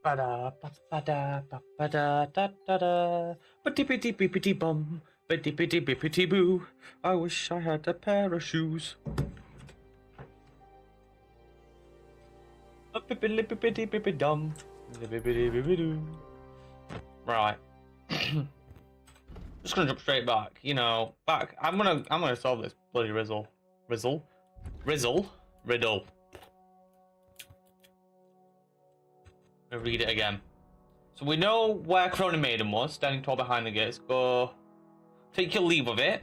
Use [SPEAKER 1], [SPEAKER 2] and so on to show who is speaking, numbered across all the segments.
[SPEAKER 1] Ba-da, ba-da, ba-da, da, da, da. Ba-dee-ba-dee-ba-dee bum. Ba-dee-ba-dee-ba-dee boo. I wish I had a pair of shoes. Ba-ba-ba-ba-ba-dee-ba-dee-dum. Ba-dee-ba-dee-ba-dee-doo. Right. Just gonna jump straight back. You know, back. I'm gonna solve this bloody riddle. Riddle. I'm gonna read it again. So we know where Crony Maiden was, standing tall behind the gates. Go, take your leave of it.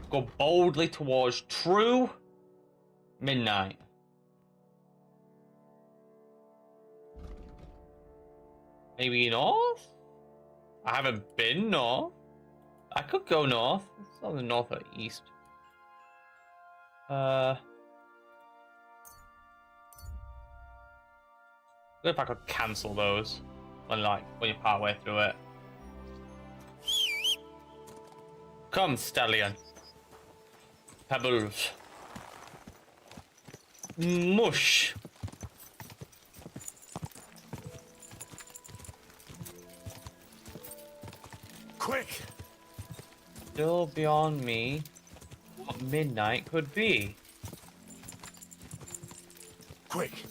[SPEAKER 1] Go boldly towards true midnight. Maybe north? I haven't been north. I could go north. It's not the north or east. What if I could cancel those when you're partway through it? Come, stallion. Pebbles. Mush.
[SPEAKER 2] Quick!
[SPEAKER 1] Still beyond me what midnight could be.
[SPEAKER 2] Quick!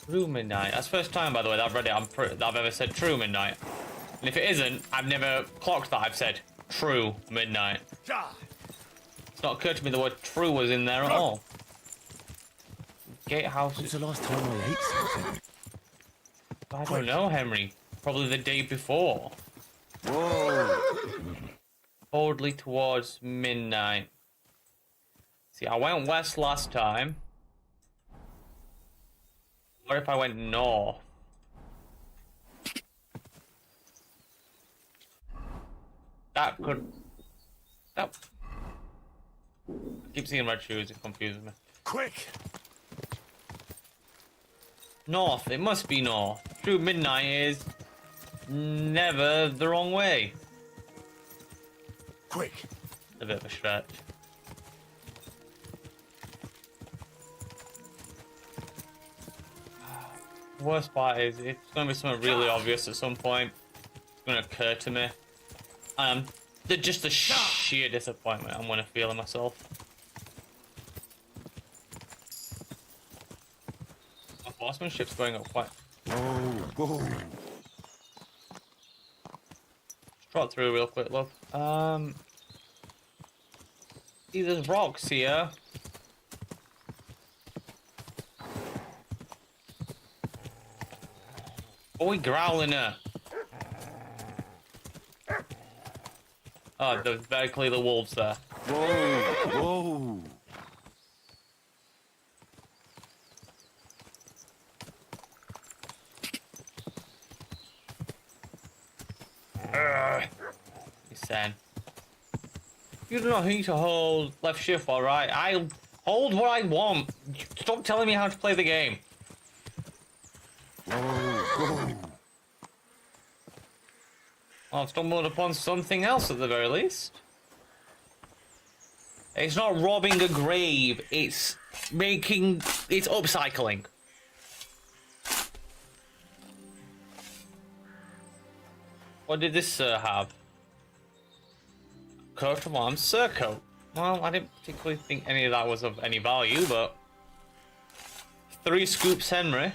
[SPEAKER 1] True midnight. That's the first time, by the way, that I've read it. That I've ever said true midnight. And if it isn't, I've never clocked that I've said true midnight. It's not occurred to me the word true was in there at all. Gatehouse.
[SPEAKER 2] When's the last time I ate something?
[SPEAKER 1] I don't know, Henry. Probably the day before.
[SPEAKER 2] Whoa!
[SPEAKER 1] Boldly towards midnight. See, I went west last time. What if I went north? That could... That... I keep seeing red shoes, it confuses me.
[SPEAKER 2] Quick!
[SPEAKER 1] North, it must be north. True midnight is... never the wrong way.
[SPEAKER 2] Quick!
[SPEAKER 1] A bit of a stretch. Worst part is, it's going to be something really obvious at some point. It's going to occur to me. Just the sheer disappointment I'm going to feel in myself. My horsemanship's going up quite...
[SPEAKER 2] Whoa!
[SPEAKER 1] Trot through real quick, love. See, there's rocks here. What are we growling at? Oh, there's very clearly the wolves there.
[SPEAKER 2] Whoa!
[SPEAKER 1] He's saying, you do not need to hold left shift, alright? I'll hold what I want. Stop telling me how to play the game.
[SPEAKER 2] Whoa!
[SPEAKER 1] Well, I've stumbled upon something else at the very least. It's not robbing a grave, it's upcycling. What did this have? Coat of arms, surcoat. Well, I didn't particularly think any of that was of any value, but 3 scoops, Henry.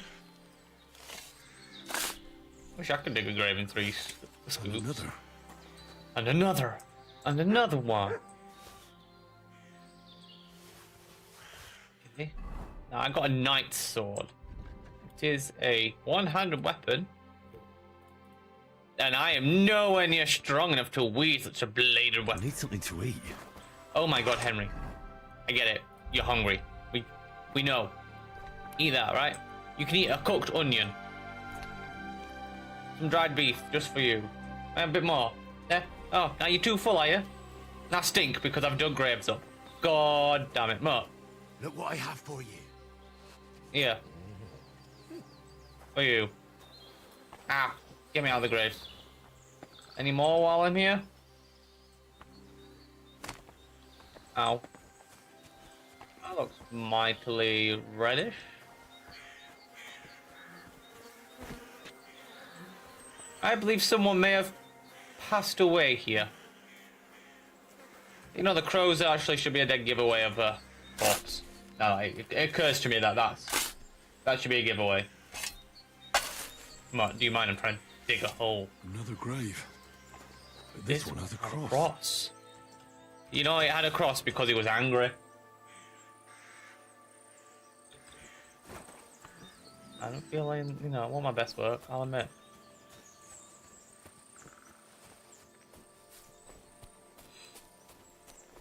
[SPEAKER 1] Wish I could dig a grave in 3 scoops. And another. And another one. Okay. Now I got a knight's sword. It is a one-handed weapon. And I am nowhere near strong enough to wield such a bladed weapon.
[SPEAKER 2] I need something to eat.
[SPEAKER 1] Oh my god, Henry. I get it. You're hungry. We know. Eat that, right? You can eat a cooked onion. Some dried beef, just for you. And a bit more. Yeah? Oh, now you're too full, are you? Now stink, because I've dug graves up. God damn it. More.
[SPEAKER 2] Look what I have for you.
[SPEAKER 1] Here. For you. Ah. Get me out of the graves. Any more while I'm here? Ow. That looks mightily reddish. I believe someone may have passed away here. You know, the crows actually should be a dead giveaway of a corpse. No, it occurs to me that that should be a giveaway. Come on, do you mind? I'm trying to dig a hole.
[SPEAKER 2] Another grave. But this one has a cross.
[SPEAKER 1] Cross. You know, it had a cross because he was angry. I don't feel like, you know, I want my best work, I'll admit.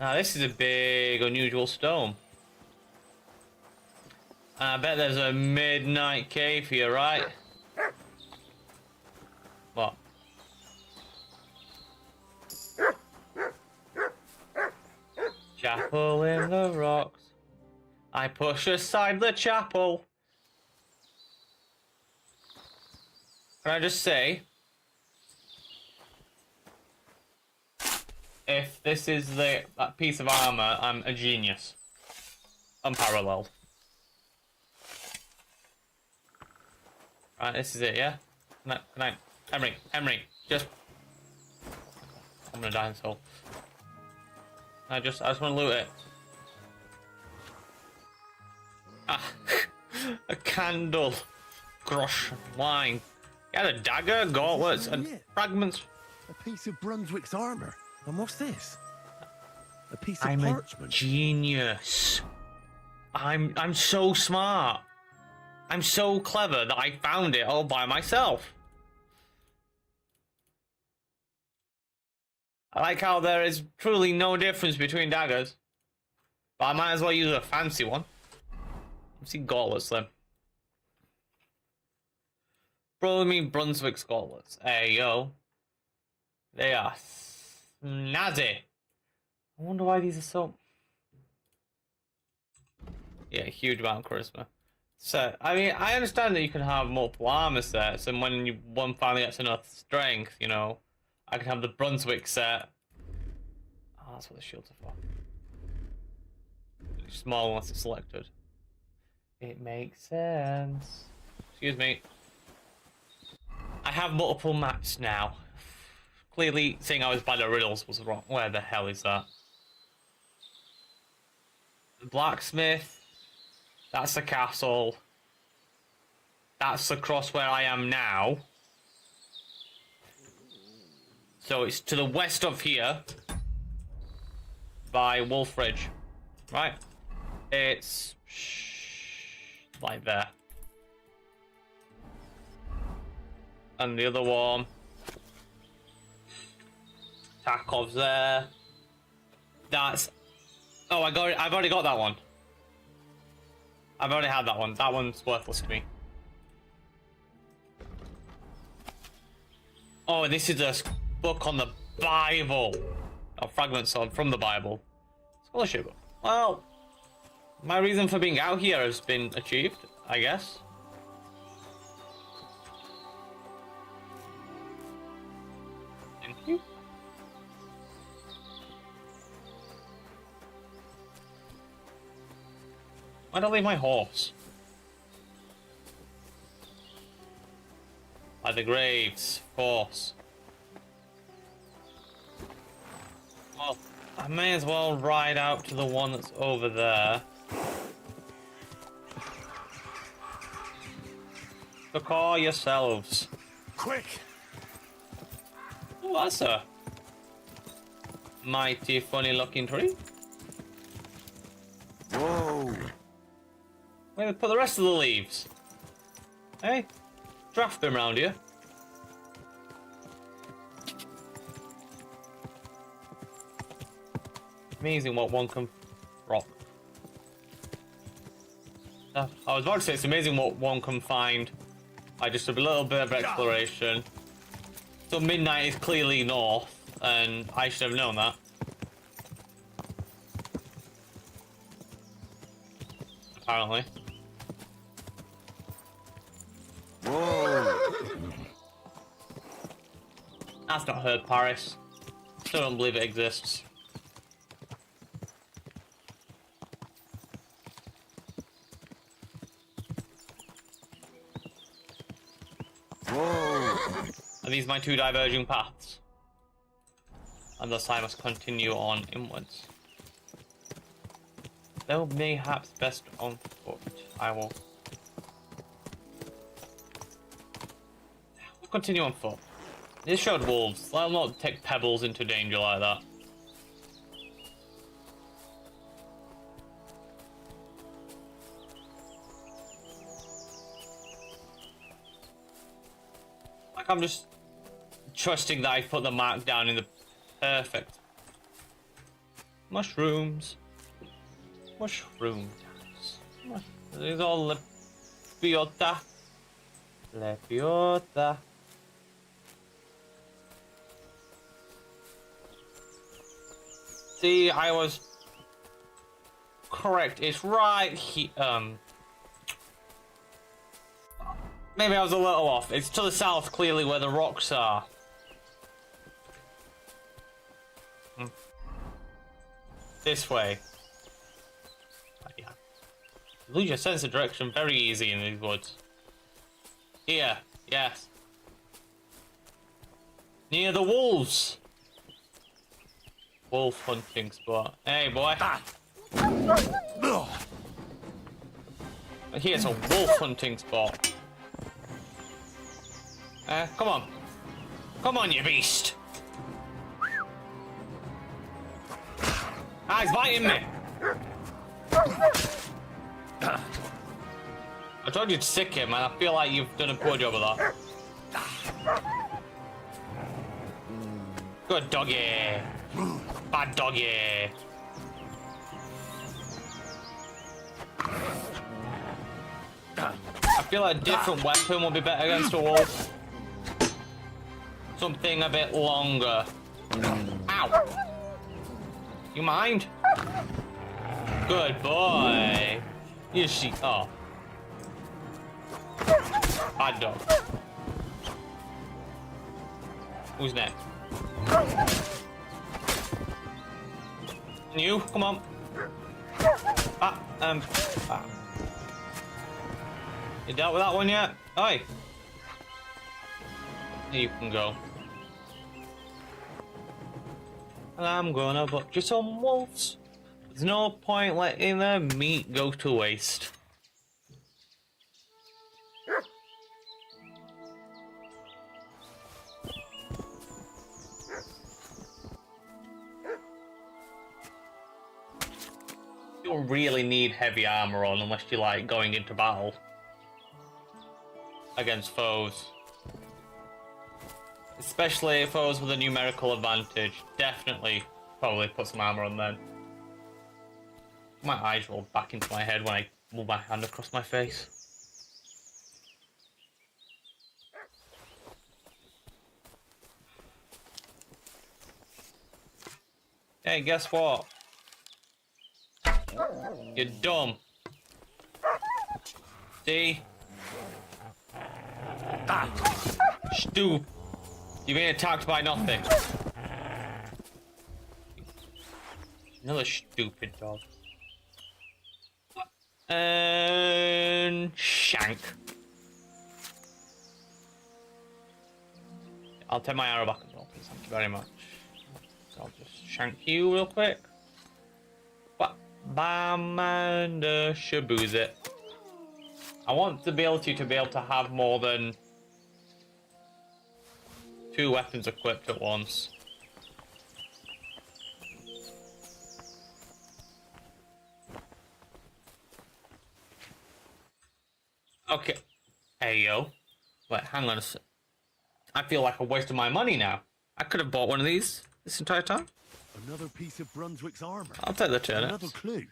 [SPEAKER 1] Now, this is a big, unusual stone. And I bet there's a midnight cave here, right? What? Chapel in the rocks. I push aside the chapel. Can I just say, if this is that piece of armor, I'm a genius. Unparalleled. Right, this is it, yeah? Can I, Henry, just... I'm gonna die in soul. I just want to loot it. Ah, a candle. Grosh, wine. He had a dagger, gauntlets, and fragments.
[SPEAKER 2] A piece of Brunswick's armor. And what's this? A piece of
[SPEAKER 1] I'm
[SPEAKER 2] parchment.
[SPEAKER 1] a genius. I'm so smart. I'm so clever that I found it all by myself. I like how there is truly no difference between daggers. But I might as well use a fancy one. Let's see gauntlets then. Probably Brunswick's gauntlets. Hey yo. They are snazzy. I wonder why these are so... Yeah, huge amount of charisma. So, I mean, I understand that you can have multiple armor sets, and when one finally gets enough strength, you know, I can have the Brunswick set. Oh, that's what the shields are for. Small unless it's selected. It makes sense. Excuse me. I have multiple maps now. Clearly, seeing I was bad at riddles was wrong. Where the hell is that? The blacksmith. That's the castle. That's the cross where I am now. So it's to the west of here. By Wolfridge. Right? It's... like there. And the other one... Tarkov's there. That's... Oh, I've already got that one. I've already had that one. That one's worthless to me. Oh, this is a book on the Bible. Oh, fragments from the Bible. Scholarship. Well, my reason for being out here has been achieved, I guess. Thank you. Why'd I leave my horse? By the graves, of course. Well, I may as well ride out to the one that's over there. Succor yourselves.
[SPEAKER 2] Quick!
[SPEAKER 1] Oh, that's a mighty funny looking tree.
[SPEAKER 2] Whoa!
[SPEAKER 1] Where did they put the rest of the leaves? Hey? Draft them around here. Amazing what one can rock. I was about to say it's amazing what one can find by just a little bit of exploration. So midnight is clearly north, and I should have known that. Apparently.
[SPEAKER 2] Whoa!
[SPEAKER 1] That's not heard Paris. Still don't believe it exists.
[SPEAKER 2] Whoa!
[SPEAKER 1] Are these my two diverging paths? And thus I must continue on inwards. Though mayhaps best on foot, I will continue on foot. This showed wolves. I'll not take pebbles into danger like that. Like I'm just trusting that I put the mark down in the perfect. Mushrooms. Mushrooms. These all le piota. Le piota. See, I was correct. It's right here. Maybe I was a little off. It's to the south, clearly, where the rocks are. This way. Yeah. Lose your sense of direction very easy in these woods. Here, yes. Near the wolves. Wolf hunting spot. Hey, boy. Here's a wolf hunting spot. Come on. Come on, you beast. Ah, he's biting me. I told you to sick him, and I feel like you've done a poor job of that. Good doggy. Bad doggy. I feel like a different weapon would be better against a wolf. Something a bit longer. Ow! You mind? Good boy. You see. Oh. Bad dog. Who's next? You, come on. You dealt with that one yet? Oi. You can go. And I'm gonna butcher some wolves. There's no point letting their meat go to waste. You don't really need heavy armor on unless you like going into battle against foes. Especially foes with a numerical advantage. Definitely, probably put some armor on then. My eyes roll back into my head when I move my hand across my face. Hey, guess what? You're dumb. See? Stupid. You're being attacked by nothing. Another stupid dog. And shank. I'll take my arrow back as well, please. Thank you very much. So I'll just shank you real quick. Bam and shabooze it. I want the ability to be able to have more than 2 weapons equipped at once. Okay. Hey, yo. Wait, hang on a sec. I feel like I wasted my money now. I could have bought one of these this entire time.
[SPEAKER 2] Another piece of Brunswick's armor.
[SPEAKER 1] I'll take the turnips.
[SPEAKER 2] Another clue.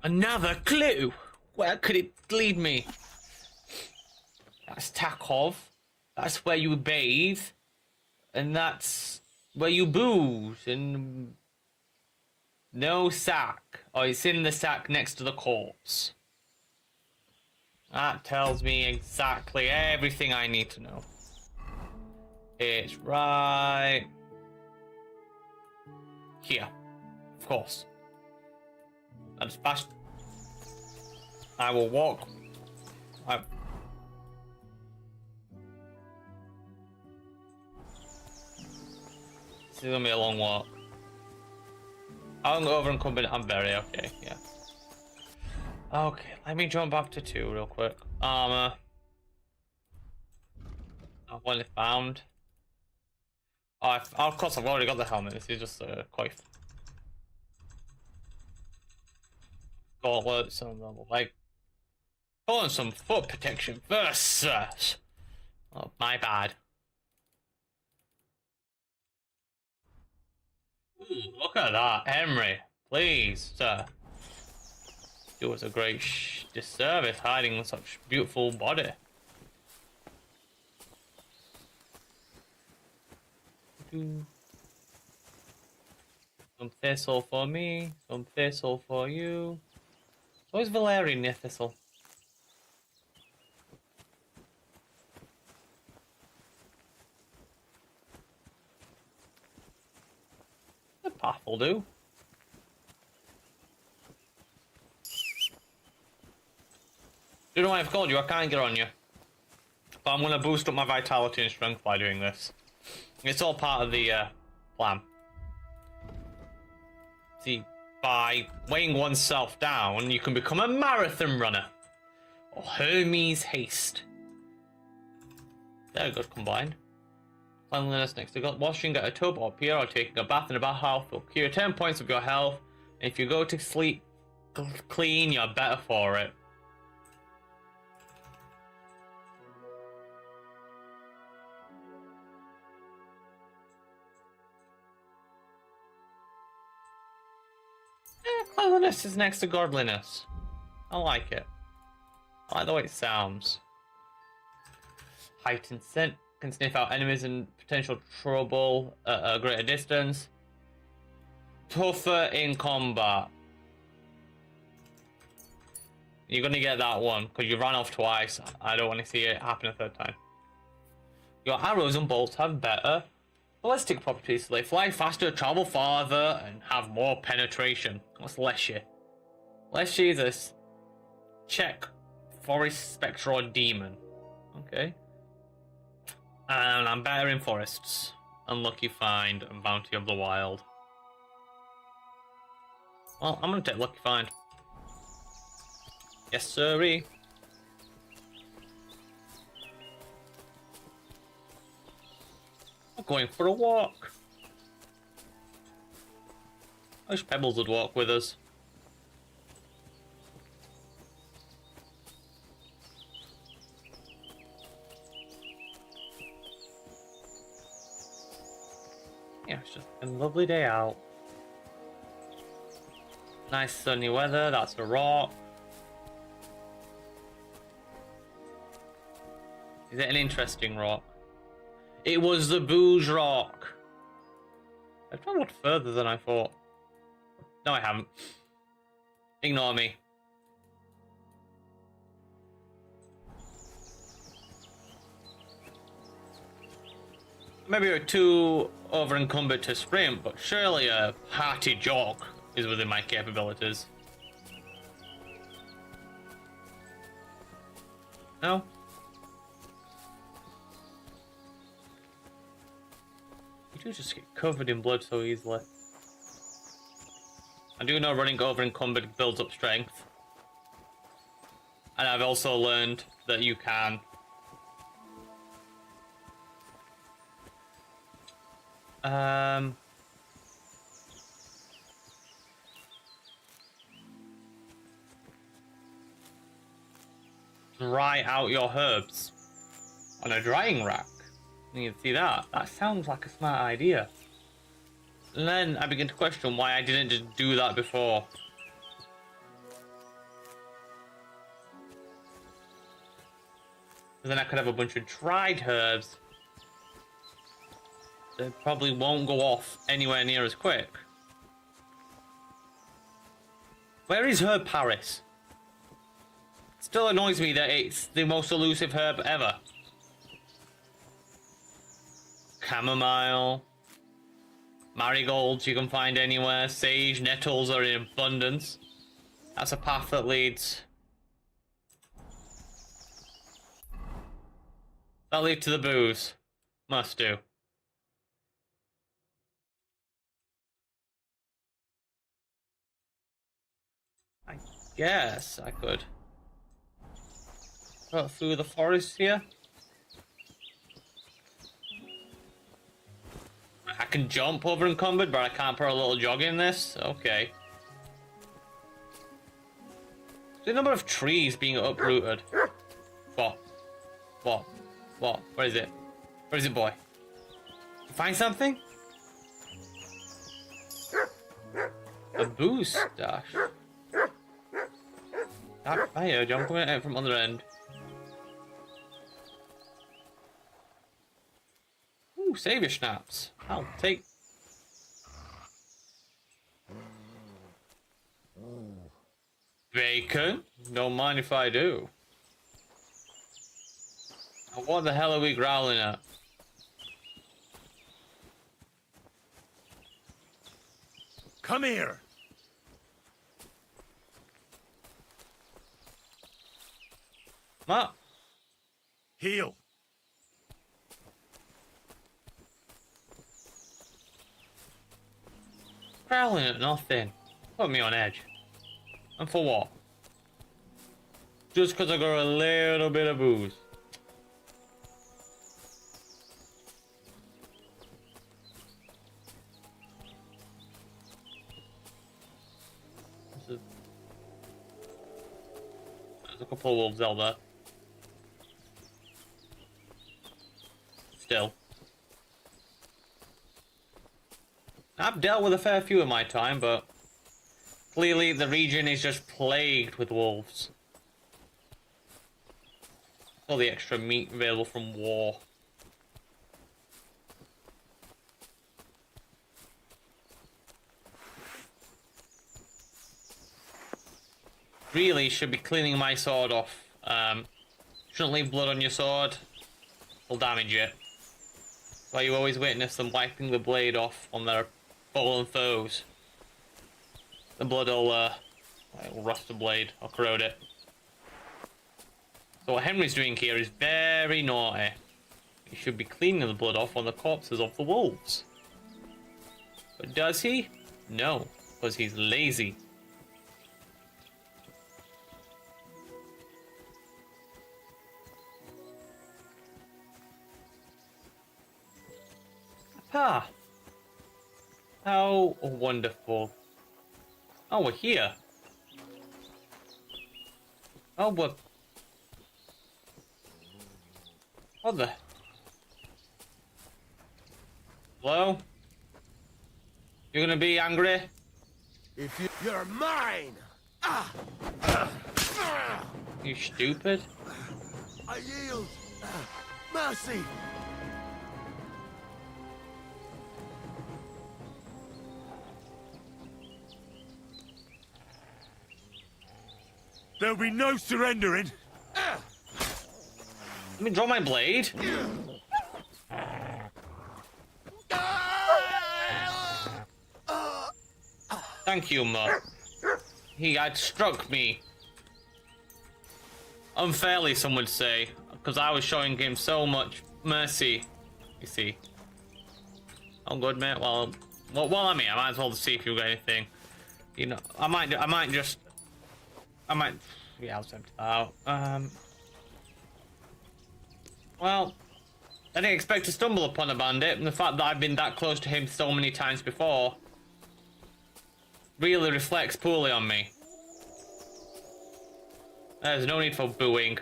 [SPEAKER 1] Another clue? Where could it lead me? That's Takov. That's where you bathe. And that's where you booze. And no sack. Oh, it's in the sack next to the corpse. That tells me exactly everything I need to know. It's right here, of course. That's fast. I will walk. is gonna be a long walk. I'm over encumbered. I'm very okay. Yeah. Okay, let me jump back to 2 real quick. Armor. I've only found. Oh, of course, I've already got the helmet. This is just a coif. Gauntlets and like. Pulling some foot protection first. Oh, my bad. Ooh, look at that, Henry. Please, sir. Do us a great disservice hiding such beautiful body. Some thistle for me, some thistle for you. Where's Valerian near thistle? The path will do. You know what I've called you? I can't get on you. But I'm gonna boost up my vitality and strength by doing this. It's all part of the plan. See, by weighing oneself down, you can become a marathon runner. Or Hermes haste. They're good combined. Cleanliness next to washing at a tub or pier or taking a bath in a bathhouse will cure 10 points of your health. And if you go to sleep clean, you're better for it. Cleanliness is next to godliness. I like it. I like the way it sounds. Heightened scent can sniff out enemies and potential trouble at a greater distance. Tougher in combat. You're gonna get that one because you ran off twice. I don't want to see it happen a third time. Your arrows and bolts have better ballistic properties, so they fly faster, travel farther, and have more penetration. What's Leshy? Leshy is a check forest spectre or demon. Okay. And I'm better in forests. Unlucky find and bounty of the wild. Well, I'm gonna take lucky find. Yes, sirree. I'm going for a walk. I wish Pebbles would walk with us. Yeah, it's just a lovely day out. Nice sunny weather, that's a rock. Is it an interesting rock? It was the booze rock. I've traveled further than I thought. No, I haven't. Ignore me. Maybe we're too over encumbered to sprint, but surely a hearty jog is within my capabilities. No? You do just get covered in blood so easily. I do know running over encumbered builds up strength. And I've also learned that you can dry out your herbs on a drying rack. You can see that. That sounds like a smart idea. And then I begin to question why I didn't just do that before. Then I could have a bunch of dried herbs. They probably won't go off anywhere near as quick. Where is Herb Paris? Still annoys me that it's the most elusive herb ever. Chamomile. Marigolds you can find anywhere. Sage, nettles are in abundance. That's a path that leads... That'll lead to the booze. Must do. guess I could cut through the forest here. I can jump over encumbered, but I can't put a little jog in this? Okay. The number of trees being uprooted. What? What? What? Where is it? Where is it, boy? You find something? A boost dash. That fire, I'm coming out from other end. Ooh, savior snaps. I'll take. Bacon? Don't mind if I do. What the hell are we growling at?
[SPEAKER 2] Come here.
[SPEAKER 1] What?
[SPEAKER 2] Heal.
[SPEAKER 1] Growling at nothing. Put me on edge. And for what? Just because I got a little bit of booze. There's a couple of wolves out there. Still. I've dealt with a fair few in my time, but clearly the region is just plagued with wolves. All the extra meat available from war. Really should be cleaning my sword off. Shouldn't leave blood on your sword. It'll damage it. That's why you always witness them wiping the blade off on their fallen foes. The blood will rust the blade or corrode it. So what Henry's doing here is very naughty. He should be cleaning the blood off on the corpses of the wolves. But does he? No, because he's lazy. Ah, how wonderful. Oh, we're here. Oh, we're... What the... Hello? You're gonna be angry?
[SPEAKER 2] You're mine!
[SPEAKER 1] You stupid?
[SPEAKER 2] I yield! Mercy! There'll be no surrendering!
[SPEAKER 1] Let me draw my blade. Thank you, Mutt. He had struck me. Unfairly, some would say, because I was showing him so much mercy. You see. Oh, good, mate. Well, I'm here. I might as well see if you got anything. You know, I might, yeah, I'll attempt that out. Well, I didn't expect to stumble upon a bandit, and the fact that I've been that close to him so many times before really reflects poorly on me. There's no need for booing.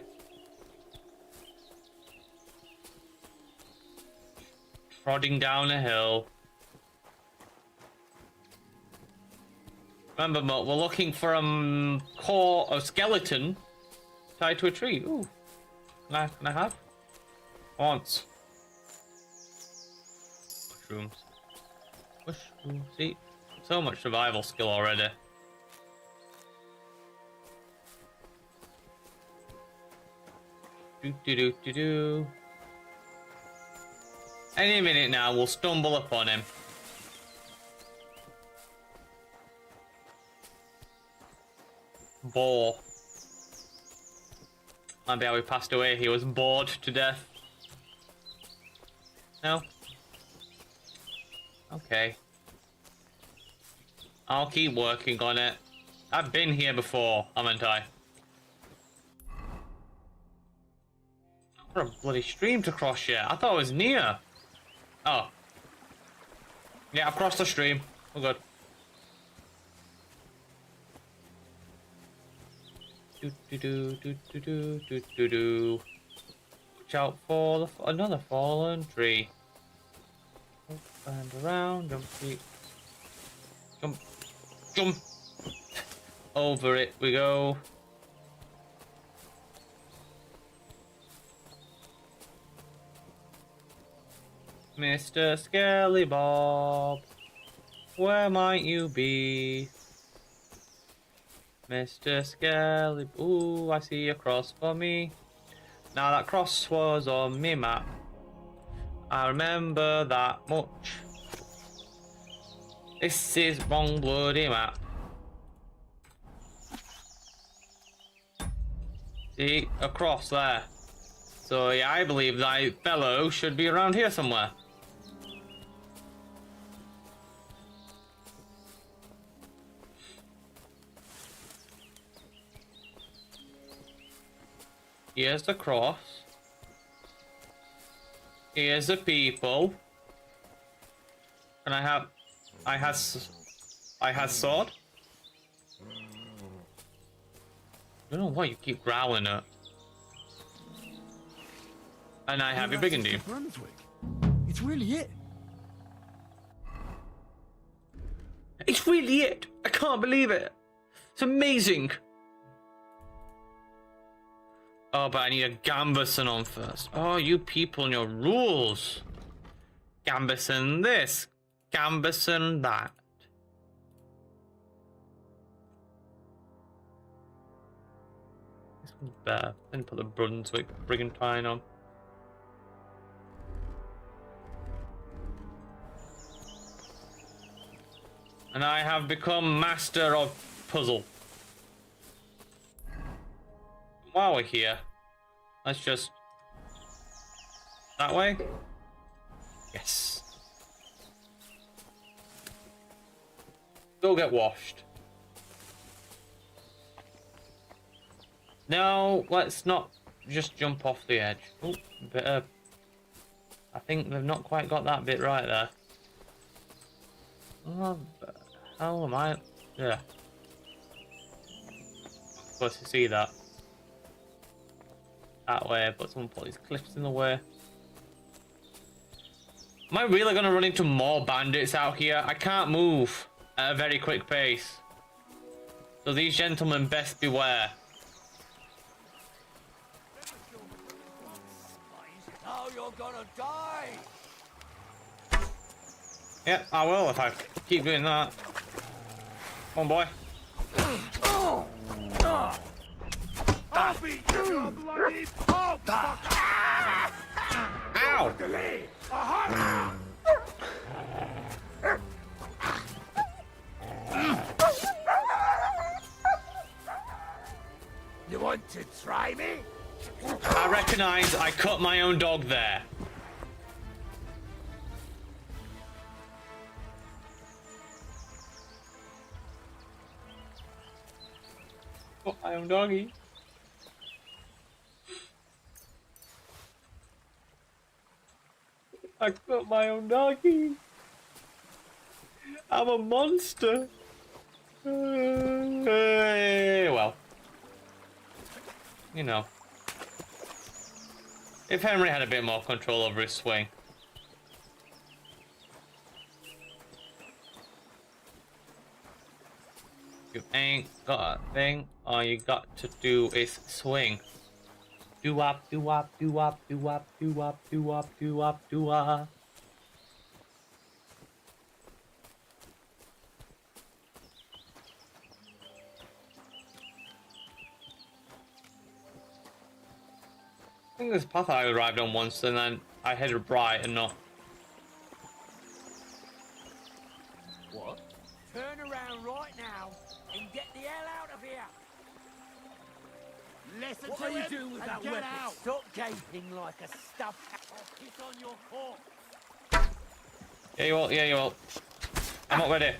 [SPEAKER 1] Prodding down a hill. Remember, Mutt, we're looking for a skeleton tied to a tree. Ooh. Can I have? Once. Mushrooms. Mushrooms. See? So much survival skill already. Do. Any minute now, we'll stumble upon him. Boar. Might be how he passed away. He was bored to death. No? Okay. I'll keep working on it. I've been here before, haven't I? I've got a bloody stream to cross yet. I thought it was near. Oh. Yeah, I've crossed the stream. We're good. Do do do do do do do do do. Watch out for another fallen tree. Up and around, jump, jump, jump. Over it we go. Mr. Skelly Bob, where might you be? Mr. Skelly, ooh, I see a cross for me. Now that cross was on me map. I remember that much. This is wrong bloody map. See, a cross there. So yeah, I believe that fellow should be around here somewhere. Here's the cross. Here's the people. And I had sword. I don't know why you keep growling at. And I have your Brigandine.
[SPEAKER 2] It's really it.
[SPEAKER 1] It's really it. I can't believe it. It's amazing. Oh, but I need a Gambison on first. Oh, you people and your rules. Gambison this. Gambison that. This one's better. Then put the Brunswick Brigantine on. And I have become master of puzzle. While we're here, let's just... That way? Yes. Go get washed. No, let's not just jump off the edge. Oh, bit of... I think they've not quite got that bit right there. Oh, how am I? Yeah. Of course, you see that. That way, but someone put these cliffs in the way. Am I really going to run into more bandits out here? I can't move at a very quick pace. So these gentlemen best beware.
[SPEAKER 2] Now you're gonna die.
[SPEAKER 1] Yep, I will if I keep doing that. Come on, boy.
[SPEAKER 2] I'll beat you, bloody pulp!
[SPEAKER 1] Ow!
[SPEAKER 2] You want to try me?
[SPEAKER 1] I recognise I cut my own dog there. Cut my own doggy. I cut my own doggy. I'm a monster. Well, you know, if Henry had a bit more control over his swing. You ain't got a thing, all you got to do is swing. Do-wop, do-wop, do-wop, do-wop, do-wop, do-wop, do-wop, do-wop. I think this path I arrived on once and then I headed right and not.
[SPEAKER 2] What? Turn around right now and get the hell out of here! Listen what to you do with that weapon? Out. Stop gaping like a stuffed. I'll piss on your corpse.
[SPEAKER 1] Yeah, you will. Yeah, you will. I'm not ready.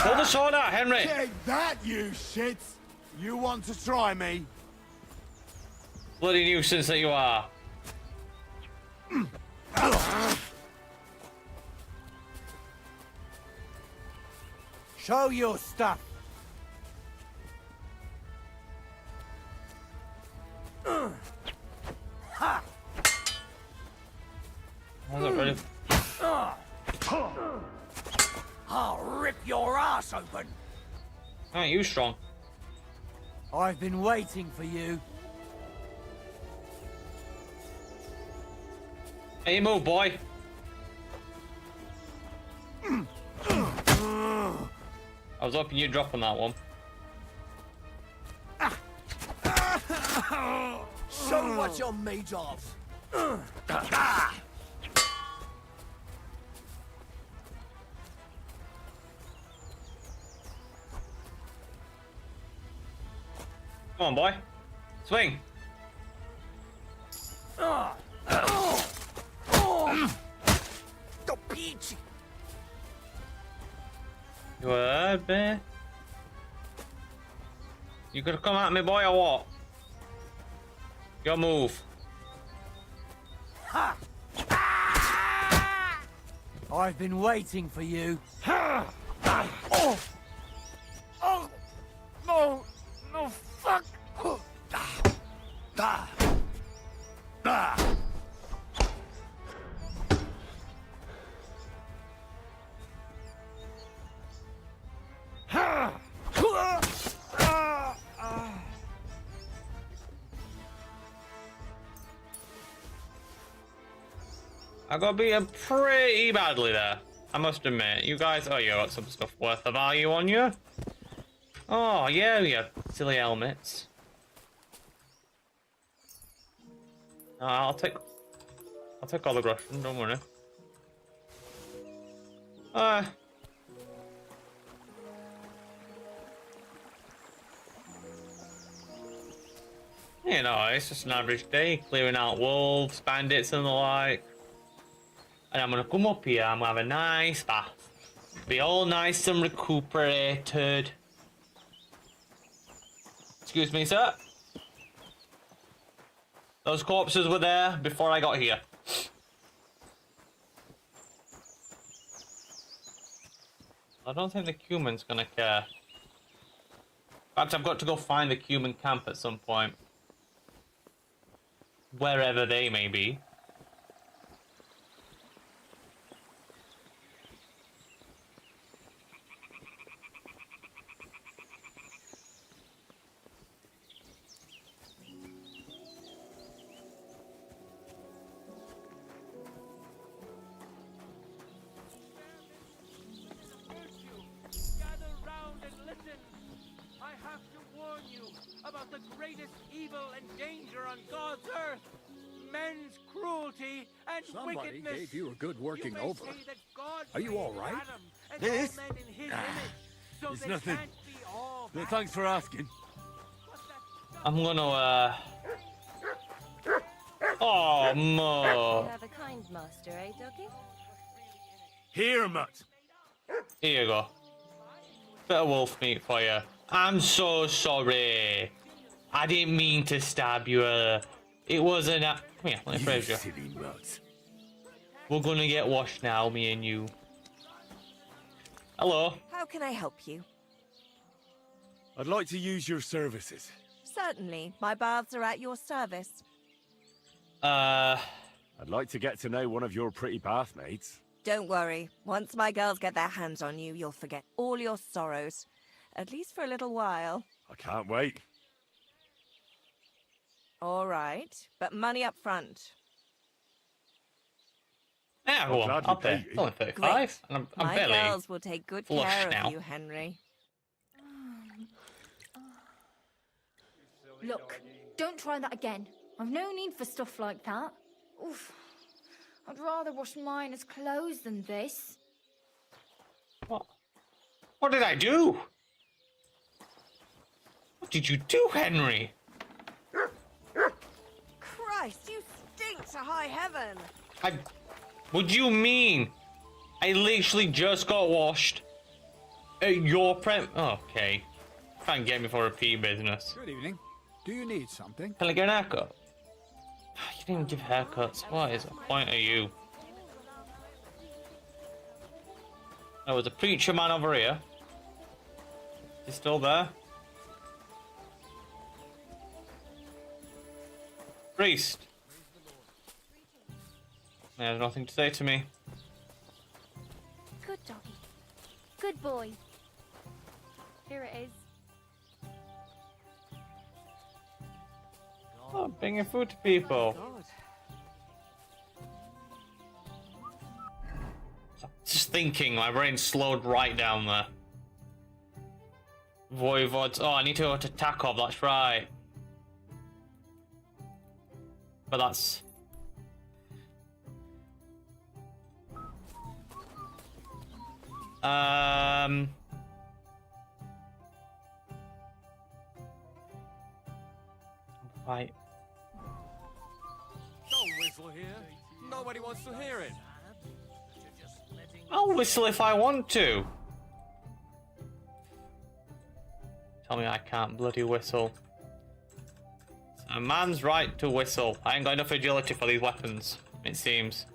[SPEAKER 1] Pull the sword out, Henry!
[SPEAKER 2] Take that, you shits! You want to try me?
[SPEAKER 1] Bloody nuisance that you are.
[SPEAKER 2] Show your stuff. Ha!
[SPEAKER 1] How's it ready?
[SPEAKER 2] I'll rip your ass open.
[SPEAKER 1] Aren't you strong?
[SPEAKER 2] I've been waiting for you.
[SPEAKER 1] Hey, move, boy. I was hoping you'd drop on that one.
[SPEAKER 2] Show what you're made of.
[SPEAKER 1] Come on, boy. Swing.
[SPEAKER 2] The peach.
[SPEAKER 1] You heard me? You gonna come at me, boy, or what? Your move.
[SPEAKER 2] Ha! I've been waiting for you. Oh! Oh! No! No, fuck!
[SPEAKER 1] I got beaten pretty badly there. I must admit. You guys, oh, you got some stuff worth of value on you. Oh, yeah, you silly helmets. I'll take all the Russian, don't worry. You know, it's just an average day, clearing out wolves, bandits and the like. And I'm gonna come up here, I'm gonna have a nice bath. Be all nice and recuperated. Excuse me, sir. Those corpses were there before I got here. I don't think the human's gonna care. In fact, I've got to go find the human camp at some point. Wherever they may be.
[SPEAKER 2] About the greatest evil and danger on God's earth, men's cruelty and
[SPEAKER 3] Somebody
[SPEAKER 2] wickedness.
[SPEAKER 3] gave you a good working
[SPEAKER 2] You may
[SPEAKER 3] over.
[SPEAKER 2] say that God
[SPEAKER 3] Are you all right?
[SPEAKER 2] Adam and
[SPEAKER 3] This?
[SPEAKER 2] all men in his image, so
[SPEAKER 3] it's
[SPEAKER 2] they
[SPEAKER 3] nothing.
[SPEAKER 2] can't be all
[SPEAKER 3] No,
[SPEAKER 2] bad.
[SPEAKER 3] thanks for asking.
[SPEAKER 1] I'm gonna, oh,
[SPEAKER 4] You
[SPEAKER 1] Mo.
[SPEAKER 4] have a kind master, eh, doggy?
[SPEAKER 3] Here, mutt.
[SPEAKER 1] Here you go. Bit of wolf meat for you. I'm so sorry. I didn't mean to stab you. It wasn't a... Come here, let me praise you.
[SPEAKER 3] silly mutt.
[SPEAKER 1] We're gonna get washed now, me and you. Hello.
[SPEAKER 5] How can I help you?
[SPEAKER 3] I'd like to use your services.
[SPEAKER 5] Certainly. My baths are at your service.
[SPEAKER 3] I'd like to get to know one of your pretty bathmates.
[SPEAKER 5] Don't worry. Once my girls get their hands on you, you'll forget all your sorrows. At least for a little while.
[SPEAKER 3] I can't wait.
[SPEAKER 5] All right. But money up front.
[SPEAKER 1] Yeah, go on.
[SPEAKER 3] gladly
[SPEAKER 1] I'll pay.
[SPEAKER 3] pay
[SPEAKER 1] It's only 35. And I'm
[SPEAKER 5] My
[SPEAKER 1] barely...
[SPEAKER 5] girls will take good
[SPEAKER 1] flush
[SPEAKER 5] care
[SPEAKER 1] now.
[SPEAKER 5] of you, Henry.
[SPEAKER 6] Look, don't try that again. I've no need for stuff like that. Oof. I'd rather wash Miner's clothes than this.
[SPEAKER 1] What? What did I do? What did you do, Henry?
[SPEAKER 5] Christ, you stink to high heaven!
[SPEAKER 1] What do you mean? I literally just got washed. Your okay. Can't get me for repeat business.
[SPEAKER 7] Good evening. Do you need something?
[SPEAKER 1] Can I get an haircut? You didn't even give haircuts. What is the point of you? There was a preacher man over here. He's still there. Priest. He has nothing to say to me.
[SPEAKER 6] Good doggy. Good boy. Here it is.
[SPEAKER 1] Oh, bringing food to people. Just thinking, my brain slowed right down there. Voivods. Oh, I need to go to Takov, that's right. But that's... Right.
[SPEAKER 3] Don't whistle here. Nobody wants to hear it.
[SPEAKER 1] I'll whistle if I want to. Tell me I can't bloody whistle. It's a man's right to whistle. I ain't got enough agility for these weapons, it seems.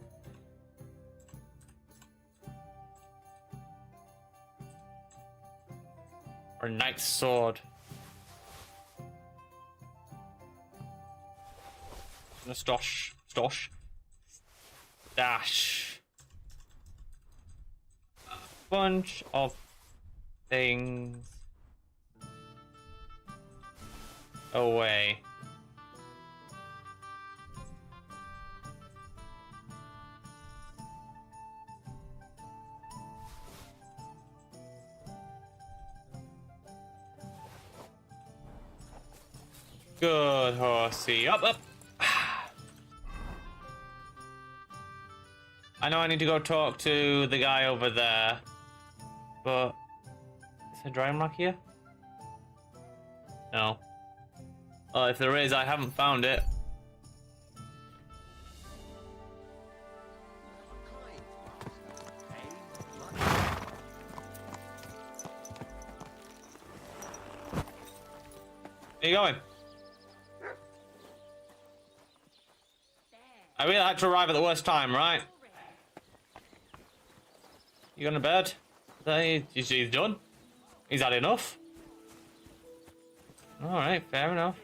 [SPEAKER 1] Or a knight's sword. A stosh. Dash. A bunch of things away. Good horsey. Up. I know I need to go talk to the guy over there, but is there a drying rack here? No. Oh, if there is, I haven't found it. Where you going? I really had to arrive at the worst time, right? You going to bed? He's done. He's had enough. Alright, fair enough.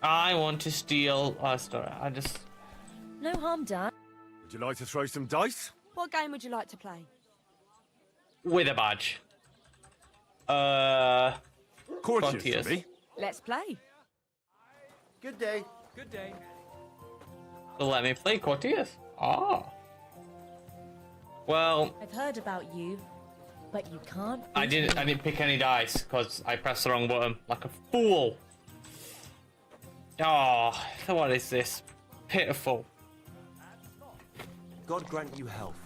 [SPEAKER 1] I want to steal... Oh, sorry, I just...
[SPEAKER 4] No harm done.
[SPEAKER 3] Would you like to throw some dice?
[SPEAKER 4] What game would you like to play?
[SPEAKER 1] With a badge.
[SPEAKER 3] Courteous
[SPEAKER 1] Courteous.
[SPEAKER 3] to me.
[SPEAKER 4] Let's play.
[SPEAKER 2] Good day.
[SPEAKER 7] Good day.
[SPEAKER 1] So let me play Courteous. Ah. Well,
[SPEAKER 4] I've heard about you, but you can't.
[SPEAKER 1] I didn't pick any dice because I pressed the wrong button like a fool. Oh, what is this? Pitiful.
[SPEAKER 2] God grant you health.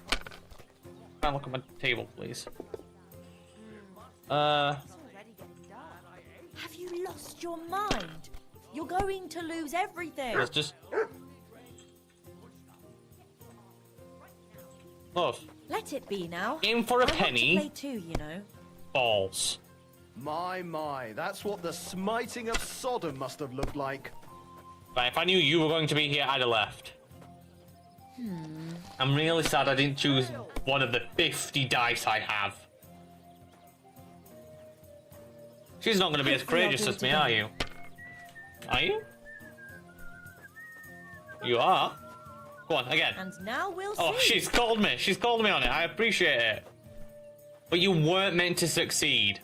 [SPEAKER 1] Can I look at my table, please?
[SPEAKER 4] Have you lost your mind? You're going to lose everything.
[SPEAKER 1] Let's just... Look,
[SPEAKER 4] Let it be now.
[SPEAKER 1] in for a
[SPEAKER 4] I want to
[SPEAKER 1] penny,
[SPEAKER 4] play too, you know.
[SPEAKER 1] balls.
[SPEAKER 8] My, that's what the smiting of Sodom must have looked like.
[SPEAKER 1] Right, if I knew you were going to be here, I'd have left. I'm really sad I didn't choose one of the 50 dice I have. She's not going to be as
[SPEAKER 4] Hopefully I'll
[SPEAKER 1] courageous
[SPEAKER 4] do
[SPEAKER 1] as
[SPEAKER 4] it
[SPEAKER 1] me,
[SPEAKER 4] again.
[SPEAKER 1] are you? Are you? You are? Go on, again.
[SPEAKER 4] And now we'll
[SPEAKER 1] Oh,
[SPEAKER 4] see.
[SPEAKER 1] she's called me. She's called me on it. I appreciate it. But you weren't meant to succeed.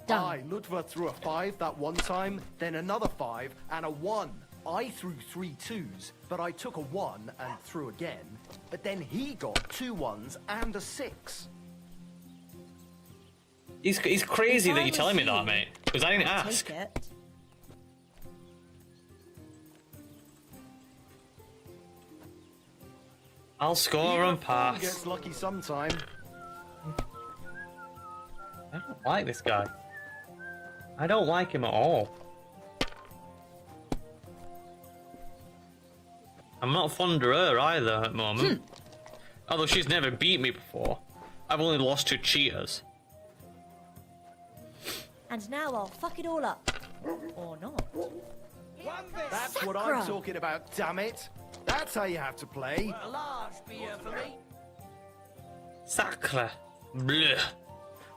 [SPEAKER 4] Done.
[SPEAKER 8] I, Ludva, threw a 5 that one time, then another 5, and a 1. I threw 3 2s, but I took a 1 and threw again. But then he got 2 1s and a 6.
[SPEAKER 1] He's crazy
[SPEAKER 4] If
[SPEAKER 1] that
[SPEAKER 4] I
[SPEAKER 1] you're telling me
[SPEAKER 4] was
[SPEAKER 1] that,
[SPEAKER 4] you,
[SPEAKER 1] mate. Because I didn't
[SPEAKER 4] I'd
[SPEAKER 1] ask.
[SPEAKER 4] Take it.
[SPEAKER 1] I'll score and pass.
[SPEAKER 8] Gets lucky sometime.
[SPEAKER 1] I don't like this guy. I don't like him at all. I'm not fond of her either at the moment. Although she's never beat me before. I've only lost to cheaters.
[SPEAKER 4] And now I'll fuck it all up. Or not.
[SPEAKER 8] That's what I'm talking about, damn it. That's how you have to play.
[SPEAKER 2] A large beer for me.
[SPEAKER 1] Sacre. Bleh.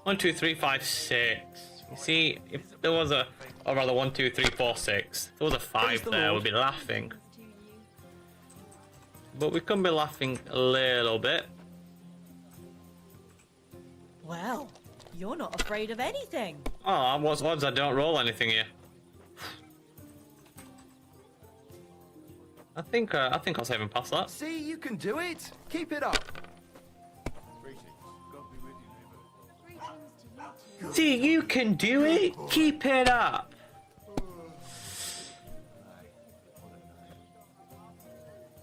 [SPEAKER 1] 1, 2, 3, 5, 6. You see, if there was a, or rather 1, 2, 3, 4, 6. If there was a 5 there, we'd be laughing. But we couldn't be laughing a little bit.
[SPEAKER 4] Well, you're not afraid of anything.
[SPEAKER 1] Oh, what's odds I don't roll anything here? I think I'll save and pass that.
[SPEAKER 8] See, you can do it. Keep it up.
[SPEAKER 1] See, you can do it. Keep it up.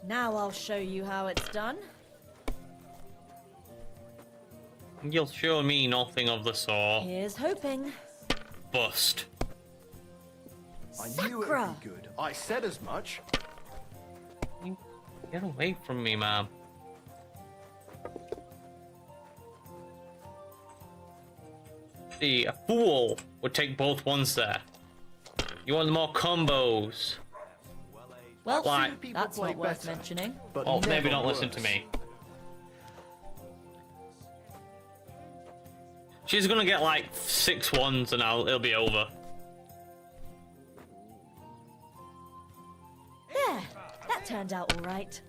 [SPEAKER 4] Now I'll show you how it's done.
[SPEAKER 1] You'll show me nothing of the sort.
[SPEAKER 4] Here's hoping.
[SPEAKER 1] Bust.
[SPEAKER 8] I knew it
[SPEAKER 4] Sacra.
[SPEAKER 8] would be good. I said as much.
[SPEAKER 1] Get away from me, man. See, a fool would take both ones there. You want more combos.
[SPEAKER 4] Well,
[SPEAKER 1] Why?
[SPEAKER 4] that's
[SPEAKER 8] play
[SPEAKER 4] not worth
[SPEAKER 8] better.
[SPEAKER 4] mentioning.
[SPEAKER 8] But
[SPEAKER 1] Oh, maybe
[SPEAKER 8] never
[SPEAKER 1] don't listen
[SPEAKER 8] worse.
[SPEAKER 1] to me. She's gonna get like 6 ones and it'll be over.
[SPEAKER 4] There, that turned out all right.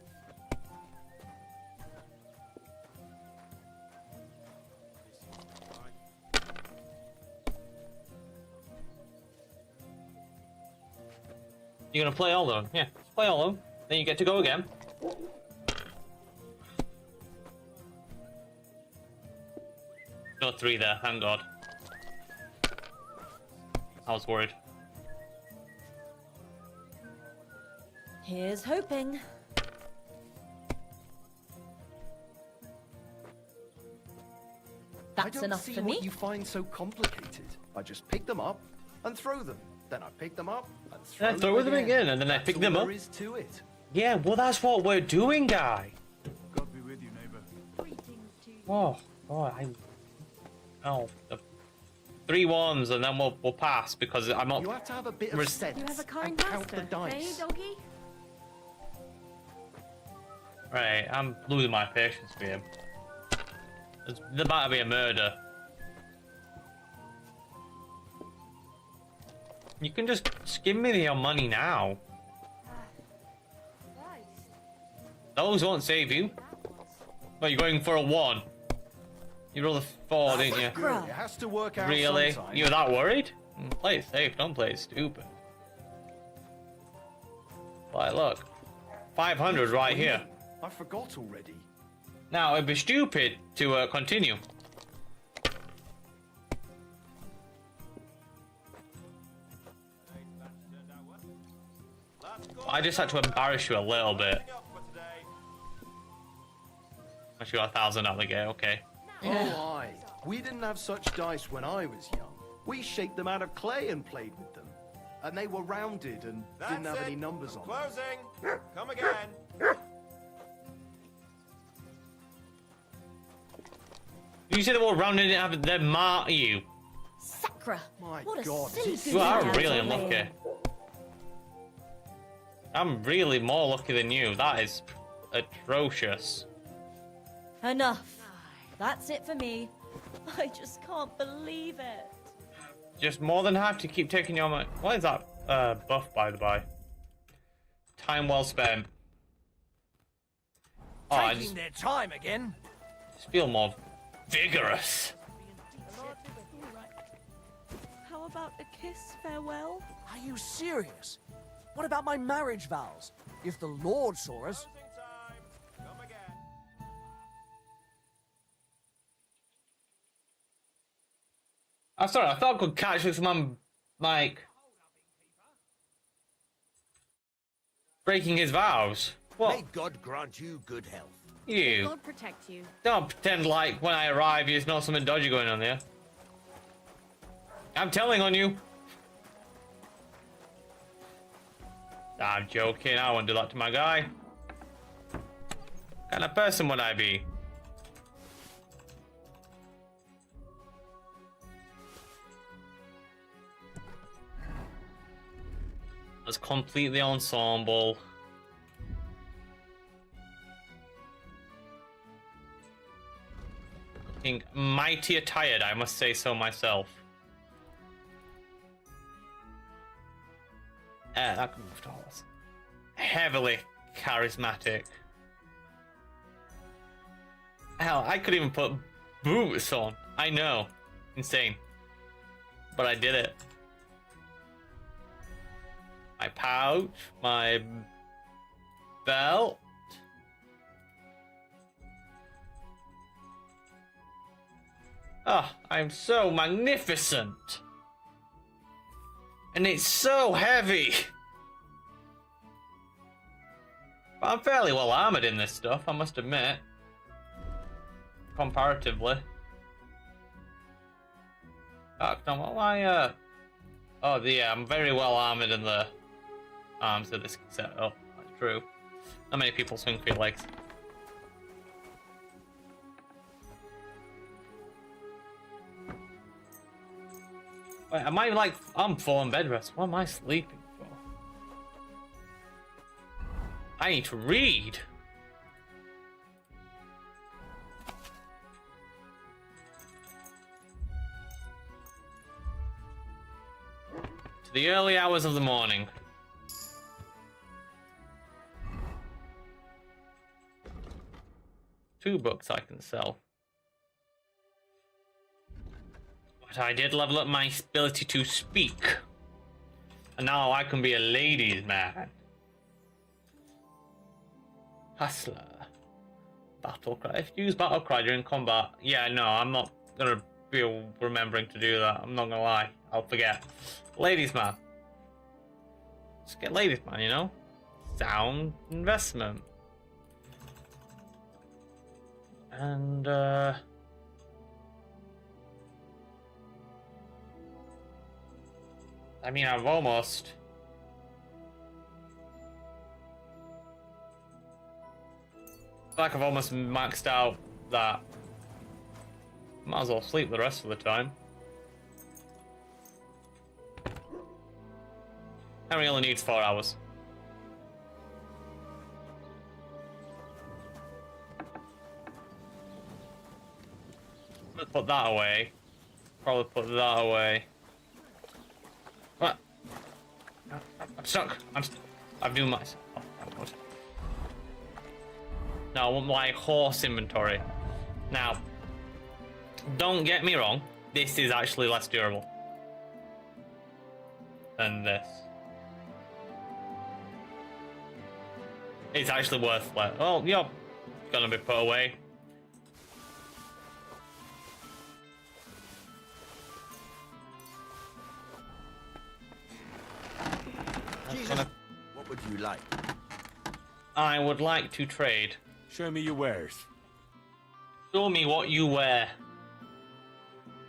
[SPEAKER 1] You're gonna play all of them? Yeah, play all of them. Then you get to go again. No 3 there, thank God. I was worried.
[SPEAKER 4] Here's hoping.
[SPEAKER 8] I
[SPEAKER 4] That's
[SPEAKER 8] don't
[SPEAKER 4] enough
[SPEAKER 8] see
[SPEAKER 4] for
[SPEAKER 8] what
[SPEAKER 4] me.
[SPEAKER 8] you find so complicated. I just pick them up and throw them. Then I pick them up and throw
[SPEAKER 1] Yeah,
[SPEAKER 8] them
[SPEAKER 1] throw them again, and then I
[SPEAKER 8] That's
[SPEAKER 1] pick
[SPEAKER 8] all
[SPEAKER 1] them up.
[SPEAKER 8] There is to it.
[SPEAKER 1] Yeah, well that's what we're doing, guy.
[SPEAKER 3] God be with you, neighbor.
[SPEAKER 1] Oh, oh, the 3 ones, and then we'll pass because I'm not.
[SPEAKER 8] You have to have a bit of sense
[SPEAKER 6] You have a
[SPEAKER 8] and
[SPEAKER 6] kind
[SPEAKER 8] count the
[SPEAKER 6] master, eh,
[SPEAKER 8] dice.
[SPEAKER 6] doggy?
[SPEAKER 1] Right, I'm losing my patience for him. There might be a murder. You can just give me your money now. Those won't save you. But you're going for a 1. You rolled a 4, didn't you?
[SPEAKER 8] Good. It has to work out
[SPEAKER 1] Really?
[SPEAKER 8] sometime.
[SPEAKER 1] You were that worried? Play it safe, don't play it stupid. Like, look. 500 right here.
[SPEAKER 8] I forgot already.
[SPEAKER 1] Now, it'd be stupid to continue. I just had to embarrass you a little bit. Once you got 1,000 out of the gate, okay.
[SPEAKER 8] Oh, aye. We didn't have such dice when I was young. We shaped them out of clay and played with them. And they were rounded and didn't have any numbers on them.
[SPEAKER 9] Closing. Come again.
[SPEAKER 1] You said they were round and didn't have them mark you.
[SPEAKER 4] Sacra!
[SPEAKER 8] My
[SPEAKER 4] What a
[SPEAKER 8] God,
[SPEAKER 4] silly
[SPEAKER 8] this
[SPEAKER 4] goose
[SPEAKER 1] You are
[SPEAKER 4] dance
[SPEAKER 1] really
[SPEAKER 4] I'm
[SPEAKER 1] unlucky.
[SPEAKER 4] playing.
[SPEAKER 1] I'm really more lucky than you. That is atrocious.
[SPEAKER 4] Enough. That's it for me. I just can't believe it.
[SPEAKER 1] Just more than have to keep taking your money. What is that buff, by the by? Time well spent. Oh, I
[SPEAKER 2] Taking their time again.
[SPEAKER 1] just feel more vigorous.
[SPEAKER 5] How about a kiss farewell?
[SPEAKER 2] Are you serious? What about my marriage vows? If the Lord saw us.
[SPEAKER 9] Come again.
[SPEAKER 1] I'm sorry, I thought I could catch this man, like, breaking his vows. What?
[SPEAKER 9] May God grant you good health.
[SPEAKER 1] You.
[SPEAKER 6] God protect you.
[SPEAKER 1] Don't pretend like when I arrive you know something dodgy going on there. I'm telling on you. I'm joking, I won't do that to my guy. What kind of person would I be? Let's complete the ensemble. Looking mighty attired, I must say so myself. That can move to horse. Heavily charismatic. Hell, I could even put boots on. I know. Insane. But I did it. My pouch, my belt. Oh, I'm so magnificent. And it's so heavy. But I'm fairly well armored in this stuff, I must admit. Comparatively. Oh, yeah, I'm very well armored in the arms of this setup. That's true. Not many people swing for your legs. Wait, am I like... I'm full on bed rest. What am I sleeping for? I need to read. To the early hours of the morning. Two books I can sell. But I did level up my ability to speak. And now I can be a ladies' man. Hustler. Battle cry. If you use battle cry during combat, yeah, no, I'm not gonna be remembering to do that. I'm not gonna lie. I'll forget. Ladies' man. Just get ladies' man, you know? Sound investment. And, I mean, I've almost... I feel like I've almost maxed out that. Might as well sleep the rest of the time. Henry only needs 4 hours. Let's put that away. Probably put that away. What? I'm stuck. I've doing myself. Oh, God. Now I want my horse inventory. Now, don't get me wrong. This is actually less durable than this. It's actually worth less. Oh, yeah, gonna be put away.
[SPEAKER 9] Jesus, what would you like?
[SPEAKER 1] I would like to trade.
[SPEAKER 3] Show me your wares.
[SPEAKER 1] Show me what you wear.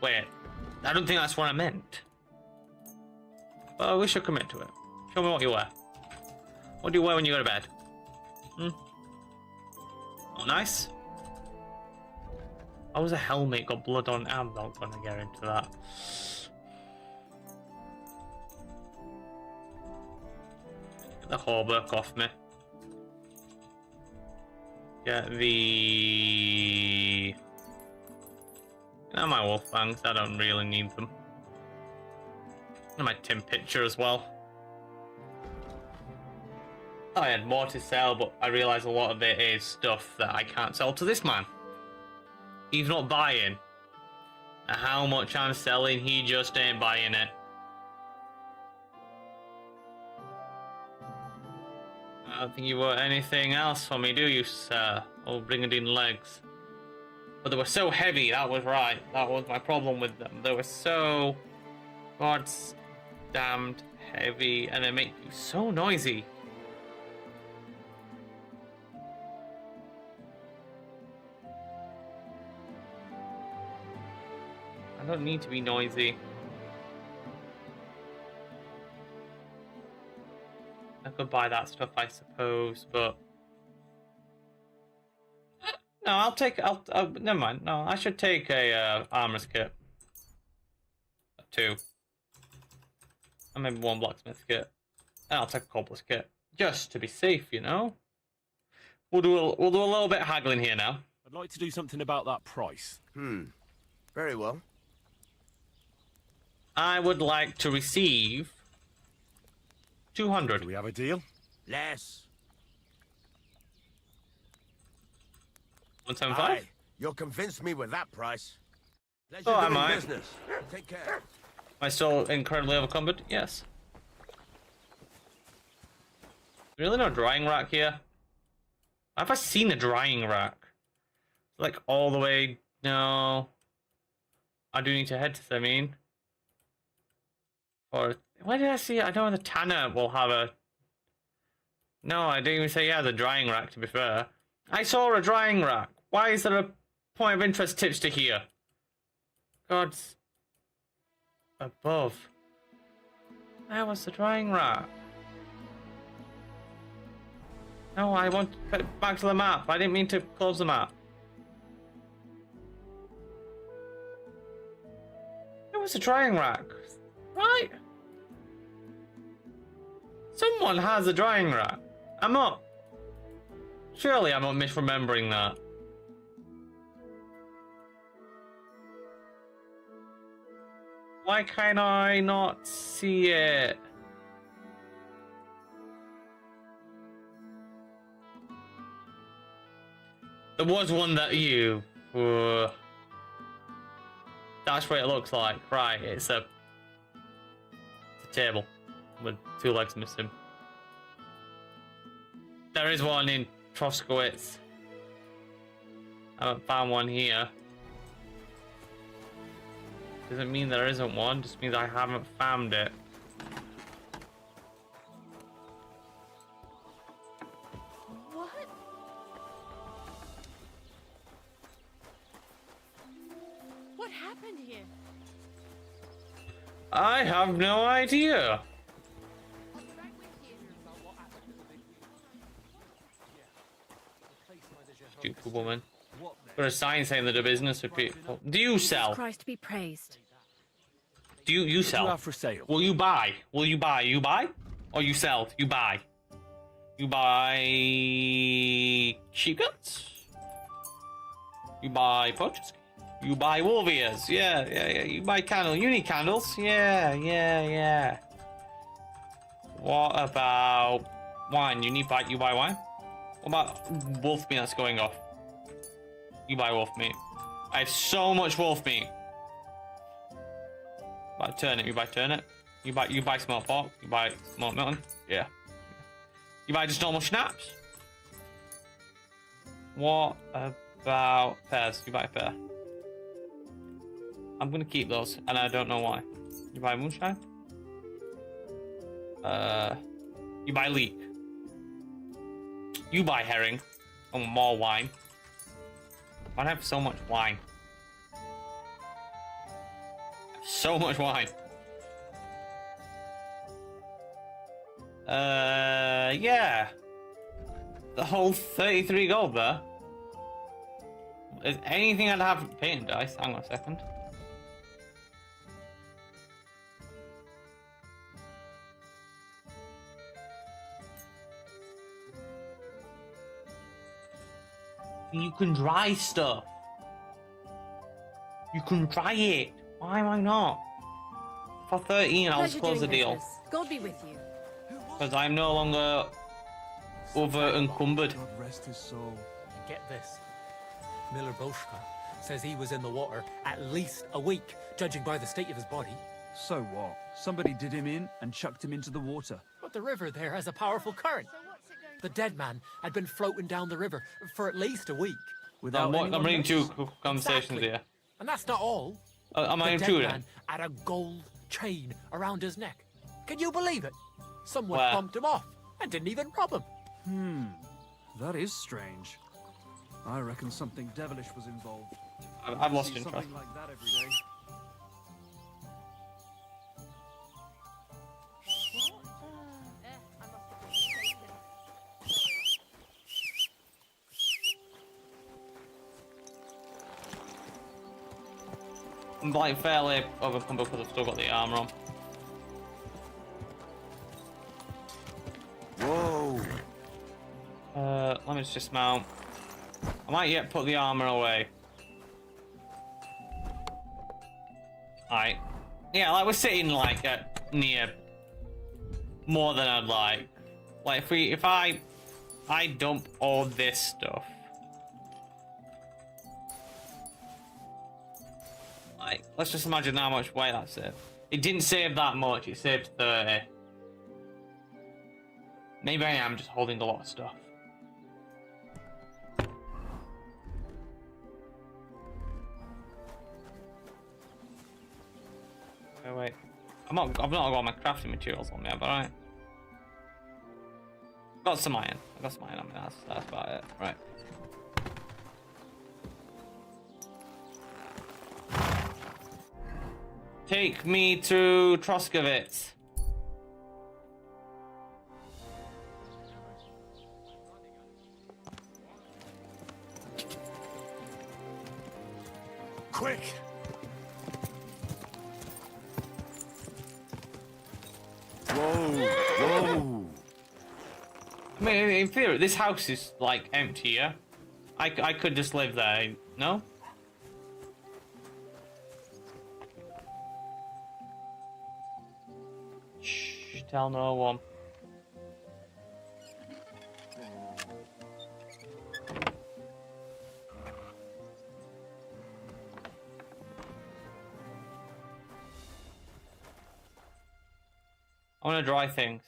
[SPEAKER 1] Wait, I don't think that's what I meant. But I wish I commit to it. Show me what you wear. What do you wear when you go to bed? Oh, nice. How was a helmet got blood on? I'm not gonna get into that. Get the hauberk off me. Get the... Now my wolf fangs, I don't really need them. And my tin pitcher as well. I had more to sell, but I realised a lot of it is stuff that I can't sell to this man. He's not buying. And how much I'm selling, he just ain't buying it. I don't think you want anything else for me, do you, sir? Oh, Brigadine legs. But they were so heavy, that was right. That was my problem with them. They were so... God's damned heavy, and they make you so noisy. I don't need to be noisy. I could buy that stuff, I suppose, but... No, I'll take... never mind. No, I should take a armor's kit. 2. And maybe 1 blacksmith kit. And I'll take a cobblers kit. Just to be safe, you know? We'll do a little bit of haggling here now.
[SPEAKER 3] I'd like to do something about that price.
[SPEAKER 9] Very well.
[SPEAKER 1] I would like to receive 200.
[SPEAKER 3] Do we have a deal?
[SPEAKER 9] Less.
[SPEAKER 1] 175?
[SPEAKER 9] Aye, you'll convince me with that price. Pleasure
[SPEAKER 1] Oh,
[SPEAKER 9] doing
[SPEAKER 1] am I?
[SPEAKER 9] business. Take care.
[SPEAKER 1] Am I still incredibly overcumbered? Yes. Really no drying rack here? Have I seen a drying rack? Like all the way... No. I do need to head to them, I mean. Or... Where did I see it? I know the tanner will have a... No, I didn't even say yeah, the drying rack, to be fair. I saw a drying rack. Why is there a point of interest tipster here? God's... Above. Where was the drying rack? No, I want to put it back to the map. I didn't mean to close the map. It was a drying rack. Right? Someone has a drying rack. I'm not... Surely I'm not misremembering that. Why can I not see it? There was one that you... That's what it looks like. Right, it's a table with 2 legs missing. There is one in Troskowitz. I haven't found one here. Doesn't mean there isn't one, just means I haven't found it.
[SPEAKER 6] What?
[SPEAKER 10] What happened here?
[SPEAKER 1] I have no idea. Stupid woman. Got a sign saying that a business with people. Do you sell?
[SPEAKER 10] Christ be praised.
[SPEAKER 1] Do you sell?
[SPEAKER 3] What do you have for sale?
[SPEAKER 1] Will you buy? Will you buy? You buy? Or you sell? You buy. You buy sheep guts? You buy poachers? You buy wolf ears? Yeah. You buy candles. You need candles? Yeah. What about wine? You buy wine? What about wolf meat that's going off? You buy wolf meat. I have so much wolf meat. Buy turnip. You buy turnip. You buy smoked pork. You buy smoked mutton. Yeah. You buy just normal schnapps. What about pears? You buy a pear. I'm gonna keep those, and I don't know why. You buy moonshine. You buy leek. You buy herring. Oh, more wine. Why do I have so much wine? So much wine. Yeah. The whole 33 gold there. Is anything I'd have painted dice? Hang on a second. You can dry stuff. You can dry it. Why am I not? For 13, I'll just close the deal.
[SPEAKER 10] God be with you.
[SPEAKER 1] Because I'm no longer over encumbered.
[SPEAKER 7] God rest his soul.
[SPEAKER 2] Get this. Miller Boschka says he was in the water at least a week, judging by the state of his body.
[SPEAKER 7] So what? Somebody did him in and chucked him into the water.
[SPEAKER 2] But the river there has a powerful current. The dead man had been floating down the river for at least a week.
[SPEAKER 7] Without
[SPEAKER 1] I'm reading 2 conversations
[SPEAKER 2] Exactly.
[SPEAKER 1] here.
[SPEAKER 2] And that's not all.
[SPEAKER 1] Am I
[SPEAKER 2] The dead
[SPEAKER 1] intruding?
[SPEAKER 2] man had a gold chain around his neck. Can you believe it? Someone
[SPEAKER 1] Where?
[SPEAKER 2] bumped him off and didn't even rob him.
[SPEAKER 7] That is strange. I reckon something devilish was involved.
[SPEAKER 1] I've lost
[SPEAKER 7] See
[SPEAKER 1] interest.
[SPEAKER 7] something like that every day.
[SPEAKER 1] I'm like fairly overcumbered because I've still got the armor on. Let's dismount. I might yet put the armor away. Alright. Yeah, like we're sitting like near more than I'd like. Like if I dump all this stuff. Like, let's just imagine how much weight that saved. It didn't save that much, it saved 30. Maybe I am just holding a lot of stuff. Oh wait. I've not got my crafting materials on me, but I got some iron. I got some iron on me, that's about it. Right. Take me to Troskovitz.
[SPEAKER 3] Quick! Whoa! Whoa!
[SPEAKER 1] I mean, in theory, this house is like empty, yeah? I could just live there, no? Shh, tell no one. I want to dry things.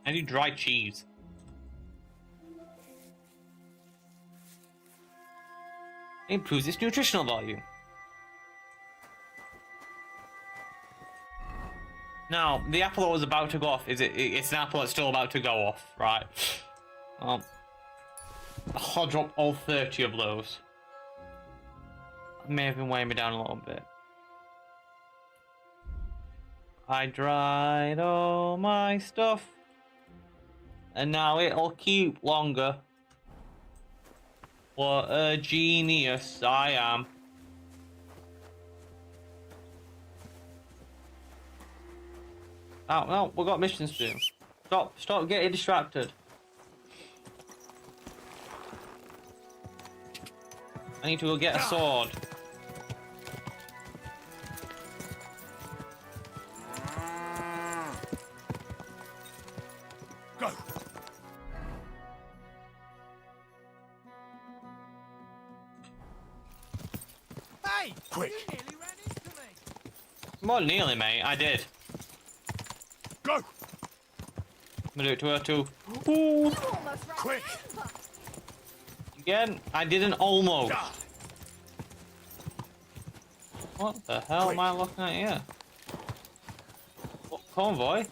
[SPEAKER 1] I need dry cheese. It improves its nutritional value. Now, the apple that was about to go off, it's an apple that's still about to go off, right? I'll drop all 30 of those. May have been weighing me down a little bit. I dried all my stuff. And now it'll keep longer. What a genius I am. Oh, no, we've got missions to do. Stop getting distracted. I need to go get a sword.
[SPEAKER 3] Go!
[SPEAKER 2] Hey!
[SPEAKER 3] Quick!
[SPEAKER 2] You nearly ran into me!
[SPEAKER 1] More nearly, mate. I did.
[SPEAKER 3] Go!
[SPEAKER 1] I'm gonna do it to her too. Ooh.
[SPEAKER 6] You almost ran
[SPEAKER 3] Quick!
[SPEAKER 6] over.
[SPEAKER 1] Again, I didn't almost.
[SPEAKER 3] Ah.
[SPEAKER 1] What the hell
[SPEAKER 3] Quick.
[SPEAKER 1] am I looking at here? What convoy?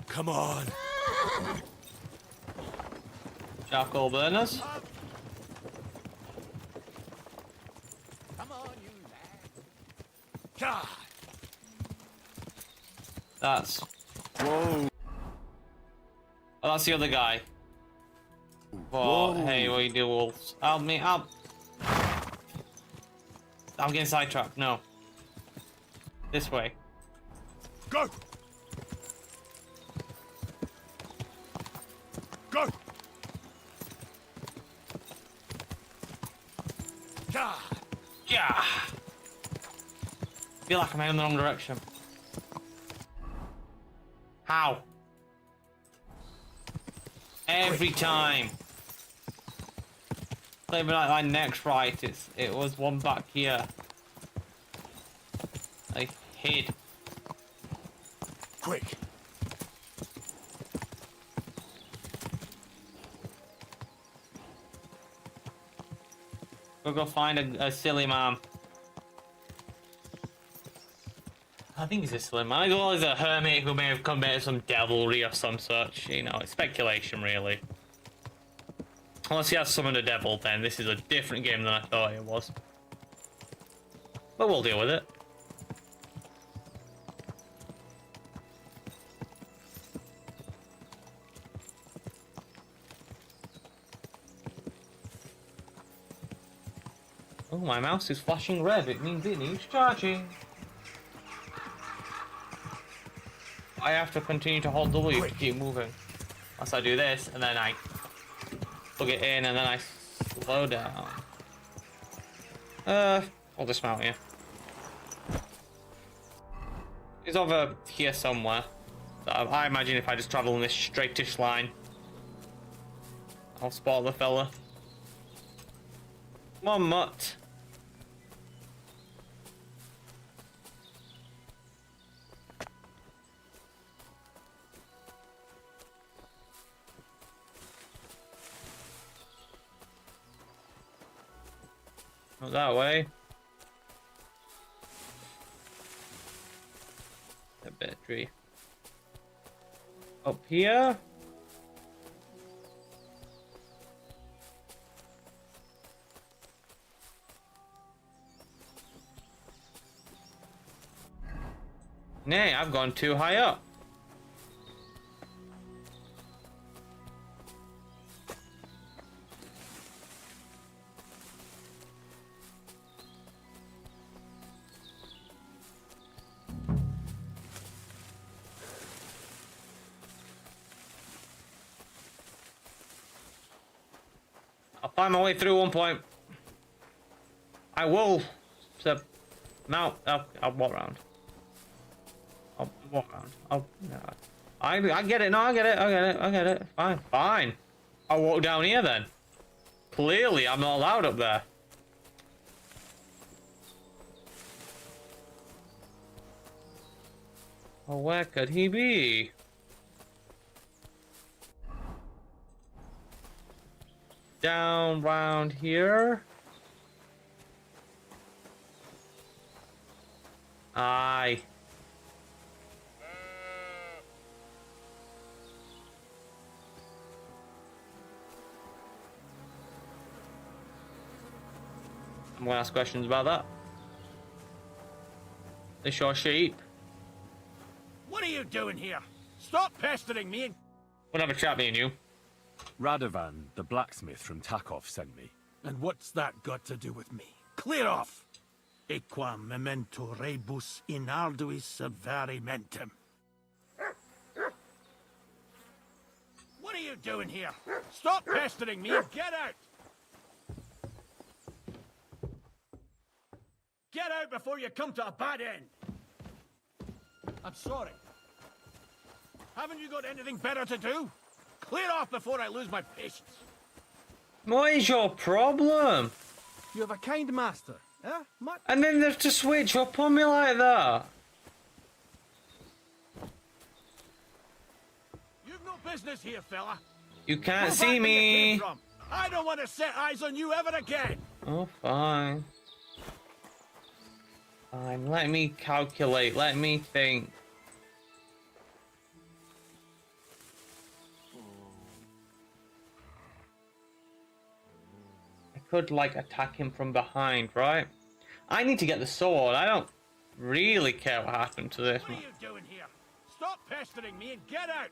[SPEAKER 3] Come on!
[SPEAKER 1] Charcoal burners?
[SPEAKER 2] Come on, you lad.
[SPEAKER 3] God!
[SPEAKER 1] That's...
[SPEAKER 3] Whoa!
[SPEAKER 1] Oh, that's the other guy.
[SPEAKER 3] Whoa.
[SPEAKER 1] Hey, what you do, wolves? I'm getting sidetracked. No. This way.
[SPEAKER 3] Go! Go! God!
[SPEAKER 1] Yeah. Feel like I'm heading in the wrong direction. How? Every time. Even like my next right, it was one back here. I hid.
[SPEAKER 3] Quick!
[SPEAKER 1] We'll go find a silly man. I think he's a silly man. Well, he's a hermit who may have committed some devilry or some such. You know, it's speculation, really. Unless he has summoned a devil, then this is a different game than I thought it was. But we'll deal with it. Oh, my mouse is flashing red. It means it needs charging. I have to continue to hold W to keep moving. Once I do this, and then I plug it in, and then I slow down. I'll dismount here. It's over here somewhere. So I imagine if I just travel in this straightish line, I'll spot the fella. Come on, mutt. Not that way. A battery. Up here. Nay, I've gone too high up. I'll find my way through one point. I will. So, now I'll walk around. I'll walk around. I get it. No, I get it. Fine. I'll walk down here then. Clearly, I'm not allowed up there. Well, where could he be? Down round here. Aye. I'm gonna ask questions about that. This your sheep?
[SPEAKER 9] What are you doing here? Stop pestering me and...
[SPEAKER 1] We'll have a chat, me and you.
[SPEAKER 3] Radovan, the blacksmith from Takov, sent me.
[SPEAKER 9] And what's that got to do with me? Clear off! Equam memento rebus in arduis severimentem. What are you doing here? Stop pestering me and get out! Get out before you come to a bad end! I'm sorry. Haven't you got anything better to do? Clear off before I lose my patience.
[SPEAKER 1] What is your problem?
[SPEAKER 9] You have a kind master, eh?
[SPEAKER 1] And then there's to switch up on me like that.
[SPEAKER 9] You've no business here, fella.
[SPEAKER 1] You can't
[SPEAKER 9] Go
[SPEAKER 1] see
[SPEAKER 9] back where you
[SPEAKER 1] me.
[SPEAKER 9] came from. I don't want to set eyes on you ever again.
[SPEAKER 1] Oh, fine. Fine, let me calculate, let me think. I could, like, attack him from behind, right? I need to get the sword. I don't really care what happened to this.
[SPEAKER 9] What are you doing here? Stop pestering me and get out.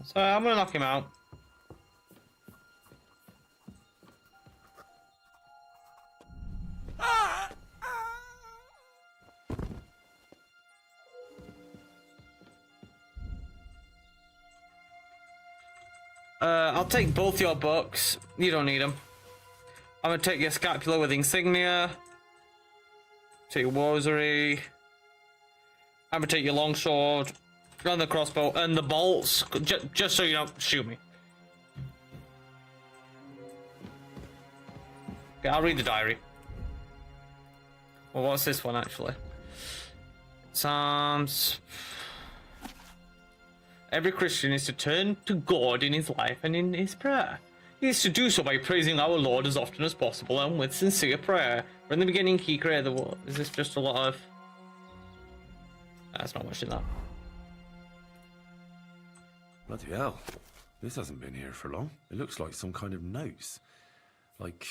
[SPEAKER 1] So I'm gonna knock him out. I'll take both your books. You don't need them. I'm gonna take your scapular with insignia. Take your rosary. I'm gonna take your longsword. Run the crossbow and the bolts, just so you don't shoot me. Okay, I'll read the diary. Well, what's this one actually? Psalms. Every Christian is to turn to God in his life and in his prayer. He is to do so by praising our Lord as often as possible and with sincere prayer. For in the beginning he created the world. Is this just a lot of... That's not much in that.
[SPEAKER 3] Bloody hell. This hasn't been here for long. It looks like some kind of notes. Like...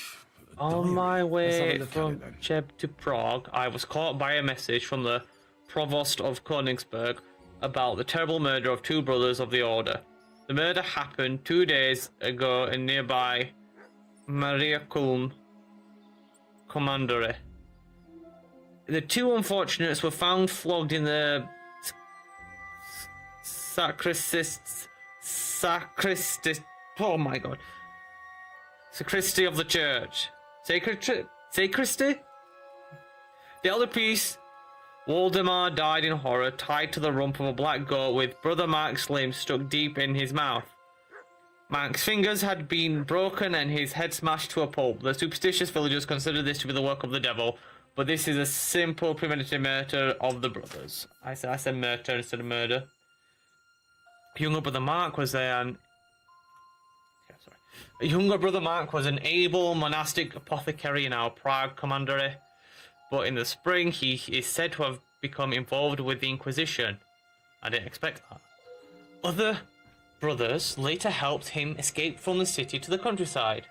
[SPEAKER 3] a
[SPEAKER 1] On
[SPEAKER 3] diary.
[SPEAKER 1] my
[SPEAKER 3] Let's have a
[SPEAKER 1] way
[SPEAKER 3] look at
[SPEAKER 1] from
[SPEAKER 3] it then.
[SPEAKER 1] Cheb to Prague, I was caught by a message from the Provost of Königsberg about the terrible murder of 2 brothers of the Order. The murder happened 2 days ago in nearby Mariakulm Commandery. The 2 unfortunates were found flogged in the oh my god. Sacristy of the church. Sacristy? The elder priest, Waldemar, died in horror, tied to the rump of a black goat with Brother Mark's limb stuck deep in his mouth. Mark's fingers had been broken and his head smashed to a pulp. The superstitious villagers considered this to be the work of the devil, but this is a simple premeditated murder of the brothers. I said murder instead of murder. Younger brother Mark was an able monastic apothecary in our Prague commandery, but in the spring he is said to have become involved with the Inquisition. I didn't expect that. Other brothers later helped him escape from the city to the countryside.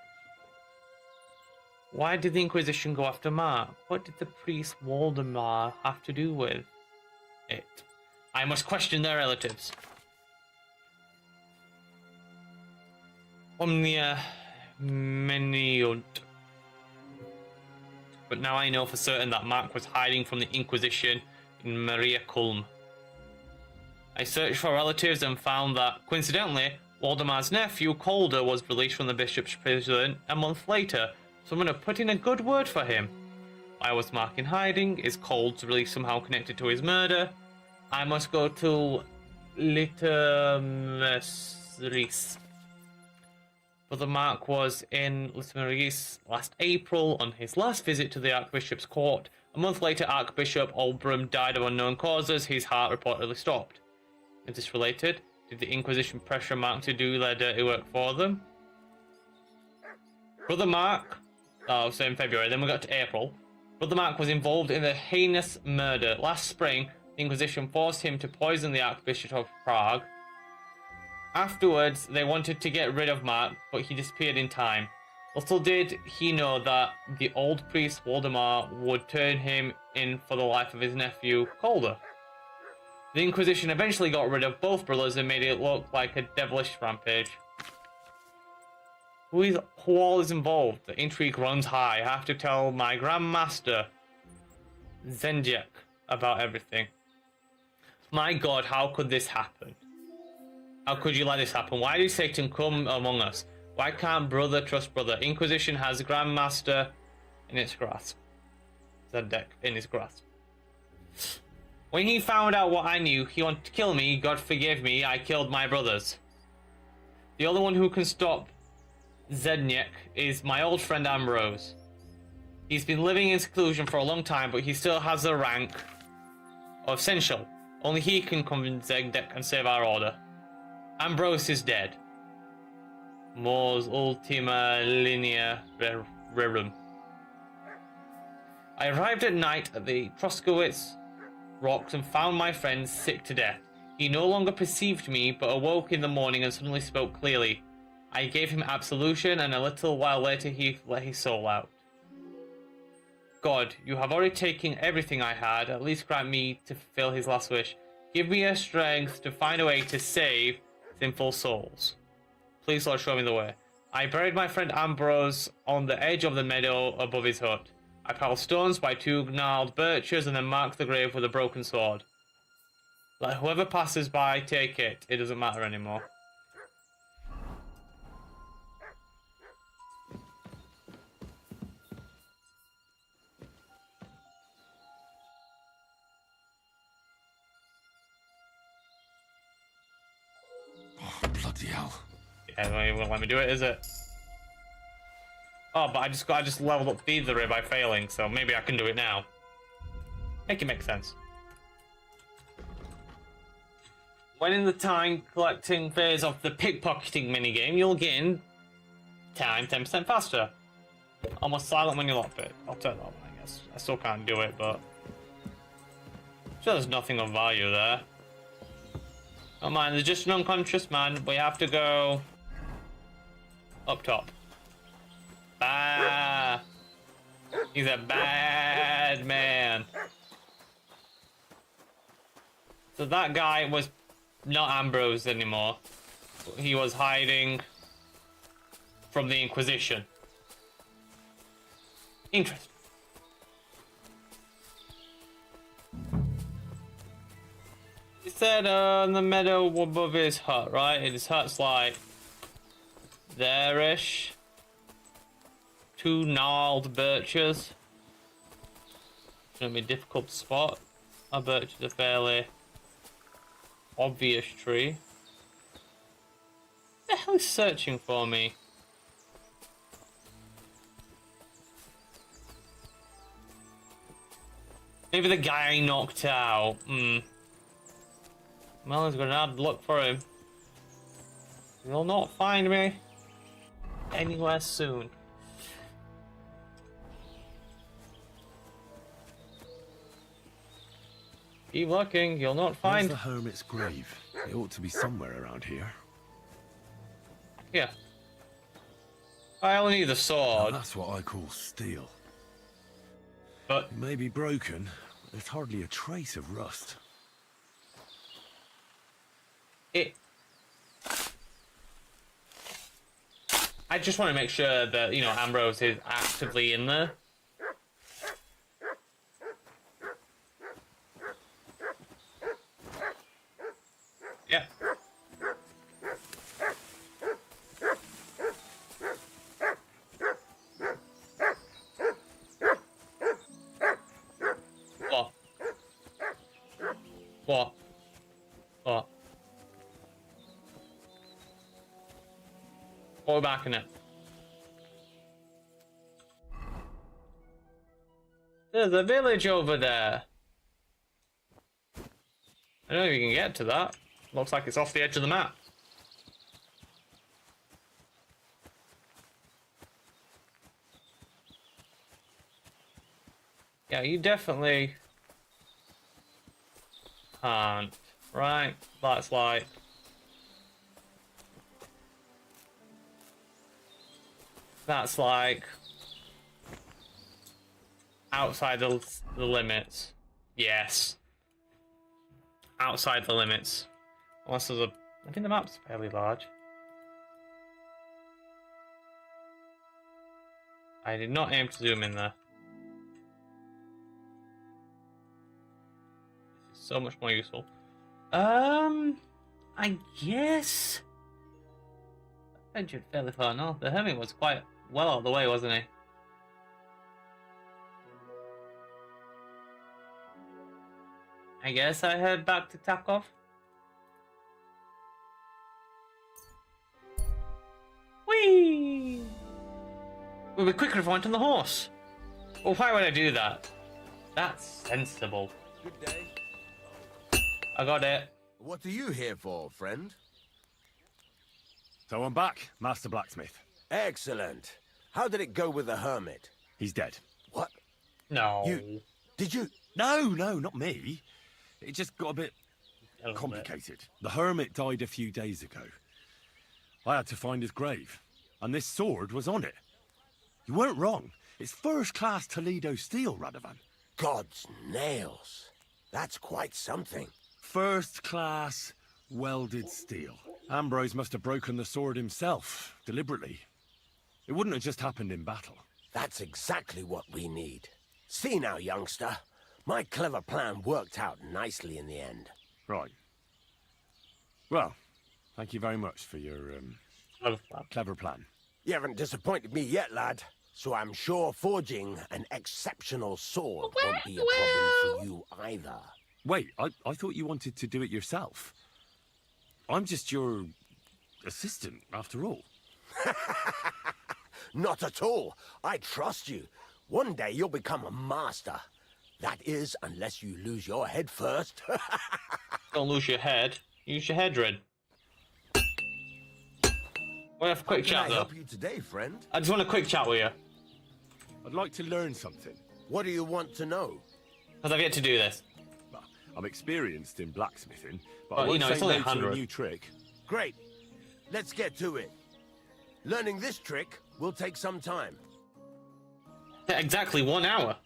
[SPEAKER 1] Why did the Inquisition go after Mark? What did the priest Waldemar have to do with it? I must question their relatives. Omnia meniunt. But now I know for certain that Mark was hiding from the Inquisition in Mariakulm. I searched for relatives and found that, coincidentally, Waldemar's nephew, Calder, was released from the bishop's prison a month later. Someone had put in a good word for him. Why was Mark in hiding? Is Calder's release somehow connected to his murder? I must go to Littermeris. Brother Mark was in Littermeris last April on his last visit to the Archbishop's court. A month later, Archbishop Olbram died of unknown causes. His heart reportedly stopped. Is this related? Did the Inquisition pressure Mark to do their dirty work for them? Brother Mark... Oh, so in February. Then we got to April. Brother Mark was involved in the heinous murder. Last spring, the Inquisition forced him to poison the Archbishop of Prague. Afterwards, they wanted to get rid of Mark, but he disappeared in time. Little did he know that the old priest Waldemar would turn him in for the life of his nephew, Calder. The Inquisition eventually got rid of both brothers and made it look like a devilish rampage. Who all is involved? The intrigue runs high. I have to tell my Grand Master, Zenjek, about everything. My god, how could this happen? How could you let this happen? Why did Satan come among us? Why can't brother trust brother? Inquisition has Grand Master in its grasp. Zenjek in his grasp. When he found out what I knew, he wanted to kill me. God forgive me, I killed my brothers. The only one who can stop Zedniak is my old friend Ambrose. He's been living in seclusion for a long time, but he still has the rank of Seneschal. Only he can convince Zedniak and save our order. Ambrose is dead. Mors ultima linea rerum. I arrived at night at the Troskowitz rocks and found my friend sick to death. He no longer perceived me, but awoke in the morning and suddenly spoke clearly. I gave him absolution, and a little while later he let his soul out. God, you have already taken everything I had. At least grant me to fulfill his last wish. Give me a strength to find a way to save sinful souls. Please, Lord, show me the way. I buried my friend Ambrose on the edge of the meadow above his hut. I piled stones by 2 gnarled birches and then marked the grave with a broken sword. Let whoever passes by take it. It doesn't matter anymore.
[SPEAKER 3] Bloody hell.
[SPEAKER 1] Yeah, it won't even let me do it, is it? Oh, but I just leveled up thievery by failing, so maybe I can do it now. Make it make sense. When in the time collecting phase of the pickpocketing minigame, you'll gain time 10% faster. Almost silent when you lockpick. I'll turn that one, I guess. I still can't do it, but... So there's nothing of value there. Oh man, there's just an unconscious man. We have to go... up top. Bah! He's a bad man. So that guy was not Ambrose anymore. He was hiding from the Inquisition. Interesting. He said in the meadow above his hut, right? His hut's like there-ish. 2 gnarled birches. It's gonna be difficult to spot. A birch is a fairly obvious tree. What the hell is searching for me? Maybe the guy I knocked out. Well, he's gonna have to look for him. He'll not find me anywhere soon. Keep looking, you'll not find.
[SPEAKER 3] Where's the hermit's grave? It ought to be somewhere around here.
[SPEAKER 1] Yeah. I only need the
[SPEAKER 3] Now
[SPEAKER 1] sword.
[SPEAKER 3] that's what I call steel.
[SPEAKER 1] But
[SPEAKER 3] It may be broken, but there's hardly a trace of rust.
[SPEAKER 1] I just want to make sure that, you know, Ambrose is actively in there. Yeah. What? What? What? Go back in it. There's a village over there. I don't know if you can get to that. Looks like it's off the edge of the map. Yeah, you definitely can't. Right? That's like... That's like... outside the limits. Yes. Outside the limits. Unless there's a... I think the map's fairly large. I did not aim to zoom in there. This is so much more useful. I guess... I ventured fairly far north. The hermit was quite well out of the way, wasn't he? I guess I head back to Tarkov. Whee! We'll be quicker if I went on the horse. Well, why would I do that? That's sensible.
[SPEAKER 11] Good day.
[SPEAKER 1] I got it.
[SPEAKER 11] What are you here for, friend?
[SPEAKER 3] So I'm back, Master Blacksmith.
[SPEAKER 11] Excellent. How did it go with the hermit?
[SPEAKER 3] He's dead.
[SPEAKER 11] What?
[SPEAKER 1] No.
[SPEAKER 11] Did you?
[SPEAKER 3] No, not me. It just got a bit complicated. The hermit died a few days ago. I had to find his grave, and this sword was on it. You weren't wrong. It's first-class Toledo steel, Radovan.
[SPEAKER 11] God's nails. That's quite something.
[SPEAKER 3] First-class welded steel. Ambrose must have broken the sword himself, deliberately. It wouldn't have just happened in battle.
[SPEAKER 11] That's exactly what we need. See now, youngster. My clever plan worked out nicely in the end.
[SPEAKER 3] Right. Well, thank you very much for your, clever plan.
[SPEAKER 11] You haven't disappointed me yet, lad. So I'm sure forging an exceptional sword won't be a problem for you either.
[SPEAKER 3] Wait, I thought you wanted to do it yourself. I'm just your assistant, after all.
[SPEAKER 11] Not at all. I trust you. One day you'll become a master. That is, unless you lose your head first.
[SPEAKER 1] Don't lose your head. Use your head, Red. We'll have a quick
[SPEAKER 11] How can
[SPEAKER 1] chat
[SPEAKER 11] I
[SPEAKER 1] though.
[SPEAKER 11] help you today, friend?
[SPEAKER 1] I just want a quick chat with you.
[SPEAKER 3] I'd like to learn something.
[SPEAKER 11] What do you want to know?
[SPEAKER 1] Because I've yet to do this.
[SPEAKER 3] Well, I'm experienced in blacksmithing, but
[SPEAKER 1] Well,
[SPEAKER 3] I
[SPEAKER 1] you
[SPEAKER 3] won't
[SPEAKER 1] know,
[SPEAKER 3] say
[SPEAKER 1] it's only
[SPEAKER 3] no to
[SPEAKER 1] 100.
[SPEAKER 3] a new trick.
[SPEAKER 11] Great. Let's get to it. Learning this trick will take some time.
[SPEAKER 1] Exactly 1 hour.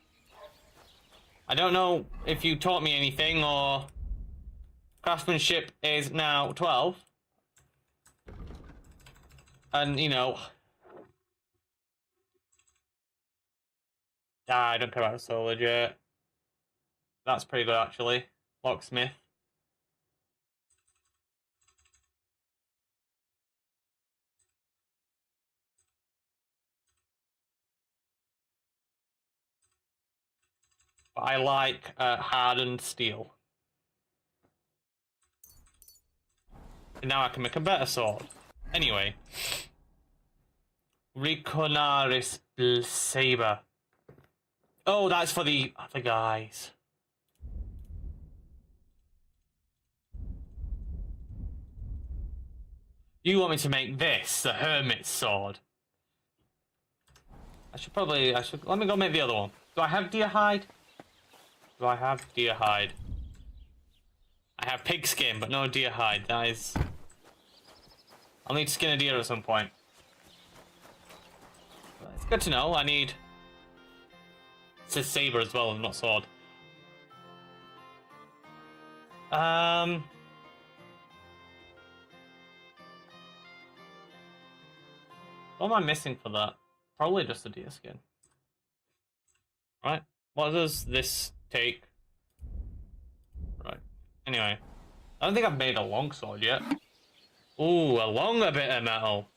[SPEAKER 1] I don't know if you taught me anything or craftsmanship is now 12. And, you know... I don't care about so legit. That's pretty good, actually. Locksmith. But I like hardened steel. And now I can make a better sword. Anyway. Reconaris Saber. Oh, that's for the other guys. You want me to make this, the Hermit's Sword? Let me go make the other one. Do I have deer hide? Do I have deer hide? I have pig skin, but no deer hide. That is... I'll need to skin a deer at some point. But it's good to know. I need... It says saber as well, and not sword. What am I missing for that? Probably just a deer skin. Right? What does this take? Right. Anyway. I don't think I've made a longsword yet. Ooh, a longer bit of metal.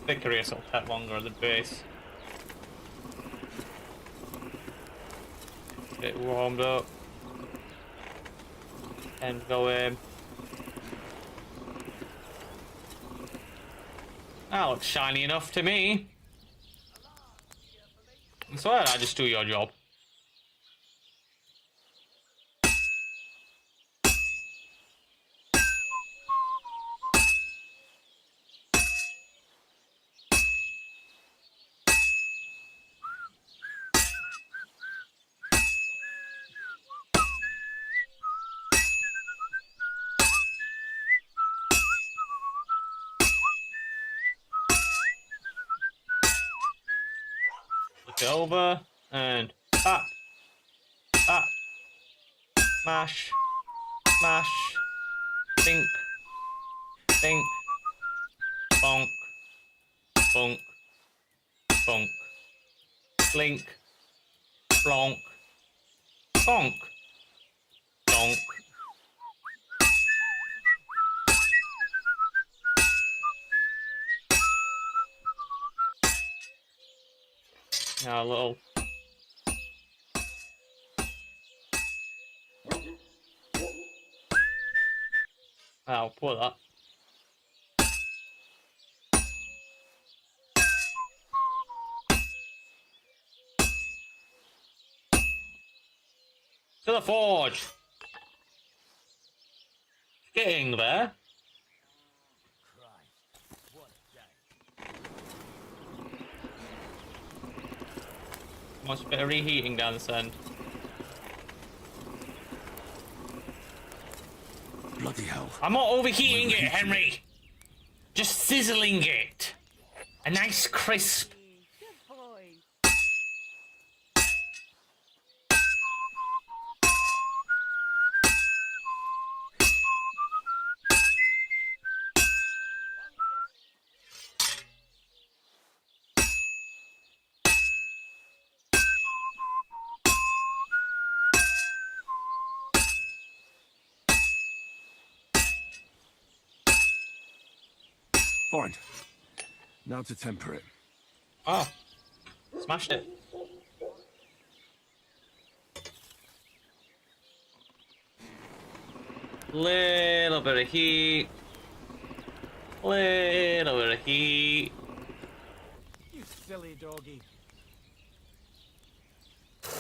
[SPEAKER 1] Vicarious will take longer at the base. Get warmed up. And go in. That looks shiny enough to me. I swear I just do your job. Flip it over and bap, bap, smash, smash, think, think, bonk, bonk, bonk, blink, blonk, bonk, donk. Now a little. I'll put that. To the forge. Getting there. Much bit of reheating down this end.
[SPEAKER 3] Bloody hell.
[SPEAKER 1] I'm not overheating it, Henry. Just sizzling it. A nice crisp.
[SPEAKER 3] Fine. Now to temper it.
[SPEAKER 1] Oh. Smashed it. Little bit of heat. Little bit of heat.
[SPEAKER 9] silly doggy.
[SPEAKER 10] How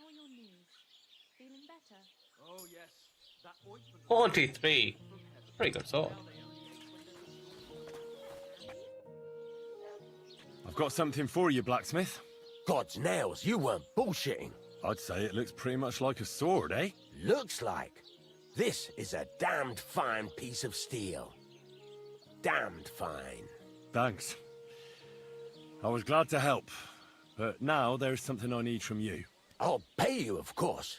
[SPEAKER 10] are your knees? Feeling better?
[SPEAKER 7] Oh, yes. That ointment.
[SPEAKER 1] 43. Pretty good sword.
[SPEAKER 3] I've got something for you, blacksmith.
[SPEAKER 11] God's nails, you weren't bullshitting.
[SPEAKER 3] I'd say it looks pretty much like a sword, eh?
[SPEAKER 11] Looks like. This is a damned fine piece of steel. Damned fine.
[SPEAKER 3] Thanks. I was glad to help, but now there's something I need from you.
[SPEAKER 11] I'll pay you, of course.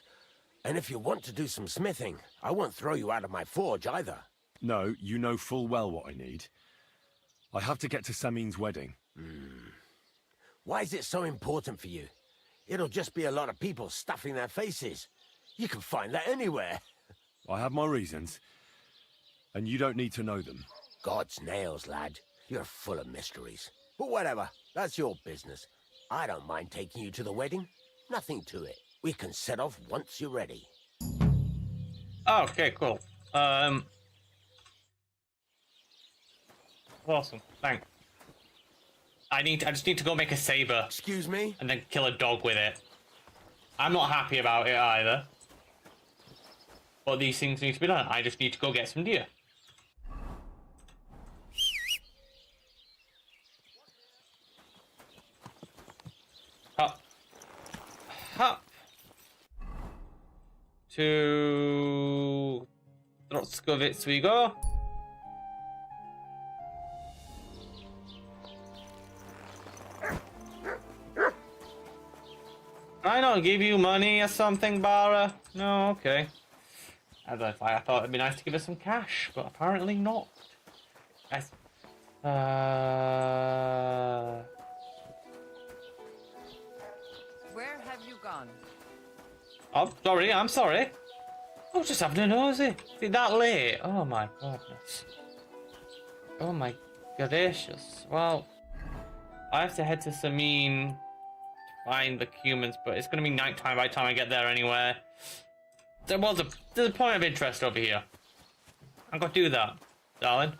[SPEAKER 11] And if you want to do some smithing, I won't throw you out of my forge either.
[SPEAKER 3] No, you know full well what I need. I have to get to Samin's wedding.
[SPEAKER 11] Why is it so important for you? It'll just be a lot of people stuffing their faces. You can find that anywhere.
[SPEAKER 3] I have my reasons, and you don't need to know them.
[SPEAKER 11] God's nails, lad. You're full of mysteries. But whatever, that's your business. I don't mind taking you to the wedding. Nothing to it. We can set off once you're ready.
[SPEAKER 1] Okay, cool. Awesome. Thanks. I just need to go make a saber.
[SPEAKER 11] Excuse me?
[SPEAKER 1] And then kill a dog with it. I'm not happy about it either. But these things need to be done. I just need to go get some deer. Up. Up. To Trotskovitz we go. I don't give you money or something, Bara. No, okay. I thought it'd be nice to give her some cash, but apparently not.
[SPEAKER 5] Where have you gone?
[SPEAKER 1] Oh, sorry, I'm sorry. I was just having a nosy. Is it that late? Oh my goodness. Oh my gracious. Well, I have to head to Samin. Find the humans, but it's gonna be nighttime by the time I get there anyway. There's a point of interest over here. I'm gonna do that, darling.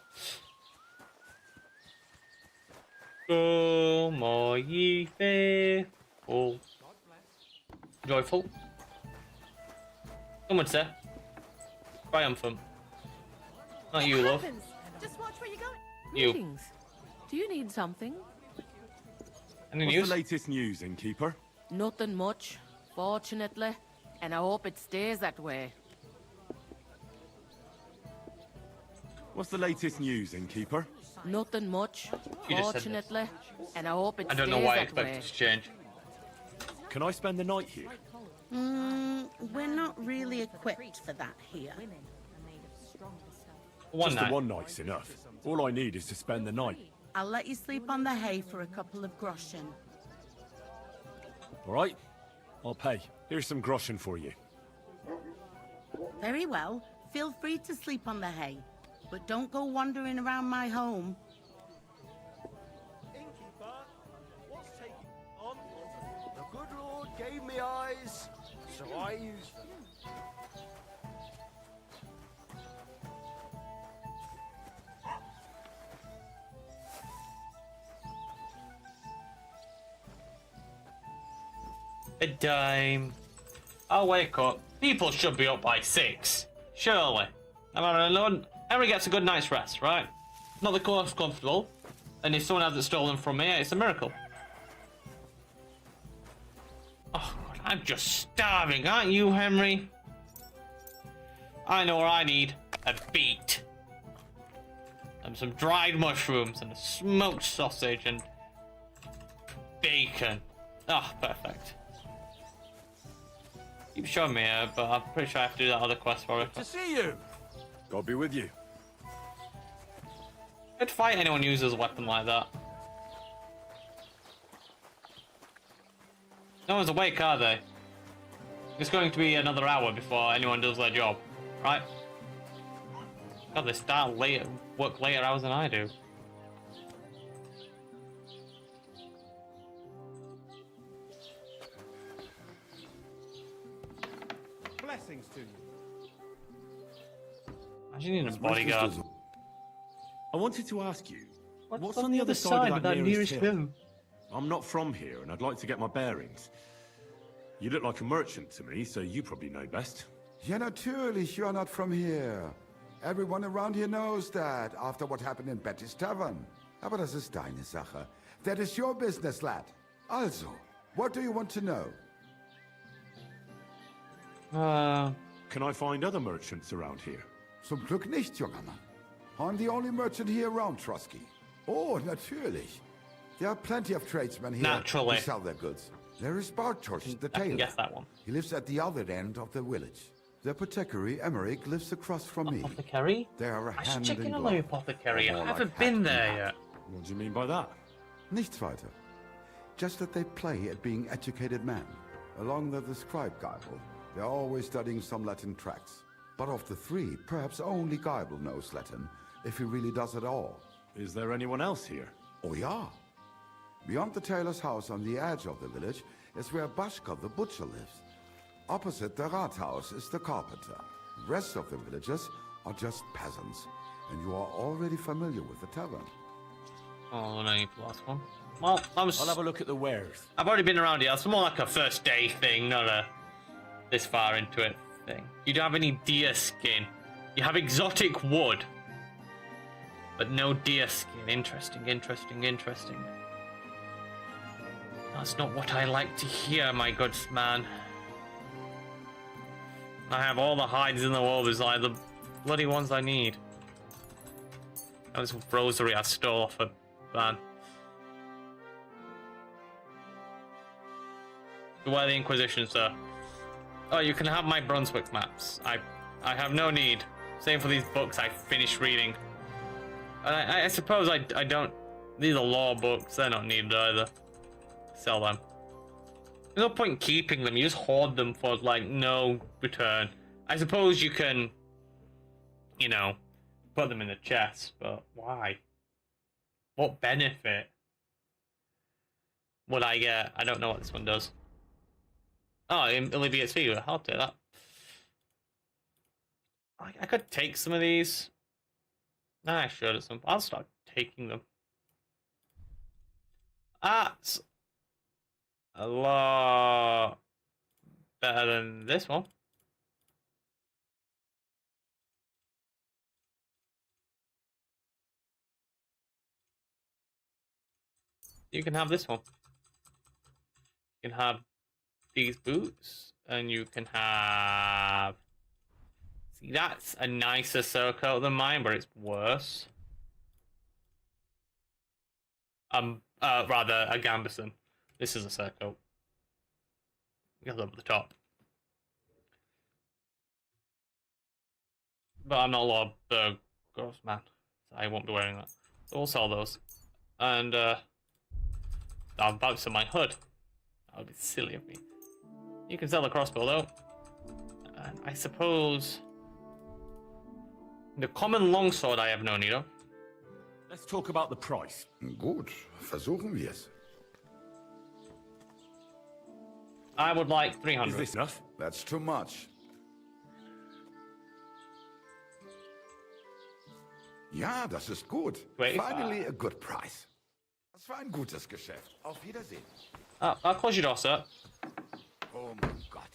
[SPEAKER 1] Go, more ye faithful. Joyful. Someone say. Triumphant. Not you, love.
[SPEAKER 10] Just watch where you're going.
[SPEAKER 1] You.
[SPEAKER 10] Greetings. Do you need something?
[SPEAKER 1] Any
[SPEAKER 3] What's
[SPEAKER 1] news?
[SPEAKER 3] the latest news, innkeeper?
[SPEAKER 10] Nothing much, fortunately, and I hope it stays that way.
[SPEAKER 3] What's the latest news, innkeeper?
[SPEAKER 10] Nothing much,
[SPEAKER 1] You just said this.
[SPEAKER 10] fortunately, and I hope it
[SPEAKER 1] I
[SPEAKER 10] stays
[SPEAKER 1] don't know why I
[SPEAKER 10] that
[SPEAKER 1] expected
[SPEAKER 10] way.
[SPEAKER 1] to change.
[SPEAKER 3] Can I spend the night here?
[SPEAKER 12] We're not really equipped for that here.
[SPEAKER 1] One
[SPEAKER 3] Just
[SPEAKER 1] night.
[SPEAKER 3] the one night's enough. All I need is to spend the night.
[SPEAKER 12] I'll let you sleep on the hay for a couple of groschen.
[SPEAKER 3] All right? I'll pay. Here's some groschen for you.
[SPEAKER 12] Very well. Feel free to sleep on the hay, but don't go wandering around my home.
[SPEAKER 8] Innkeeper, what's taking on? The good Lord gave me eyes, so I used them.
[SPEAKER 1] A dime. I'll wake up. People should be up by 6. Surely. Henry gets a good night's rest, right? Not the most comfortable. And if someone has it stolen from me, it's a miracle. Oh, God, I'm just starving, aren't you, Henry? I know what I need. A beet. And some dried mushrooms and a smoked sausage and bacon. Ah, perfect. Keep showing me but I'm pretty sure I have to do that other quest for it.
[SPEAKER 9] To see you.
[SPEAKER 3] God be with you.
[SPEAKER 1] I'd fight anyone who uses a weapon like that. No one's awake, are they? It's going to be another hour before anyone does their job, right? God, they start later, work later hours than I do.
[SPEAKER 9] Blessings to you.
[SPEAKER 1] Imagine needing a bodyguard.
[SPEAKER 3] I wanted to ask you,
[SPEAKER 1] What's
[SPEAKER 3] on the other side of that nearest hill?
[SPEAKER 1] hill?
[SPEAKER 3] I'm not from here, and I'd like to get my bearings. You look like a merchant to me, so you probably know best.
[SPEAKER 13] Ja, natürlich, you are not from here. Everyone around here knows that, after what happened in Betty's Tavern. Aber das ist deine Sache. That is your business, lad. Also, what do you want to know?
[SPEAKER 3] Can I find other merchants around here?
[SPEAKER 13] Zum Glück nicht, junger Mann. I'm the only merchant here around, Trusky. Oh, natürlich. There are plenty of tradesmen here
[SPEAKER 1] Naturally.
[SPEAKER 13] who sell their goods. There is Bartosz, the
[SPEAKER 1] I can
[SPEAKER 13] tailor.
[SPEAKER 1] guess that one.
[SPEAKER 13] He lives at the other end of the village. The apothecary, Emmerich, lives across from me.
[SPEAKER 1] Apothecary?
[SPEAKER 13] They are a
[SPEAKER 1] I should
[SPEAKER 13] hand
[SPEAKER 1] check
[SPEAKER 13] in
[SPEAKER 1] in on
[SPEAKER 13] glove.
[SPEAKER 1] the apothecary. I
[SPEAKER 13] More
[SPEAKER 1] haven't
[SPEAKER 13] like
[SPEAKER 1] been
[SPEAKER 13] hat
[SPEAKER 1] there
[SPEAKER 13] in
[SPEAKER 1] yet.
[SPEAKER 13] hat.
[SPEAKER 3] What do you mean by that?
[SPEAKER 13] Nichts weiter. Just that they play at being educated men. Along with the scribe Geibel, they're always studying some Latin tracts. But of the three, perhaps only Geibel knows Latin, if he really does at all.
[SPEAKER 3] Is there anyone else here?
[SPEAKER 13] Oh yeah. Beyond the tailor's house on the edge of the village is where Bashka the butcher lives. Opposite the Rathaus is the carpenter. The rest of the villagers are just peasants, and you are already familiar with the tavern.
[SPEAKER 1] Oh, no need the last one. Well,
[SPEAKER 3] I'll have a look at the wares.
[SPEAKER 1] I've already been around here. It's more like a first day thing, not a this far into it thing. You don't have any deer skin. You have exotic wood, but no deer skin. Interesting, interesting, interesting. That's not what I like to hear, my good man. I have all the hides in the world beside the bloody ones I need. That was a rosary I stole off a van. Beware the Inquisition, sir. Oh, you can have my Brunswick maps. I have no need. Same for these books I finished reading. And I suppose I don't... These are law books. They're not needed either. Sell them. There's no point keeping them. You just hoard them for, like, no return. I suppose you can, you know, put them in the chest, but why? What benefit would I get? I don't know what this one does. Oh, it alleviates fever. I'll take that. I could take some of these. Nah, I should at some point. I'll start taking them. That's a lot better than this one. You can have this one. You can have these boots, and you can have... See, that's a nicer surcoat than mine, but it's worse. Rather, a gambeson. This is a surcoat. It goes over the top. But I'm not a Lord Gross man, so I won't be wearing that. So we'll sell those. And, I'm about to sell my hood. That would be silly of me. You can sell the crossbow, though. And I suppose... The common longsword I have no need of.
[SPEAKER 3] Let's talk about the price.
[SPEAKER 13] Gut, versuchen wir's.
[SPEAKER 1] I would like 300.
[SPEAKER 3] Is this enough?
[SPEAKER 13] That's too much. Ja, das ist gut. Finally a good price. Das war ein gutes Geschäft. Auf Wiedersehen.
[SPEAKER 1] I'll close your door, sir.
[SPEAKER 13] Oh my God.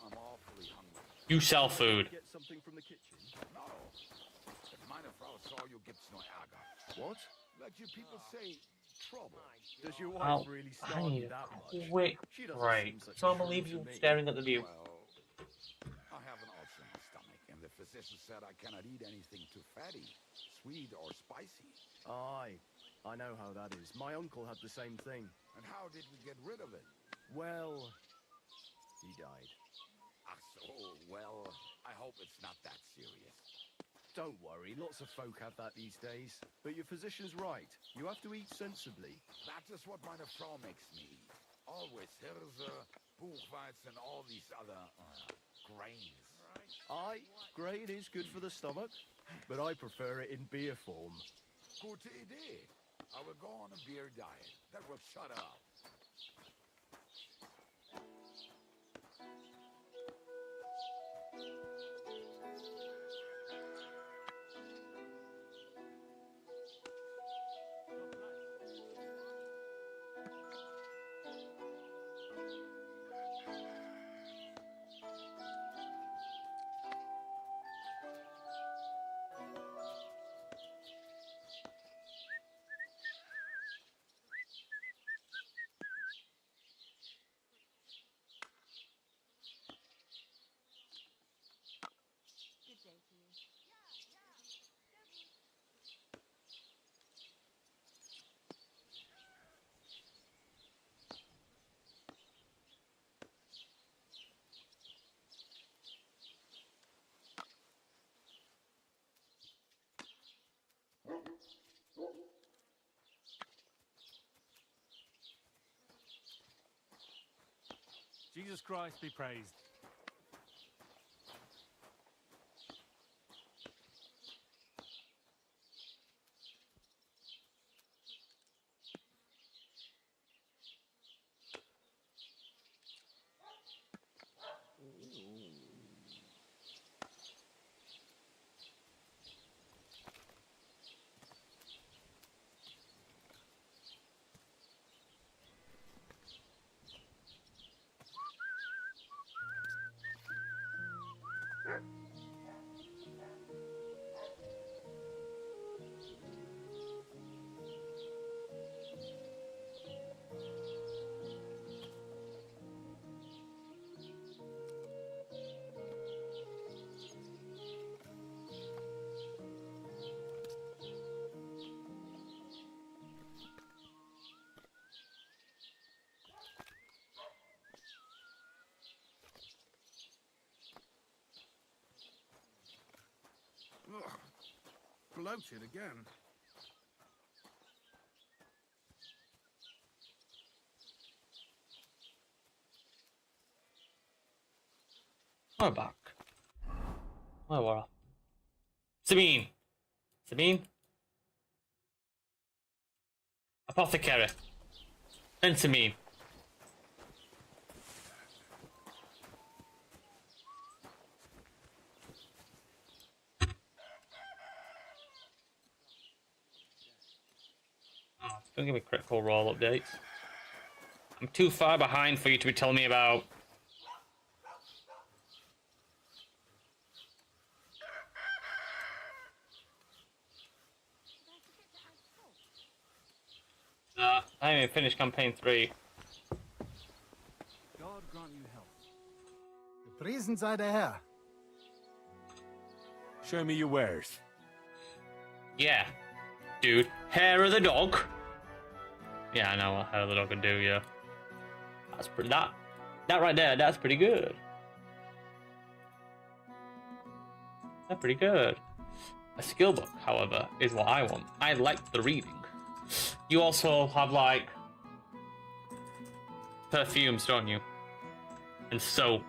[SPEAKER 13] I'm awfully hungry.
[SPEAKER 1] You sell food.
[SPEAKER 9] Get something from the kitchen?
[SPEAKER 13] No. If meine Frau saw you, gibt's nur Ärger. What? Like you people say, trouble.
[SPEAKER 9] Does your wife really
[SPEAKER 1] I
[SPEAKER 9] start
[SPEAKER 1] need
[SPEAKER 9] you that
[SPEAKER 1] a
[SPEAKER 9] much?
[SPEAKER 1] quick
[SPEAKER 9] She doesn't
[SPEAKER 1] break.
[SPEAKER 9] seem such
[SPEAKER 1] So I'm
[SPEAKER 9] a
[SPEAKER 1] gonna leave
[SPEAKER 9] shrew
[SPEAKER 1] you
[SPEAKER 9] to me.
[SPEAKER 1] staring at the view.
[SPEAKER 13] I have an ulcer in my stomach, and the physician said I cannot eat anything too fatty, sweet, or spicy.
[SPEAKER 8] Aye, I know how that is. My uncle had the same thing.
[SPEAKER 13] And how did we get rid of it?
[SPEAKER 8] Well, he died.
[SPEAKER 13] Ach so, well, I hope it's not that serious.
[SPEAKER 8] Don't worry, lots of folk have that these days. But your physician's right. You have to eat sensibly.
[SPEAKER 13] That is what meine Frau makes me eat. Always Hirse, Buchweizen, and all these other grains.
[SPEAKER 8] Aye, grain is good for the stomach, but I prefer it in beer form.
[SPEAKER 13] Gute Idee. I will go on a beer diet. That will shut up.
[SPEAKER 9] Jesus Christ be praised.
[SPEAKER 7] Ugh. Bloated again.
[SPEAKER 1] We're back. Where were I? Sabine. Sabine? Apothecary. Then Sabine. Don't give me critical role updates. I'm too far behind for you to be telling me about. I haven't even finished campaign 3.
[SPEAKER 7] God grant you health.
[SPEAKER 9] Gepriesen sei der Herr.
[SPEAKER 3] Show me your wares.
[SPEAKER 1] Yeah, dude. Hair of the dog. Yeah, I know what hair of the dog can do. Yeah, that's pretty. That right there. That's pretty good. That's pretty good. A skill book, however, is what I want. I like the reading. You also have like perfumes, don't you? And soap.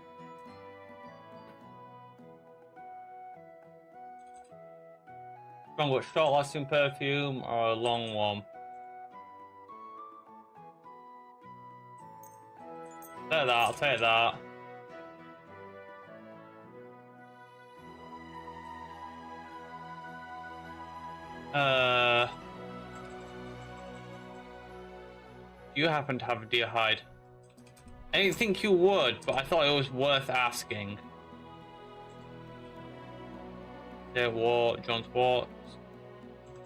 [SPEAKER 1] Wrong, short lasting perfume or a long one? Take that, I'll take that. Do you happen to have a deer hide? I didn't think you would, but I thought it was worth asking. There, Wart, John Sports.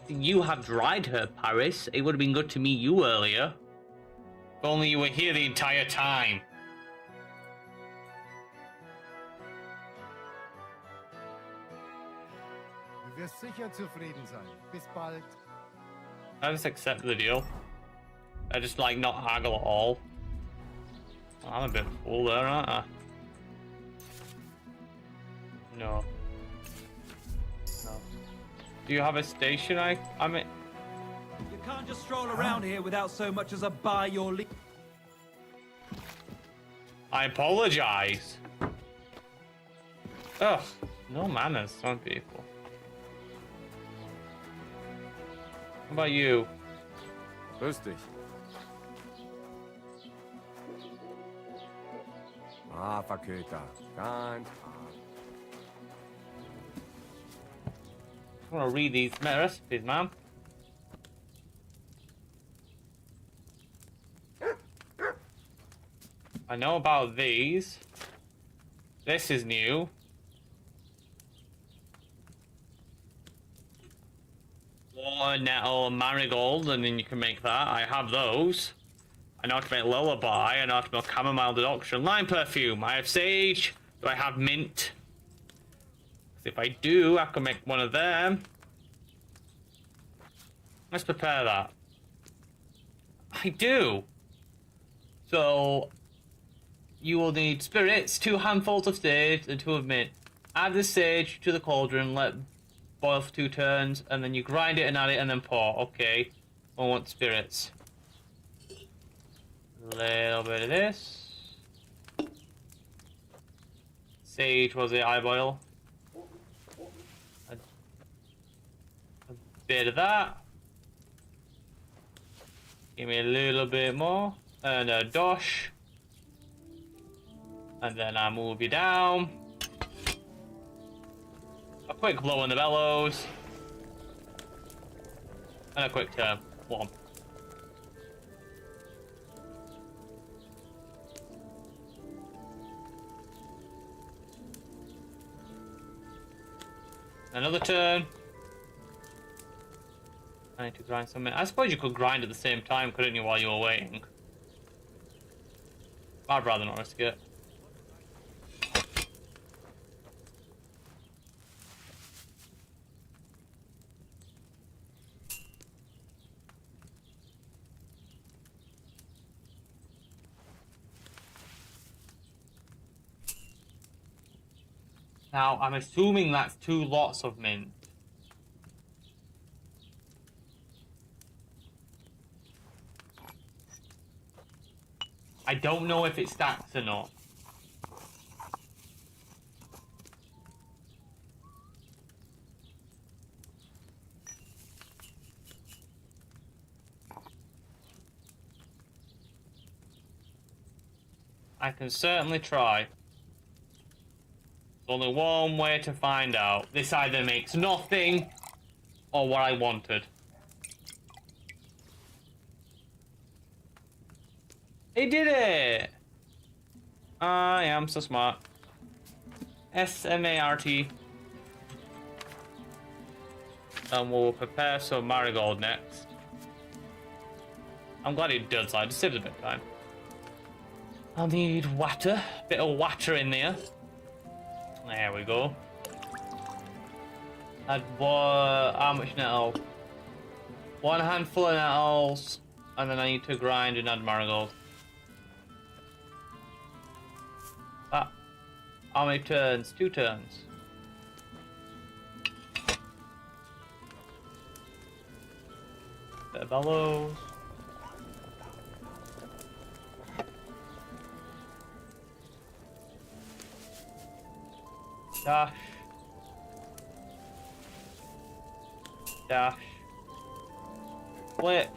[SPEAKER 1] You have dried her, Paris. It would have been good to meet you earlier. If only you were here the entire time.
[SPEAKER 9] Du wirst sicher zufrieden sein. Bis bald.
[SPEAKER 1] I just accept the deal. I just like not haggle at all. I'm a bit fool there, aren't I? No. No. Do you have a station? I mean,
[SPEAKER 14] You can't just stroll around here without so much as a buy your leave.
[SPEAKER 1] I apologize. Ugh, no manners, some people. How about you?
[SPEAKER 3] Grüß dich. Verköter. Ganz
[SPEAKER 1] I want to read these recipes, man. I know about these. This is new. Water, nettle, and marigold, and then you can make that. I have those. I know how to make lullaby. I know how to make chamomile deduction. Lime perfume. I have sage. Do I have mint? If I do, I can make one of them. Let's prepare that. I do. So, you will need spirits, 2 handfuls of sage, and 2 of mint. Add the sage to the cauldron, let boil for 2 turns, and then you grind it and add it and then pour. Okay. I want spirits. Little bit of this. Sage, was it? Eyeboil. A bit of that. Give me a little bit more. And a dosh. And then I move you down. A quick blow in the bellows. And a quick turn. One. Another turn. I need to grind something. I suppose you could grind at the same time, couldn't you, while you were waiting? I'd rather not risk it. Now, I'm assuming that's 2 lots of mint. I don't know if it stacks or not. I can certainly try. There's only one way to find out. This either makes nothing or what I wanted. He did it! I am so smart. S-M-A-R-T. And we'll prepare some marigold next. I'm glad it does that. It saves a bit of time. I'll need water. Bit of water in there. There we go. Add how much nettle? 1 handful of nettles, and then I need to grind and add marigold. How many turns? 2 turns. Bit of bellows. Dash. Dash. Flip.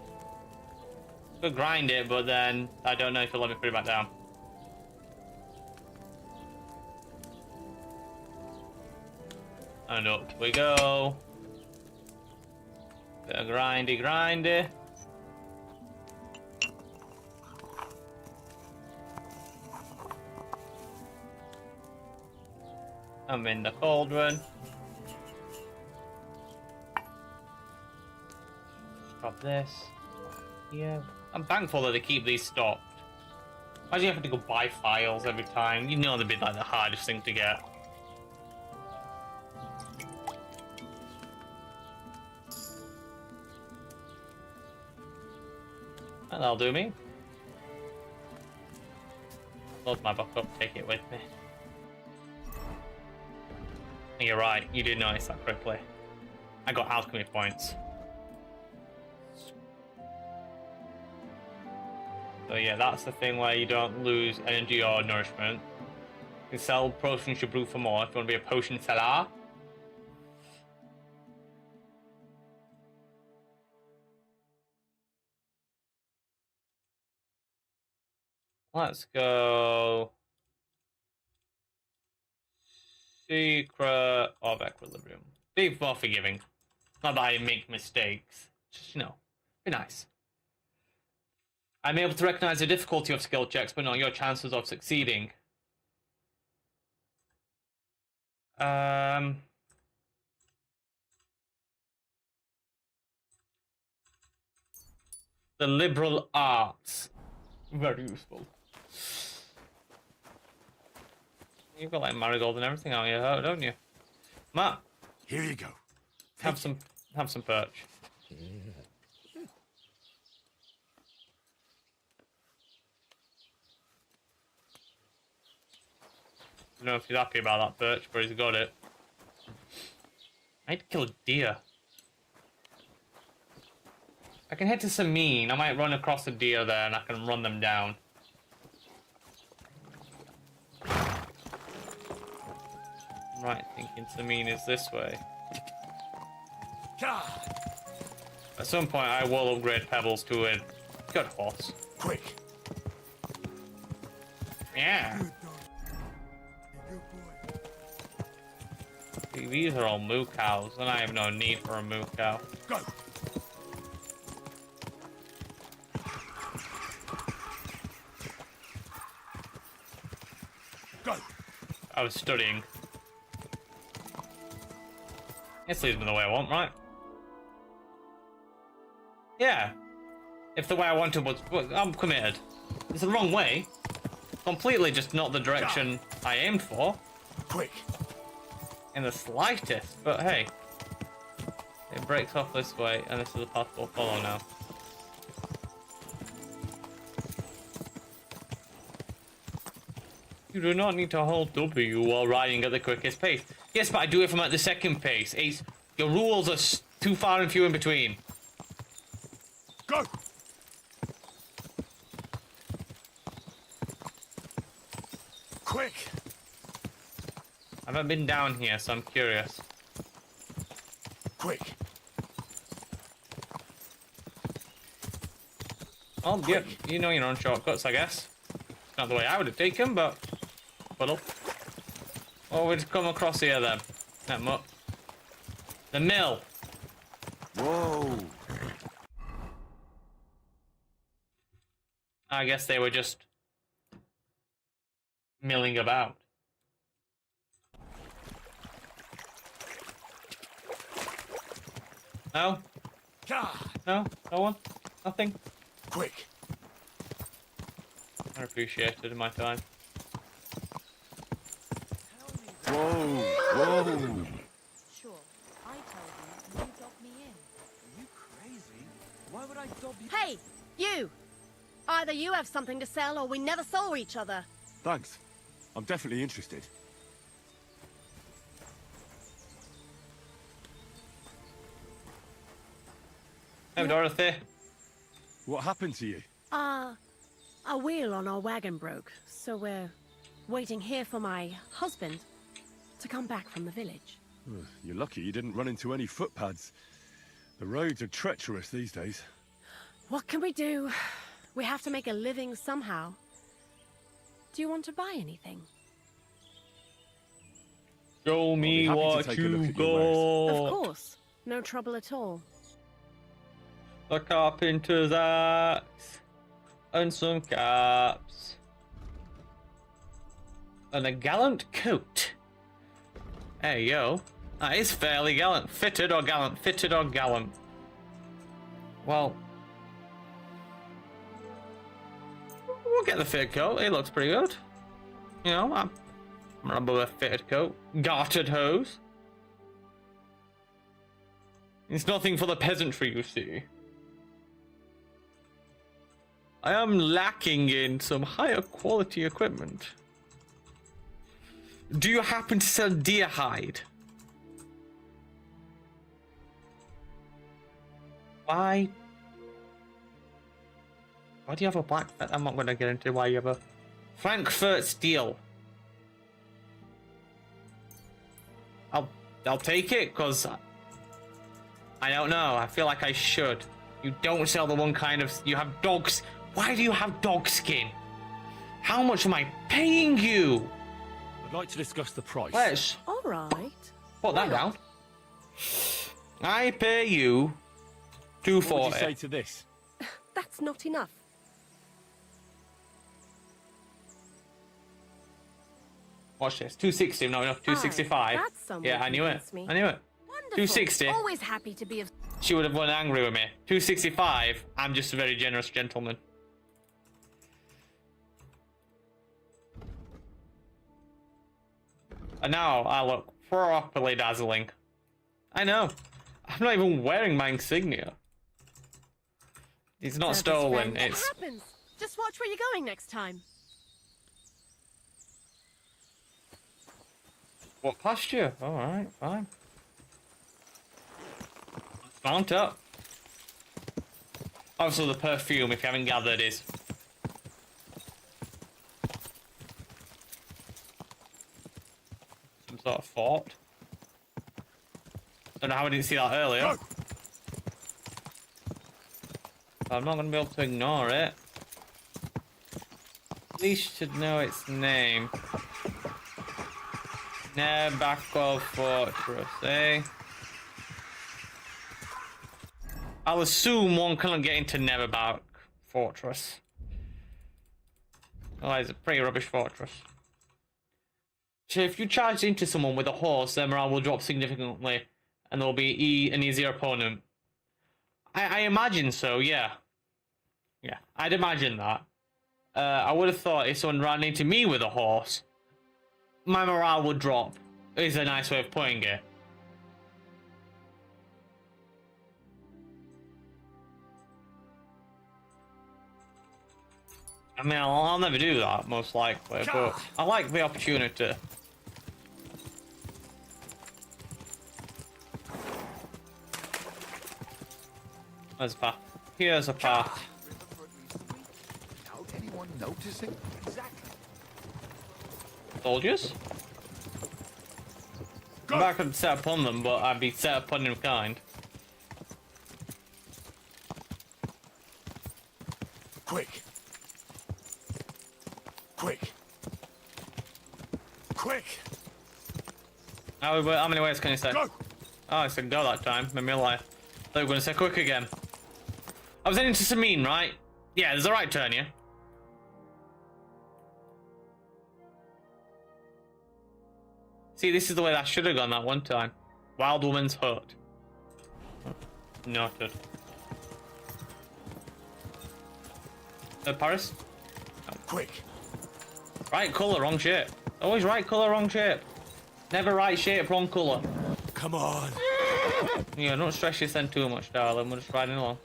[SPEAKER 1] Could grind it, but then I don't know if it'll let me put it back down. And up we go. Bit of grindy. I'm in the cauldron. Drop this. Yeah. I'm thankful that they keep these stocked. Imagine having to go buy files every time. You know they'd be like the hardest thing to get. And that'll do me. Load my book up, take it with me. You're right, you did notice that quickly. I got alchemy points. So yeah, that's the thing where you don't lose energy or nourishment. You can sell potions you brew for more if you want to be a potion seller. Let's go. Secret of Equilibrium. Be more forgiving. Not that I make mistakes. Just, you know, be nice. I'm able to recognize the difficulty of skill checks, but not your chances of succeeding. The liberal arts. Very useful. You've got like marigold and everything on you, don't you? Matt.
[SPEAKER 3] Here you go.
[SPEAKER 1] Have some perch. I don't know if he's happy about that perch, but he's got it. I need to kill a deer. I can head to Samin. I might run across a deer there and I can run them down. right thinking to mean is this way. At some point, I will upgrade Pebbles to a good horse.
[SPEAKER 11] Quick!
[SPEAKER 1] Yeah. See, these are all moo cows, and I have no need for a moo cow.
[SPEAKER 9] Go! Go!
[SPEAKER 1] I was studying. This leads me the way I want, right? Yeah. If the way I wanted was... I'm committed. It's the wrong way. Completely just not the direction I aimed for.
[SPEAKER 11] Quick!
[SPEAKER 1] In the slightest, but hey. It breaks off this way, and this is a path we'll follow now. You do not need to hold W while riding at the quickest pace. Yes, but I do it from at the second pace. Your rules are too far and few in between.
[SPEAKER 9] Go!
[SPEAKER 11] Quick!
[SPEAKER 1] I haven't been down here, so I'm curious.
[SPEAKER 11] Quick!
[SPEAKER 1] Oh, yeah, you know your own shortcuts, I guess. Not the way I would have taken, but... Puddle. Oh, we'd come across here then. That much. The mill.
[SPEAKER 13] Whoa!
[SPEAKER 1] I guess they were just milling about. No? No? No one? Nothing?
[SPEAKER 11] Quick!
[SPEAKER 1] I appreciate it in my time.
[SPEAKER 13] Whoa! Whoa!
[SPEAKER 4] Sure, I told you, you dobbed me in.
[SPEAKER 14] Are you crazy? Why would I dob you?
[SPEAKER 15] Hey, you! Either you have something to sell or we never saw each other.
[SPEAKER 3] Thanks. I'm definitely interested.
[SPEAKER 1] Hey, Dorothy.
[SPEAKER 3] What happened to you?
[SPEAKER 15] A wheel on our wagon broke, so we're waiting here for my husband to come back from the village.
[SPEAKER 3] You're lucky you didn't run into any footpads. The roads are treacherous these days.
[SPEAKER 15] What can we do? We have to make a living somehow. Do you want to buy anything?
[SPEAKER 1] Show me what you got.
[SPEAKER 15] Of course. No trouble at all.
[SPEAKER 1] The carpenter's axe. And some caps. And a gallant coat. Hey, yo. That is fairly gallant. Fitted or gallant? Fitted or gallant? Well... We'll get the fitted coat. It looks pretty good. You know, I'm above a fitted coat. Gartered hose. It's nothing for the peasantry, you see. I am lacking in some higher quality equipment. Do you happen to sell deer hide? Why do you have a black... I'm not going to get into why you have a... Frankfurt steel. I'll take it, because... I don't know. I feel like I should. You don't sell the one kind of... You have dogs... Why do you have dog skin? How much am I paying you?
[SPEAKER 3] I'd like to discuss the price.
[SPEAKER 1] Let's...
[SPEAKER 15] All right.
[SPEAKER 1] Put that down. I pay you $240.
[SPEAKER 3] What would you say to this?
[SPEAKER 15] That's not enough.
[SPEAKER 1] Watch this. 260, not enough. 265.
[SPEAKER 15] That's someone
[SPEAKER 1] yeah, I knew it.
[SPEAKER 15] me.
[SPEAKER 1] I knew it.
[SPEAKER 15] Wonderful.
[SPEAKER 1] 260.
[SPEAKER 15] Always happy to be of...
[SPEAKER 1] She would have been angry with me. 265. I'm just a very generous gentleman. And now I look properly dazzling. I know. I'm not even wearing my insignia. It's not stolen.
[SPEAKER 15] It
[SPEAKER 1] It's...
[SPEAKER 15] happens. Just watch where you're going next time.
[SPEAKER 1] What pasture? Alright, fine. Mount up. Also, the perfume, if you haven't gathered, is... Some sort of fort. Don't know how I didn't see that earlier. I'm not going to be able to ignore it. At least should know its name. Nebakov Fortress, eh? I'll assume one cannot get into Neverbach Fortress. Oh, it's a pretty rubbish fortress. So if you charge into someone with a horse, their morale will drop significantly, and there will be an easier opponent. I imagine so, yeah. Yeah, I'd imagine that. I would have thought if someone ran into me with a horse, my morale would drop. Is a nice way of putting it. I mean, I'll never do that, most likely, but I like the opportunity. There's a path. Here's a path.
[SPEAKER 13] Without anyone noticing? Exactly.
[SPEAKER 1] Soldiers? I'm not going to set upon them, but I'd be set upon in kind.
[SPEAKER 3] Quick! Quick! Quick!
[SPEAKER 1] How many ways can you say? Go. Oh, I said go that time. Made me lie. Thought you were going to say quick again. I was heading to Samin, right? Yeah, there's a right turn here. See, this is the way that I should have gone that one time. Wild Woman's Hut. Noted. Paris? Oh.
[SPEAKER 3] Quick!
[SPEAKER 1] Right colour, wrong shape. Always right colour, wrong shape. Never right shape, wrong colour.
[SPEAKER 3] Come on!
[SPEAKER 1] Yeah, don't stress yourself too much, darling. We're just riding along.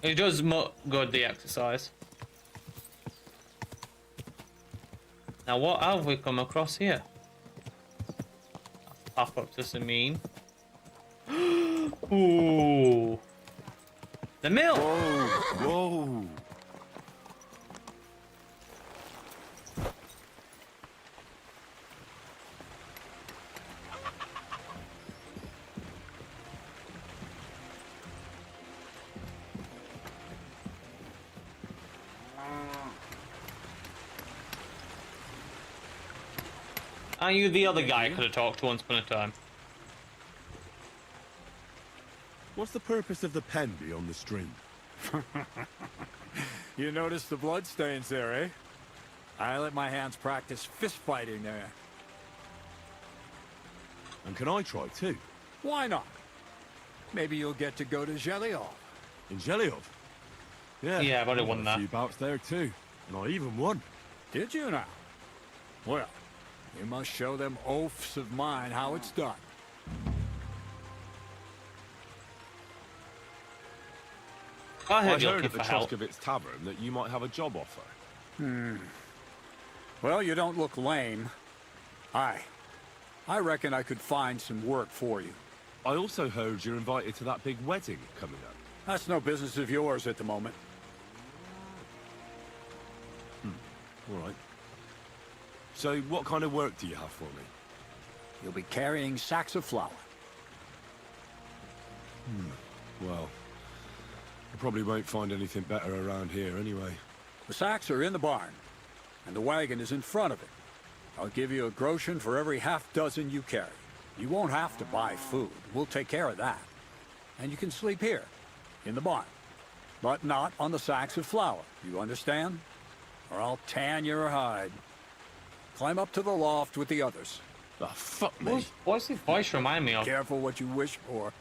[SPEAKER 1] It does good, the exercise. Now, what have we come across here? Path up to Samin. Ooh. The mill!
[SPEAKER 3] Whoa! Whoa!
[SPEAKER 1] Are you the other guy I could have talked to once upon a time?
[SPEAKER 3] What's the purpose of the pen beyond the stream?
[SPEAKER 14] You noticed the bloodstains there, eh? I let my hands practice fist fighting there.
[SPEAKER 3] And can I try too?
[SPEAKER 14] Why not? Maybe you'll get to go to Zhelyov.
[SPEAKER 3] In Zhelyov?
[SPEAKER 1] Yeah, I've already won that.
[SPEAKER 3] A few bouts there too. And I even won.
[SPEAKER 14] Did you now? Well, you must show them oafs of mine how it's done.
[SPEAKER 1] I
[SPEAKER 3] heard at the Troskovitz Tavern that you might have a job offer.
[SPEAKER 14] Well, you don't look lame. I reckon I could find some work for you.
[SPEAKER 3] I also heard you're invited to that big wedding coming up.
[SPEAKER 14] That's no business of yours at the moment.
[SPEAKER 3] All right. So, what kind of work do you have for me?
[SPEAKER 14] You'll be carrying sacks of flour.
[SPEAKER 3] Well, I probably won't find anything better around here anyway.
[SPEAKER 14] The sacks are in the barn, and the wagon is in front of it. I'll give you a groschen for every half dozen you carry. You won't have to buy food. We'll take care of that. And you can sleep here, in the barn. But not on the sacks of flour. You understand? Or I'll tan your hide. Climb up to the loft with the others.
[SPEAKER 3] Oh, fuck me.
[SPEAKER 1] What's the voice remind me of?
[SPEAKER 14] Careful what you wish for.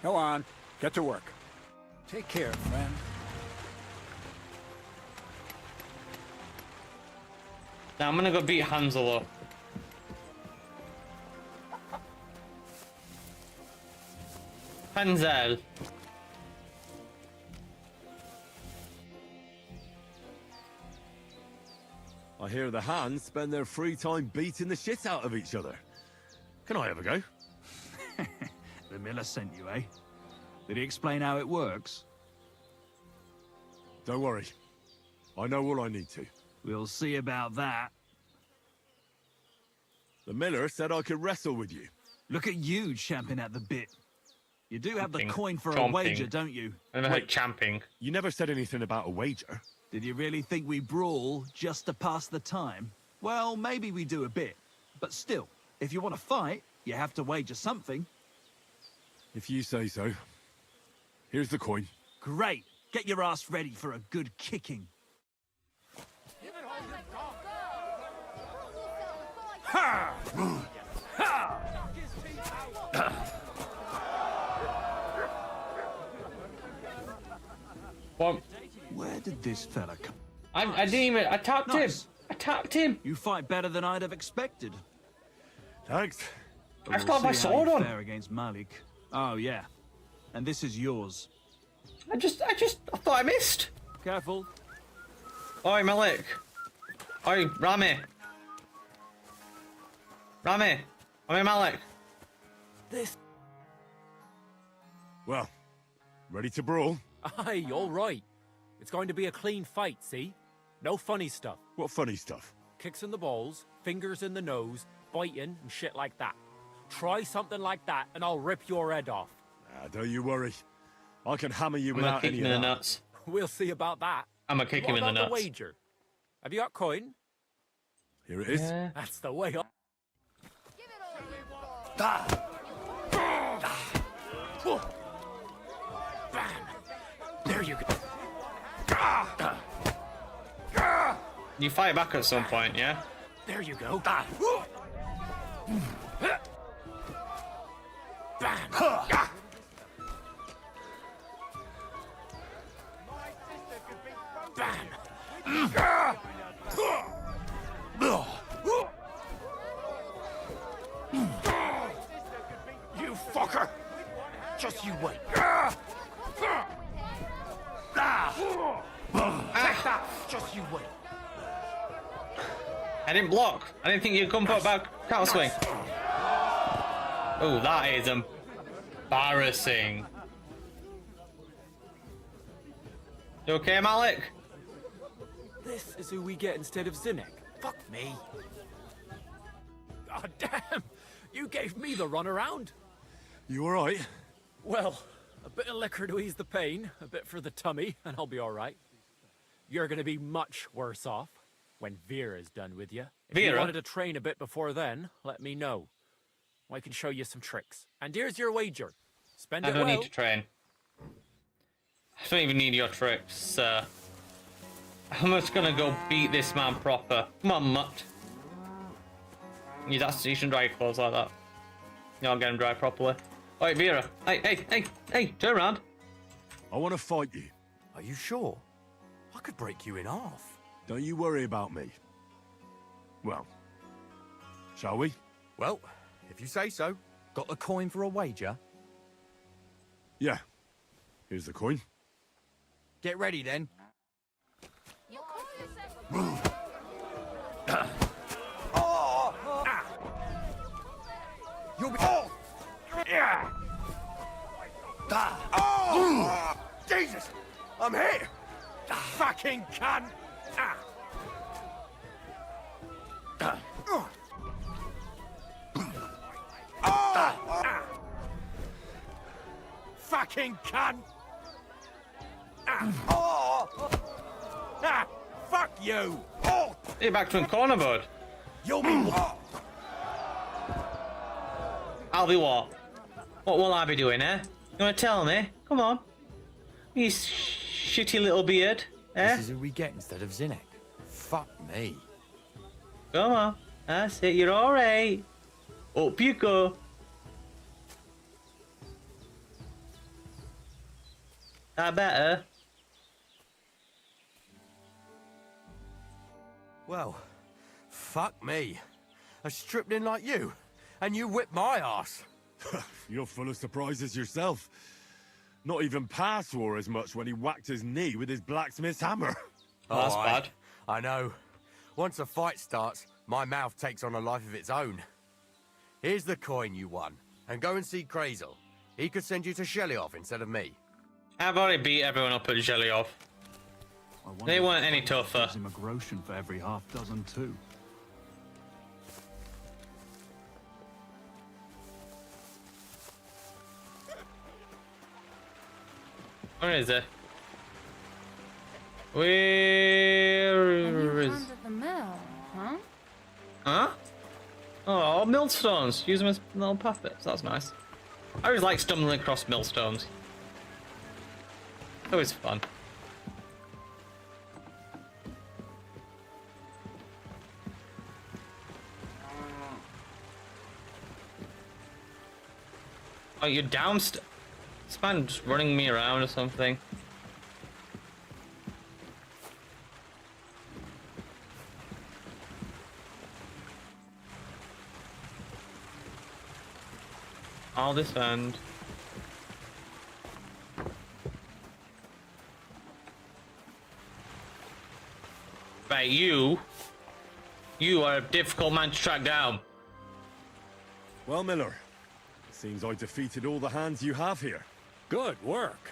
[SPEAKER 14] Go on, get to work. Take care, friend.
[SPEAKER 1] Now I'm gonna go beat Hansel up. Hansel.
[SPEAKER 3] I hear the hands spend their free time beating the shit out of each other. Can I have a go?
[SPEAKER 7] The miller sent you, eh? Did he explain how it works?
[SPEAKER 3] Don't worry. I know all I need to.
[SPEAKER 7] We'll see about that.
[SPEAKER 3] The miller said I could wrestle with you.
[SPEAKER 7] Look at you champing at the bit. You do have the
[SPEAKER 1] Chomping.
[SPEAKER 7] coin for a
[SPEAKER 1] Chomping.
[SPEAKER 7] wager, don't you?
[SPEAKER 1] I never heard champing.
[SPEAKER 3] You never said anything about a wager.
[SPEAKER 7] Did you really think we brawl just to pass the time? Well, maybe we do a bit. But still, if you want to fight, you have to wager something.
[SPEAKER 3] If you say so. Here's the coin.
[SPEAKER 7] Great. Get your ass ready for a good kicking.
[SPEAKER 9] Ha! Ha!
[SPEAKER 1] What?
[SPEAKER 7] Where did this fella come?
[SPEAKER 1] I didn't even. I tapped him. I tapped him.
[SPEAKER 7] You fight better than I'd have expected.
[SPEAKER 3] Thanks.
[SPEAKER 7] But
[SPEAKER 1] I've got my
[SPEAKER 7] see how you
[SPEAKER 1] sword on.
[SPEAKER 7] fare against Malik. Oh yeah, and this is yours.
[SPEAKER 1] I thought I missed.
[SPEAKER 7] Careful.
[SPEAKER 1] Oi, Malik. Oi, Rami. Rami. I mean, Malik.
[SPEAKER 16] This.
[SPEAKER 3] Well, ready to brawl?
[SPEAKER 16] Aye, all right. It's going to be a clean fight, see? No funny stuff.
[SPEAKER 3] What funny stuff?
[SPEAKER 16] Kicks in the balls, fingers in the nose, biting, and shit like that. Try something like that, and I'll rip your head off.
[SPEAKER 3] Don't you worry. I can hammer you
[SPEAKER 1] I'm gonna
[SPEAKER 3] without
[SPEAKER 1] kick
[SPEAKER 3] any
[SPEAKER 1] him
[SPEAKER 3] of
[SPEAKER 1] in the
[SPEAKER 3] that.
[SPEAKER 1] nuts.
[SPEAKER 16] We'll see about that.
[SPEAKER 1] I'm gonna kick him in the
[SPEAKER 16] What about
[SPEAKER 1] nuts.
[SPEAKER 16] the wager? Have you got coin?
[SPEAKER 3] Here it is.
[SPEAKER 1] Yeah.
[SPEAKER 16] That's the way up. There you go.
[SPEAKER 1] You fight back at some point, yeah?
[SPEAKER 16] There you go.
[SPEAKER 9] You fucker! Just you wait. Take that! Just you wait.
[SPEAKER 1] I didn't block. I didn't think you'd come for a back counter swing. Oh, that is embarrassing. You okay, Malik?
[SPEAKER 16] This is who we get instead of Zinnek. Fuck me. God damn! You gave me the runaround.
[SPEAKER 3] You alright?
[SPEAKER 16] Well, a bit of liquor to ease the pain, a bit for the tummy, and I'll be alright. You're gonna be much worse off when Vera's done with you. If you
[SPEAKER 1] Vera?
[SPEAKER 16] wanted to train a bit before then, let me know. I can show you some tricks. And here's your wager. Spend
[SPEAKER 1] I
[SPEAKER 16] it
[SPEAKER 1] don't
[SPEAKER 16] well.
[SPEAKER 1] need to train. I don't even need your tricks, sir. I'm just gonna go beat this man proper. Come on, mutt. You shouldn't dry your clothes like that. You don't get him dry properly. Wait, Vera. Hey, turn around.
[SPEAKER 3] I want to fight you.
[SPEAKER 9] Are you sure? I could break you in half.
[SPEAKER 3] Don't you worry about me. Well, shall we?
[SPEAKER 9] Well, if you say so. Got the coin for a wager?
[SPEAKER 3] Yeah. Here's the coin.
[SPEAKER 9] Get ready then. You'll be. Oh! Yeah! Oh! Jesus! I'm here! Fucking cunt! Fucking cunt! Fuck you! Oh!
[SPEAKER 1] Hey, back to the corner, bud.
[SPEAKER 9] You'll be.
[SPEAKER 1] I'll be what? What will I be doing, eh? You wanna tell me? Come on. You shitty little beard, eh?
[SPEAKER 9] This is who we get instead of Zinnek. Fuck me.
[SPEAKER 1] Come on. That's it, you're alright. Up you go. That better?
[SPEAKER 9] Well, fuck me. I stripped in like you, and you whipped my ass.
[SPEAKER 3] You're full of surprises yourself. Not even Pa swore as much when he whacked his knee with his blacksmith's hammer.
[SPEAKER 1] Oh, that's bad.
[SPEAKER 9] I know. Once a fight starts, my mouth takes on a life of its own. Here's the coin you won, and go and see Krazel. He could send you to Shellyov instead of me.
[SPEAKER 1] I've already beat everyone up at Zhelyov. They weren't any tougher.
[SPEAKER 7] Gives him a groschen for every half dozen too.
[SPEAKER 1] Where is it? Where is...
[SPEAKER 6] Hand at the mill, huh?
[SPEAKER 1] Huh? Oh, millstones. Use them as little puppets. That's nice. I always like stumbling across millstones. It's always fun. Oh, you're downstairs? This man just running me around or something. I'll defend. Right, you are a difficult man to track down.
[SPEAKER 3] Well, Miller, seems I defeated all the hands you have here.
[SPEAKER 14] Good work.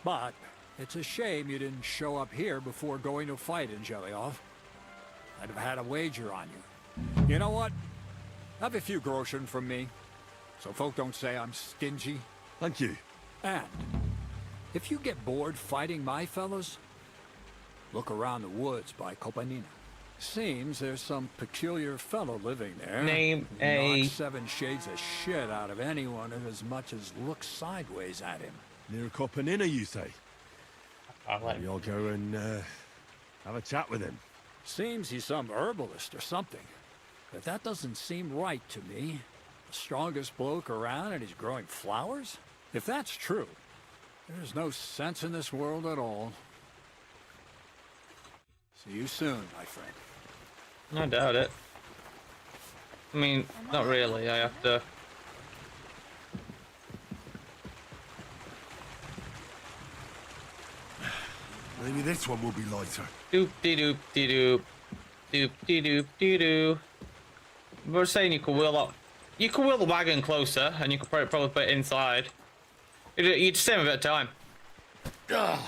[SPEAKER 14] But it's a shame you didn't show up here before going to fight in Jelioff. I'd have had a wager on you. You know what? Have a few groschen from me, so folk don't say I'm stingy.
[SPEAKER 3] Thank you.
[SPEAKER 14] And if you get bored fighting my fellows, look around the woods by Kopanina. Seems there's some peculiar fellow living there.
[SPEAKER 1] Name a...
[SPEAKER 14] Knocks 7 shades of shit out of anyone who as much as looks sideways at him.
[SPEAKER 3] Near Kopanina, you say?
[SPEAKER 1] Maybe
[SPEAKER 3] I'll go and have a chat with him.
[SPEAKER 14] Seems he's some herbalist or something. But that doesn't seem right to me. The strongest bloke around and he's growing flowers? If that's true, there's no sense in this world at all. See you soon, my friend.
[SPEAKER 1] I doubt it. I mean, not really. I have to...
[SPEAKER 3] Maybe this one will be lighter.
[SPEAKER 1] Doop-de-doop-de-doop. Doop-de-doop-de-doo. We're saying you could wheel up. You could wheel the wagon closer, and you could probably put it inside. You'd save a bit of time.
[SPEAKER 3] Ah,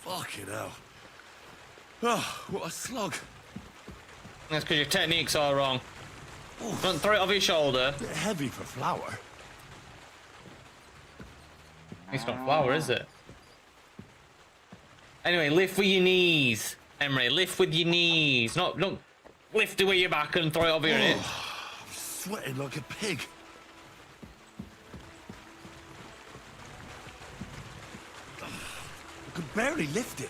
[SPEAKER 3] fucking hell. Oh, what a slug.
[SPEAKER 1] That's because your technique's all wrong. Don't throw it off your shoulder.
[SPEAKER 3] Bit heavy for flour.
[SPEAKER 1] It's not flour, is it? Anyway, lift with your knees, Emery. Lift with your knees. Don't lift it with your back and throw it over your head.
[SPEAKER 3] I'm sweating like a pig. I could barely lift it.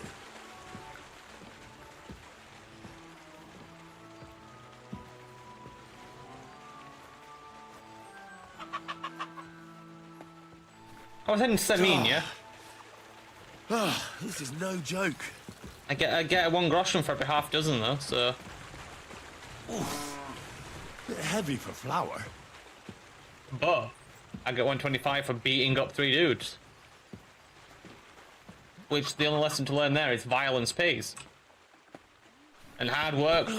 [SPEAKER 1] I was heading to Sardinia.
[SPEAKER 3] This is no joke.
[SPEAKER 1] I get 1 groschen for every half dozen though, so...
[SPEAKER 3] Bit heavy for flour.
[SPEAKER 1] But I get 125 for beating up 3 dudes. Which the only lesson to learn there is violence pays. And hard work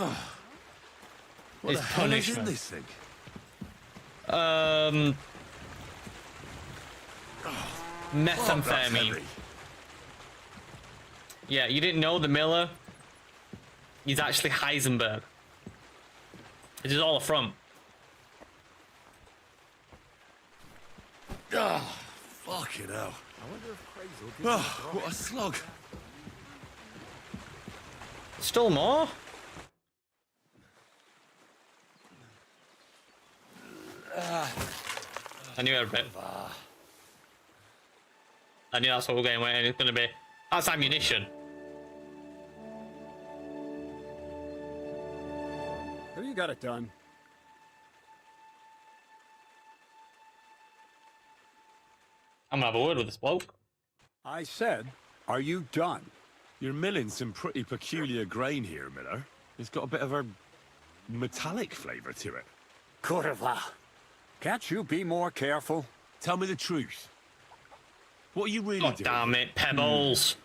[SPEAKER 3] What
[SPEAKER 1] is
[SPEAKER 3] the hell is in
[SPEAKER 1] punishment.
[SPEAKER 3] this thing?
[SPEAKER 1] Methamphetamine. Yeah, you didn't know the Miller? He's actually Heisenberg. It is all a front.
[SPEAKER 3] Ah, fucking hell.
[SPEAKER 8] I wonder if Crazel
[SPEAKER 3] What a slug.
[SPEAKER 1] Still more? I knew every bit. I knew that's what we're going with, and it's gonna be. That's ammunition.
[SPEAKER 14] Have you got it done?
[SPEAKER 1] I'm gonna have a word with this bloke.
[SPEAKER 14] I said, are you done?
[SPEAKER 3] You're milling some pretty peculiar grain here, Miller. It's got a bit of a metallic flavour to it.
[SPEAKER 14] Kurva. Can't you be more careful?
[SPEAKER 3] Tell me the truth. What are you really
[SPEAKER 1] God
[SPEAKER 3] doing?
[SPEAKER 1] damn it, Pebbles.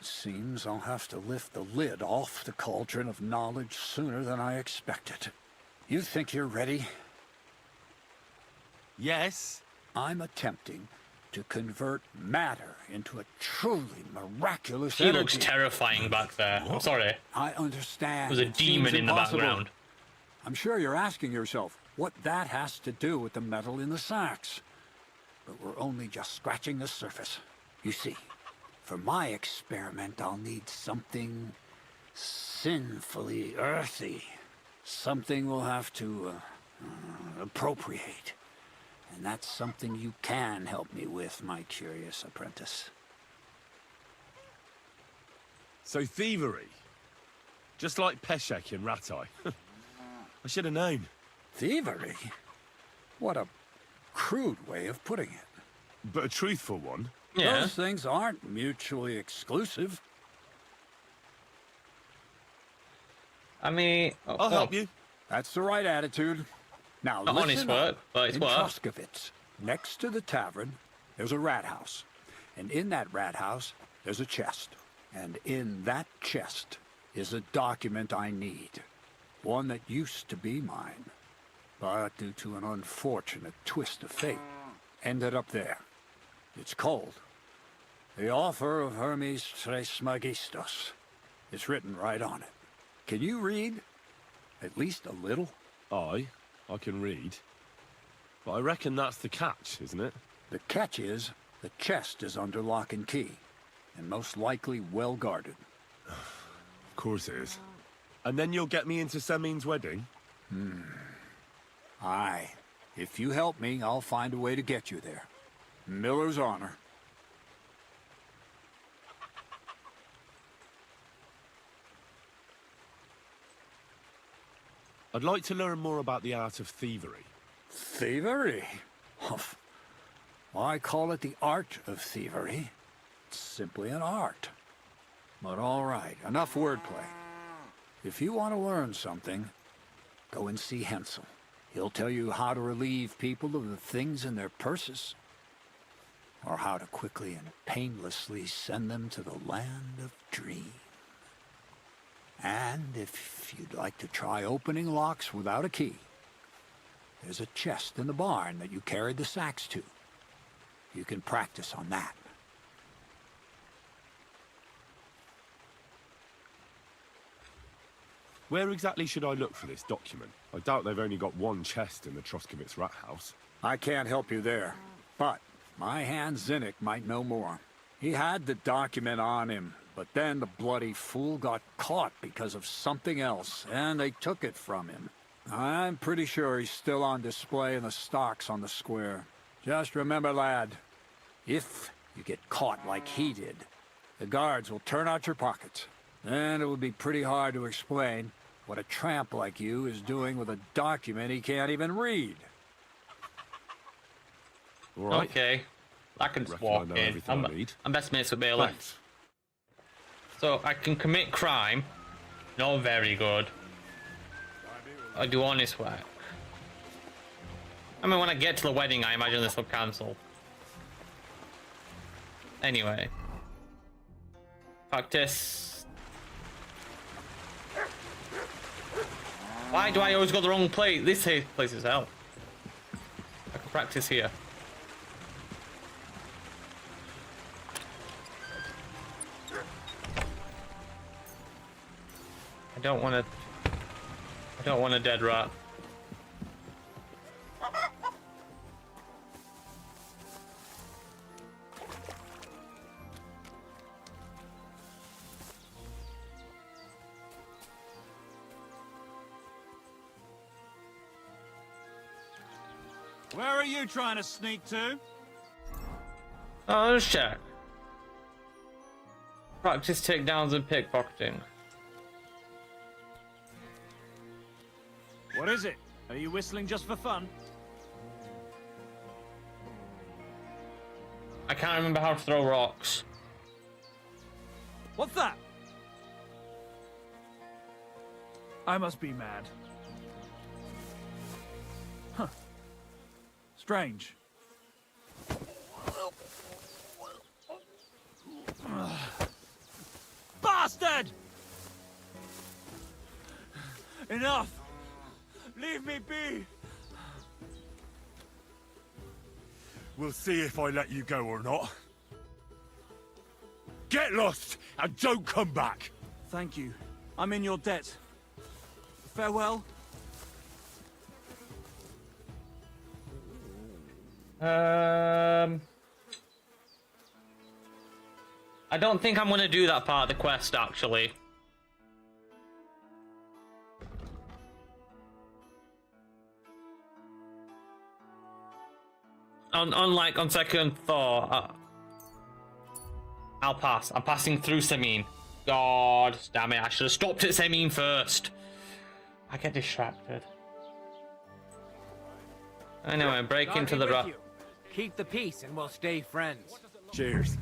[SPEAKER 14] Seems I'll have to lift the lid off the cauldron of knowledge sooner than I expected. You think you're ready?
[SPEAKER 3] Yes.
[SPEAKER 14] I'm attempting to convert matter into a truly miraculous
[SPEAKER 1] He
[SPEAKER 14] energy.
[SPEAKER 1] looks terrifying back there. I'm sorry.
[SPEAKER 14] I understand.
[SPEAKER 1] There's a
[SPEAKER 14] It
[SPEAKER 1] demon
[SPEAKER 14] seems
[SPEAKER 1] in the
[SPEAKER 14] impossible.
[SPEAKER 1] background.
[SPEAKER 14] I'm sure you're asking yourself what that has to do with the metal in the sacks. But we're only just scratching the surface. You see, For my experiment, I'll need something sinfully earthy. Something we'll have to appropriate. And that's something you can help me with, my curious apprentice.
[SPEAKER 3] So thievery? Just like Peshek in Ratai. I should have known.
[SPEAKER 14] Thievery? What a crude way of putting it.
[SPEAKER 3] But a truthful one.
[SPEAKER 1] Yeah.
[SPEAKER 14] Those things aren't mutually exclusive.
[SPEAKER 1] I mean,
[SPEAKER 3] I'll help you.
[SPEAKER 14] That's the right attitude. Now,
[SPEAKER 1] Not honest
[SPEAKER 14] listen
[SPEAKER 1] work,
[SPEAKER 14] up.
[SPEAKER 1] but it's
[SPEAKER 14] in
[SPEAKER 1] work.
[SPEAKER 14] Troskovitz, next to the tavern, there's a rat house. And in that rat house, there's a chest. And in that chest is a document I need. One that used to be mine. But due to an unfortunate twist of fate, ended up there. It's called The Offer of Hermes Trismegistos. It's written right on it. Can you read? At least a little?
[SPEAKER 3] I can read. But I reckon that's the catch, isn't it?
[SPEAKER 14] The catch is, the chest is under lock and key, and most likely well guarded.
[SPEAKER 3] Of course it is. And then you'll get me into Semin's wedding?
[SPEAKER 14] Aye. If you help me, I'll find a way to get you there. Miller's honor.
[SPEAKER 3] I'd like to learn more about the art of thievery.
[SPEAKER 14] Thievery? Humph. I call it the art of thievery. It's simply an art. But all right, enough wordplay. If you want to learn something, go and see Hensel. He'll tell you how to relieve people of the things in their purses, or how to quickly and painlessly send them to the land of dreams. And if you'd like to try opening locks without a key, there's a chest in the barn that you carried the sacks to. You can practice on that.
[SPEAKER 3] Where exactly should I look for this document? I doubt they've only got one chest in the Troskovitz rat house.
[SPEAKER 14] I can't help you there, but my hand Zinnik might know more. He had the document on him, but then the bloody fool got caught because of something else, and they took it from him. I'm pretty sure he's still on display in the stocks on the square. Just remember, lad, if you get caught like he did, the guards will turn out your pockets. Then it would be pretty hard to explain what a tramp like you is doing with a document he can't even read.
[SPEAKER 3] All right.
[SPEAKER 1] Okay. I can just walk in. I'm best mates with Bailey.
[SPEAKER 3] Thanks.
[SPEAKER 1] So I can commit crime. Not very good. I do honest work. I mean, when I get to the wedding, I imagine this will cancel. Anyway. Practice. Why do I always go the wrong place? This place is hell. I can practice here. I don't want a dead rat.
[SPEAKER 7] Where are you trying to sneak to?
[SPEAKER 1] Oh, let's check. Practice takedowns and pickpocketing.
[SPEAKER 7] What is it? Are you whistling just for fun?
[SPEAKER 1] I can't remember how to throw rocks.
[SPEAKER 7] What's that? I must be mad. Huh. Strange. Bastard! Enough! Leave me be!
[SPEAKER 3] We'll see if I let you go or not. Get lost and don't come back!
[SPEAKER 7] Thank you. I'm in your debt. Farewell.
[SPEAKER 1] I don't think I'm going to do that part of the quest, actually. On second thought, I'll pass. I'm passing through Semin. God damn it, I should have stopped at Semin first. I get distracted. Anyway, break into the rock.
[SPEAKER 2] Keep the peace and we'll stay friends.
[SPEAKER 3] Cheers.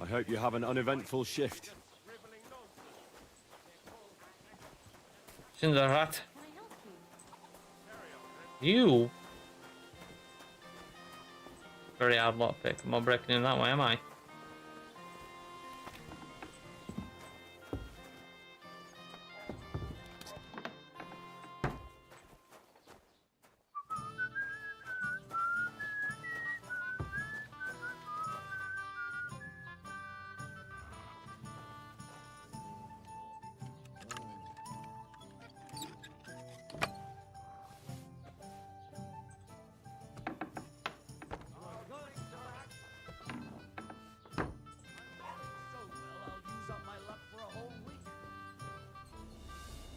[SPEAKER 3] I hope you have an uneventful shift.
[SPEAKER 1] Cinderrat. You? Very hard lockpick. I'm not breaking in that way, am I?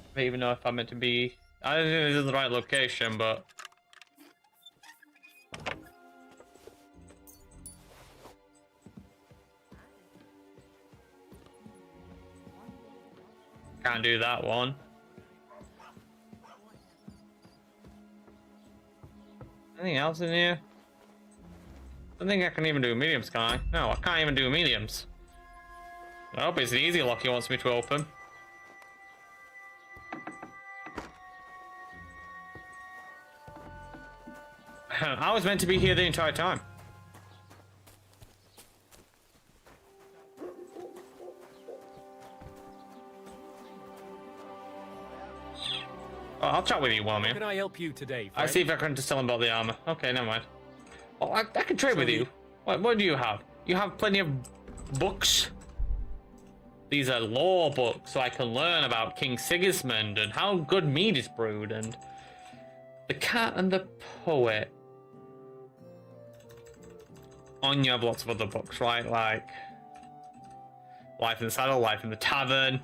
[SPEAKER 1] I don't even know if I'm meant to be... I don't think this is the right location, but... Can't do that one. Anything else in here? I don't think I can even do mediums, can I? No, I can't even do mediums. I hope it's the easy lock he wants me to open. I was meant to be here the entire time. Oh, I'll chat with you, Womir.
[SPEAKER 16] How can I help you today, friend?
[SPEAKER 1] I see if I can just tell him about the armor. Okay, never mind. Oh, I can trade with you. What do you have? You have plenty of books. These are lore books, so I can learn about King Sigismund and how good mead is brewed, and the cat and the poet. On you have lots of other books, right? Like Life in the Saddle, Life in the Tavern,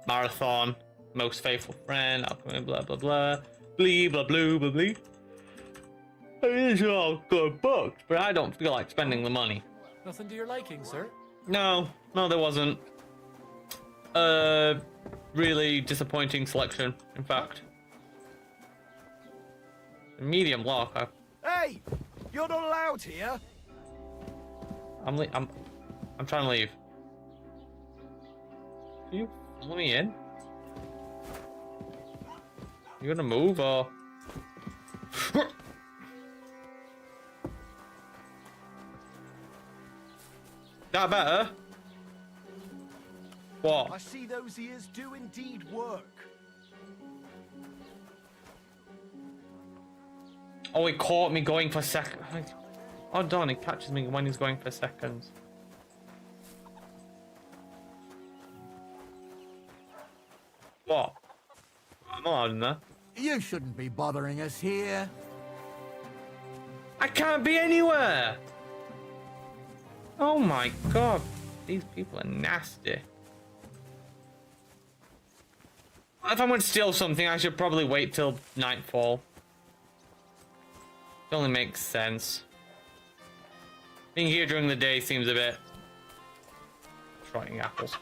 [SPEAKER 1] Marathon, Most Faithful Friend, Alchemy, blah blah blah, blee blah blue blah blee. These are all good books, but I don't feel like spending the money.
[SPEAKER 16] Nothing to your liking, sir?
[SPEAKER 1] No, there wasn't. Really disappointing selection, in fact. Medium lock.
[SPEAKER 7] Hey, you're not allowed here.
[SPEAKER 1] I'm trying to leave. Can you let me in? You gonna move or? That better? What?
[SPEAKER 7] I see those ears do indeed work.
[SPEAKER 1] Oh, he caught me going for seconds. Oh, darn, he catches me when he's going for seconds. What? I'm not allowed in there.
[SPEAKER 17] You shouldn't be bothering us here.
[SPEAKER 1] I can't be anywhere! Oh my god. These people are nasty. If I'm going to steal something, I should probably wait till nightfall. It only makes sense. Being here during the day seems a bit... Trying apples.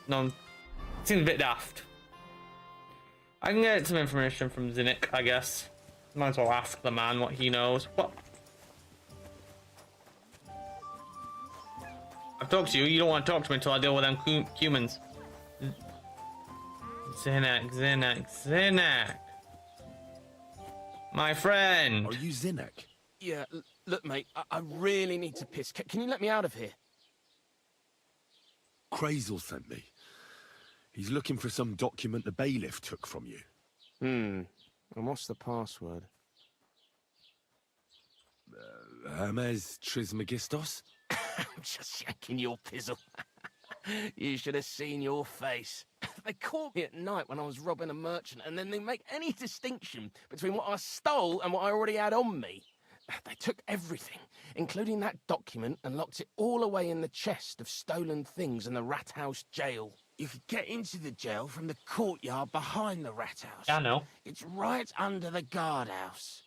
[SPEAKER 1] No, seems a bit daft. I can get some information from Zinnik, I guess. Might as well ask the man what he knows. What? I've talked to you. You don't want to talk to me until I deal with them humans. Zinnik. My friend.
[SPEAKER 18] Are you Zinnik?
[SPEAKER 19] Yeah, look, mate, I really need to piss. Can you let me out of here?
[SPEAKER 3] Krazel sent me. He's looking for some document the bailiff took from you.
[SPEAKER 19] And what's the password?
[SPEAKER 3] Hermes Trismegistos?
[SPEAKER 19] I'm just shaking your pizzle. You should have seen your face. They caught me at night when I was robbing a merchant, and then they make any distinction between what I stole and what I already had on me. They took everything, including that document, and locked it all away in the chest of stolen things in the rat house jail. You could get into the jail from the courtyard behind the rat house.
[SPEAKER 1] Yeah, I know.
[SPEAKER 19] It's right under the guardhouse.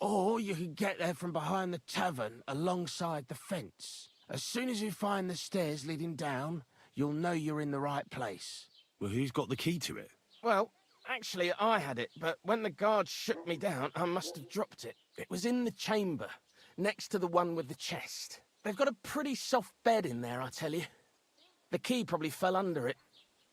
[SPEAKER 19] Or you could get there from behind the tavern alongside the fence. As soon as you find the stairs leading down, you'll know you're in the right place.
[SPEAKER 3] Well, who's got the key to it?
[SPEAKER 19] Well, actually, I had it, but when the guards shook me down, I must have dropped it. It was in the chamber, next to the one with the chest. They've got a pretty soft bed in there, I tell you. The key probably fell under it.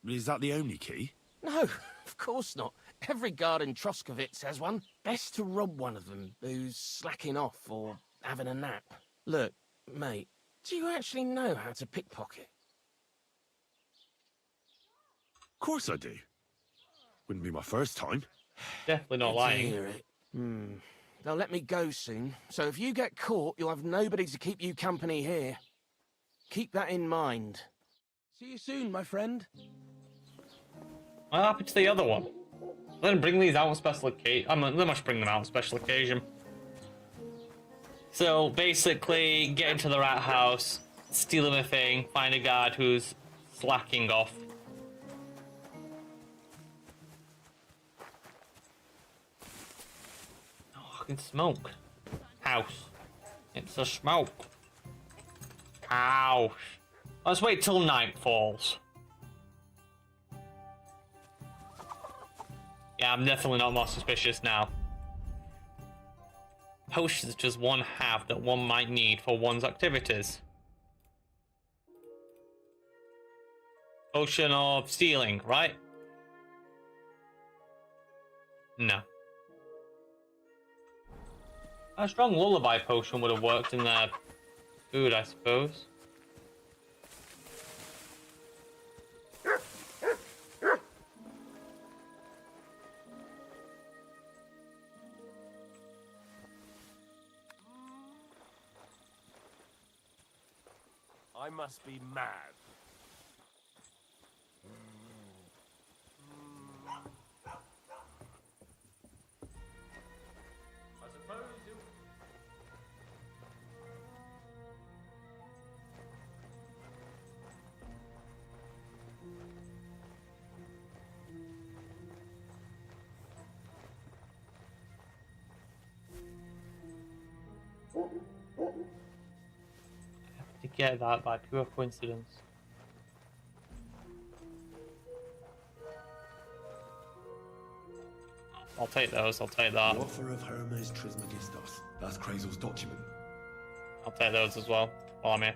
[SPEAKER 3] Is that the only key?
[SPEAKER 19] No, of course not. Every guard in Troskovitz has one. Best to rob one of them who's slacking off or having a nap. Look, mate, do you actually know how to pickpocket?
[SPEAKER 3] Of course I do. Wouldn't be my first time.
[SPEAKER 1] Definitely not
[SPEAKER 19] Good to
[SPEAKER 1] lying.
[SPEAKER 19] hear it. They'll let me go soon, so if you get caught, you'll have nobody to keep you company here. Keep that in mind. See you soon, my friend.
[SPEAKER 1] What happened to the other one? Let them bring these out on special occasion. They must bring them out on special occasion. So basically, get into the rat house, steal him a thing, find a guard who's slacking off. Oh, I can smoke. House. It's a smoke. House. Let's wait till night falls. Yeah, I'm definitely not more suspicious now. Potions does one have that one might need for one's activities? Potion of stealing, right? No. A strong lullaby potion would have worked in their food, I suppose.
[SPEAKER 9] I must be mad. I suppose you...
[SPEAKER 1] To get that by pure coincidence. I'll take those, I'll take that.
[SPEAKER 3] The offer of Hermes Trismegistos. That's Krazel's document.
[SPEAKER 1] I'll take those as well, while I'm here.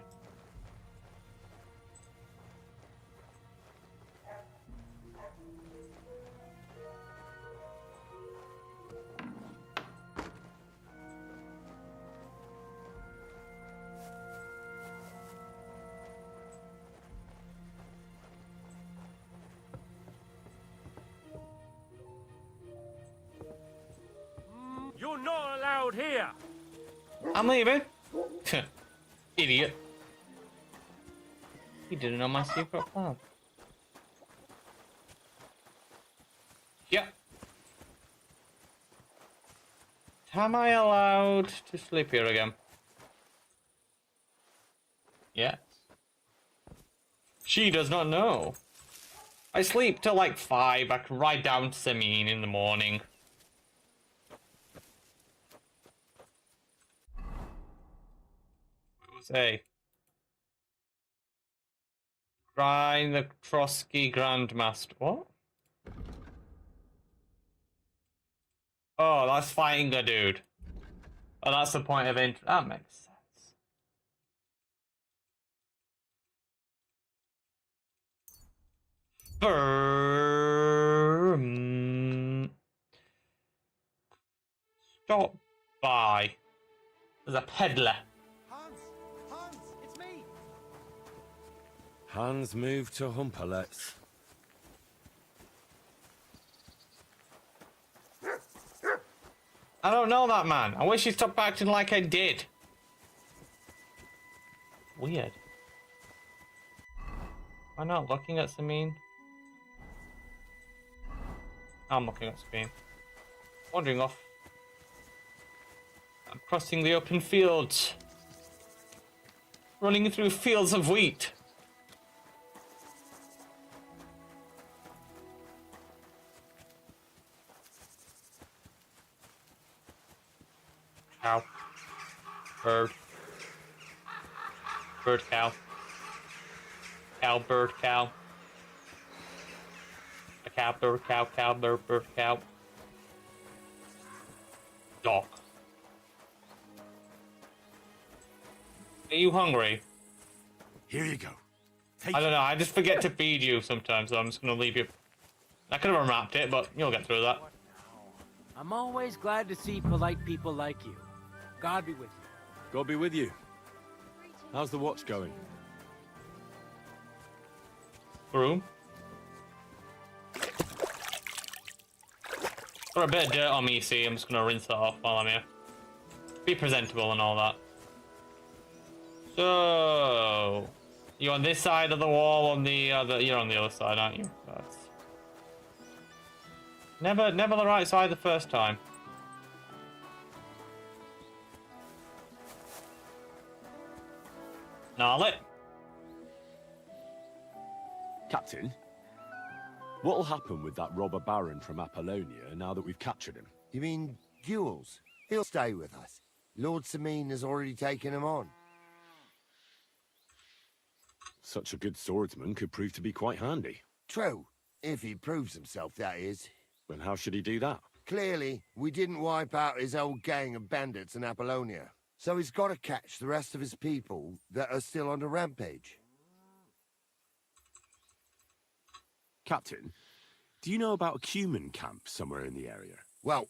[SPEAKER 16] You're not allowed here!
[SPEAKER 1] I'm leaving. Idiot. He didn't know my secret plan. Yep. Am I allowed to sleep here again? Yes. She does not know. I sleep till like 5. I can ride down to Samin in the morning. Say. Grind the Trotsky Grandmaster. What? Oh, that's fighting a dude. Oh, that's the point of interest. That makes sense. Stop by. There's a peddler.
[SPEAKER 3] Hans moved to Humperlet's.
[SPEAKER 1] I don't know that man. I wish he stopped acting like I did. Weird. Am I not looking at Samin? I'm looking at Samin. Wandering off. I'm crossing the open fields. running through fields of wheat. Cow. Bird. Bird, cow. Cow, bird, cow. A cow, bird, cow, bird, bird, cow. Dog. Are you hungry?
[SPEAKER 3] Here you go.
[SPEAKER 1] I don't know, I just forget to feed you sometimes, so I'm just gonna leave you. I could have unwrapped it, but you'll get through that.
[SPEAKER 16] I'm always glad to see polite people like you. God be with you.
[SPEAKER 3] God be with you. How's the watch going?
[SPEAKER 1] Room. Got a bit of dirt on me, see. I'm just gonna rinse that off while I'm here. Be presentable and all that. So, you're on this side of the wall. On the other, you're on the other side, aren't you? That's never the right side the first time. Gnarly.
[SPEAKER 3] Captain, what'll happen with that robber baron from Apollonia now that we've captured him?
[SPEAKER 11] You mean Jules? He'll stay with us. Lord Samine has already taken him on.
[SPEAKER 3] Such a good swordsman could prove to be quite handy.
[SPEAKER 11] True. If he proves himself, that is.
[SPEAKER 3] And how should he do that?
[SPEAKER 11] Clearly, we didn't wipe out his old gang of bandits in Apollonia. So he's got to catch the rest of his people that are still on the rampage.
[SPEAKER 3] Captain, do you know about a Cuman camp somewhere in the area?
[SPEAKER 11] Well,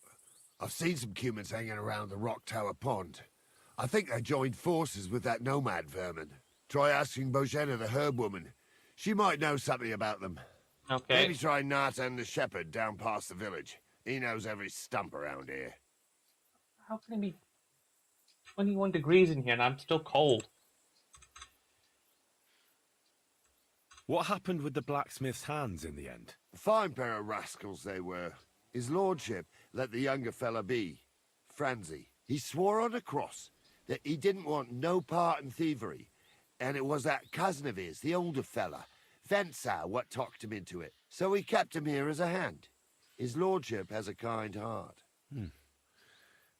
[SPEAKER 11] I've seen some Cumans hanging around the Rock Tower Pond. I think they joined forces with that nomad vermin. Try asking Bojena, the herb woman. She might know something about them.
[SPEAKER 1] Okay.
[SPEAKER 11] Maybe try Nathan the shepherd down past the village. He knows every stump around here.
[SPEAKER 1] How can it be 21 degrees in here and I'm still cold?
[SPEAKER 3] What happened with the blacksmith's hands in the end?
[SPEAKER 11] A fine pair of rascals they were. His lordship let the younger fella be, Franzi. He swore on a cross that he didn't want no part in thievery, and it was that cousin of his, the older fella, Fensau, what talked him into it. So he kept him here as a hand. His lordship has a kind heart.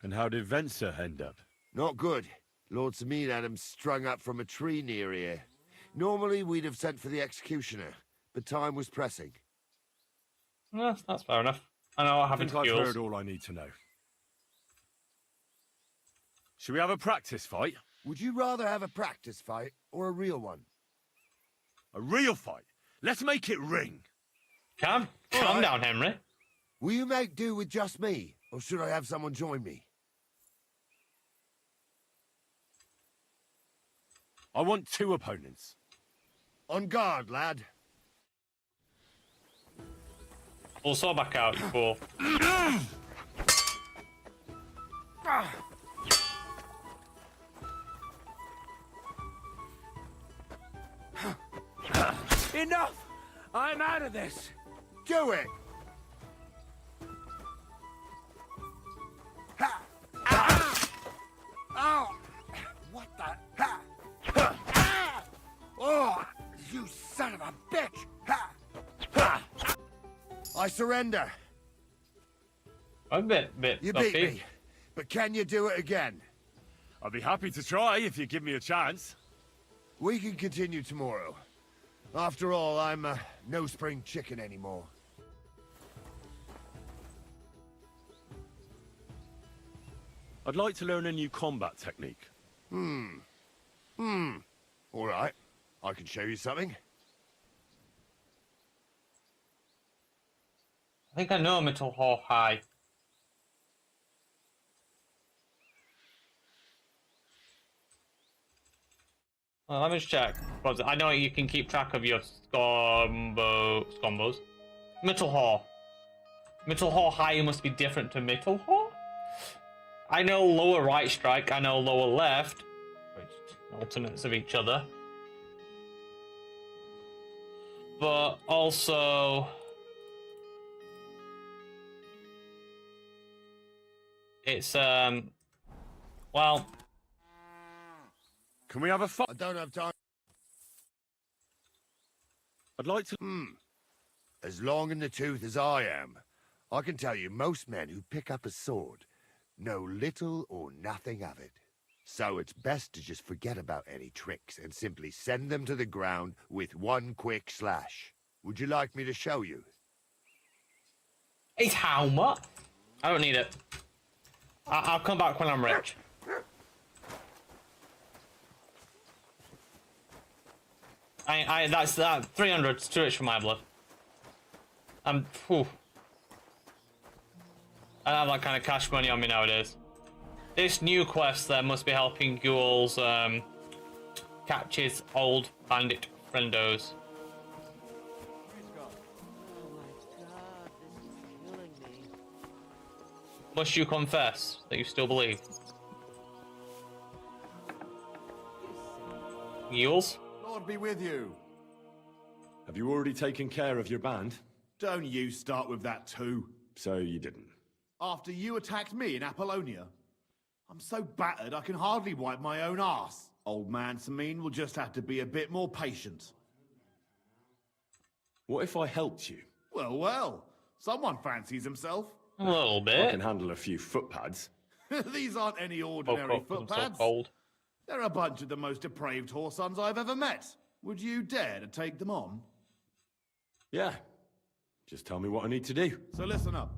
[SPEAKER 3] And how did Venser end up?
[SPEAKER 11] Not good. Lord Samine had him strung up from a tree near here. Normally we'd have sent for the executioner, but time was pressing.
[SPEAKER 1] That's fair enough. I know what happened to
[SPEAKER 3] I've
[SPEAKER 1] Jules.
[SPEAKER 3] heard all I need to know. Should we have a practice fight?
[SPEAKER 11] Would you rather have a practice fight or a real one?
[SPEAKER 3] A real fight? Let's make it ring.
[SPEAKER 1] Calm down, Henry.
[SPEAKER 11] Will you make do with just me, or should I have someone join me?
[SPEAKER 3] I want 2 opponents.
[SPEAKER 11] On guard, lad.
[SPEAKER 1] Pull saw back out, you fool.
[SPEAKER 19] Enough! I'm out of this.
[SPEAKER 11] Do it! Ha! Ah! Oh! What the? Ha! Ah! Oh! You son of a bitch! Ha! Ha! I surrender.
[SPEAKER 1] A bit.
[SPEAKER 11] You beat me, but can you do it again?
[SPEAKER 3] I'd be happy to try if you give me a chance.
[SPEAKER 11] We can continue tomorrow. After all, I'm no spring chicken anymore.
[SPEAKER 3] I'd like to learn a new combat technique.
[SPEAKER 11] All right. I can show you something.
[SPEAKER 1] I think I know Metal Hall High. Well, let me just check. I know you can keep track of your combos. Metal Hall. Metal Hall High must be different to Metal Hall? I know lower right strike, I know lower left, which are alternates of each other. But also... it's, well...
[SPEAKER 3] Can we have a fight?
[SPEAKER 11] I don't have time.
[SPEAKER 3] I'd like to...
[SPEAKER 11] As long in the tooth as I am, I can tell you most men who pick up a sword know little or nothing of it. So it's best to just forget about any tricks and simply send them to the ground with one quick slash. Would you like me to show you?
[SPEAKER 1] It's how much? I don't need it. I'll come back when I'm rich. That's 300's too rich for my blood. Whew. I don't have that kind of cash money on me nowadays. This new quest there must be helping Gules catch his old bandit friendos. Must you confess that you still believe? Gules?
[SPEAKER 18] Lord be with you.
[SPEAKER 3] Have you already taken care of your band?
[SPEAKER 18] Don't you start with that too.
[SPEAKER 3] So you didn't.
[SPEAKER 18] After you attacked me in Apollonia? I'm so battered I can hardly wipe my own arse. Old man Samine will just have to be a bit more patient.
[SPEAKER 3] What if I helped you?
[SPEAKER 18] Well, well. Someone fancies himself.
[SPEAKER 1] A little bit.
[SPEAKER 3] I can handle a few footpads.
[SPEAKER 18] These aren't any ordinary footpads. They're a bunch of the most depraved whoresons I've ever met. Would you dare to take them on?
[SPEAKER 3] Yeah. Just tell me what I need to do.
[SPEAKER 18] So listen up.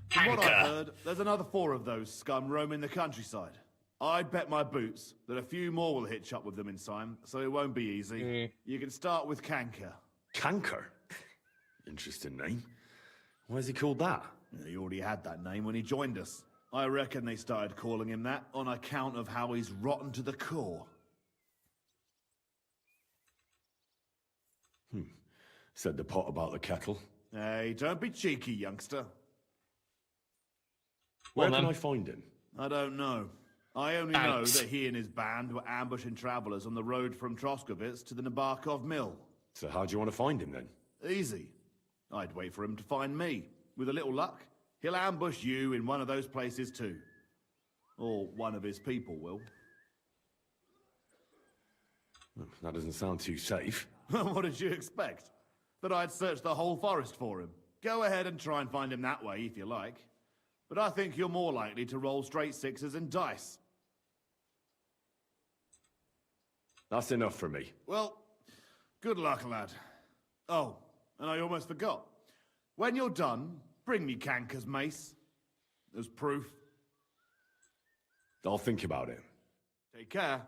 [SPEAKER 18] From what I've heard, there's another 4 of those scum roaming the countryside. I'd bet my boots that a few more will hitch up with them in time, so it won't be easy. You can start with Canker.
[SPEAKER 3] Canker? Interesting name. Why is he called that?
[SPEAKER 18] He already had that name when he joined us. I reckon they started calling him that on account of how he's rotten to the core.
[SPEAKER 3] Said the pot about the kettle.
[SPEAKER 18] Hey, don't be cheeky, youngster.
[SPEAKER 3] Where can I find him?
[SPEAKER 18] I don't know. I only know that he and his band were ambushing travelers on the road from Troskovitz to the Nabarkov mill.
[SPEAKER 3] So how do you want to find him then?
[SPEAKER 18] Easy. I'd wait for him to find me. With a little luck, he'll ambush you in one of those places too. Or one of his people will.
[SPEAKER 3] That doesn't sound too safe.
[SPEAKER 18] What did you expect? That I'd search the whole forest for him? Go ahead and try and find him that way if you like. But I think you're more likely to roll straight 6s and dice.
[SPEAKER 3] That's enough for me.
[SPEAKER 18] Well, good luck, lad. Oh, and I almost forgot. When you're done, bring me Canker's mace. As proof.
[SPEAKER 3] I'll think about it.
[SPEAKER 18] Take care.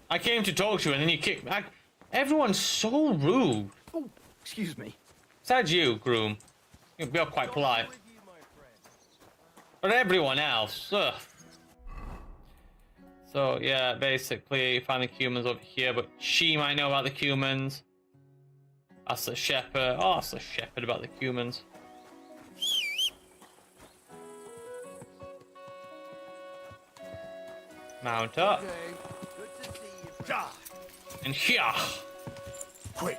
[SPEAKER 1] I came to talk to you and then you kicked back. Everyone's so rude.
[SPEAKER 8] Oh, excuse me.
[SPEAKER 1] Besides you, Groom. You're quite polite. But everyone else, ugh. So, yeah, basically, find the humans over here, but she might know about the humans. That's the shepherd. Oh, that's the shepherd about the humans. Mount up. And here.
[SPEAKER 18] Quick.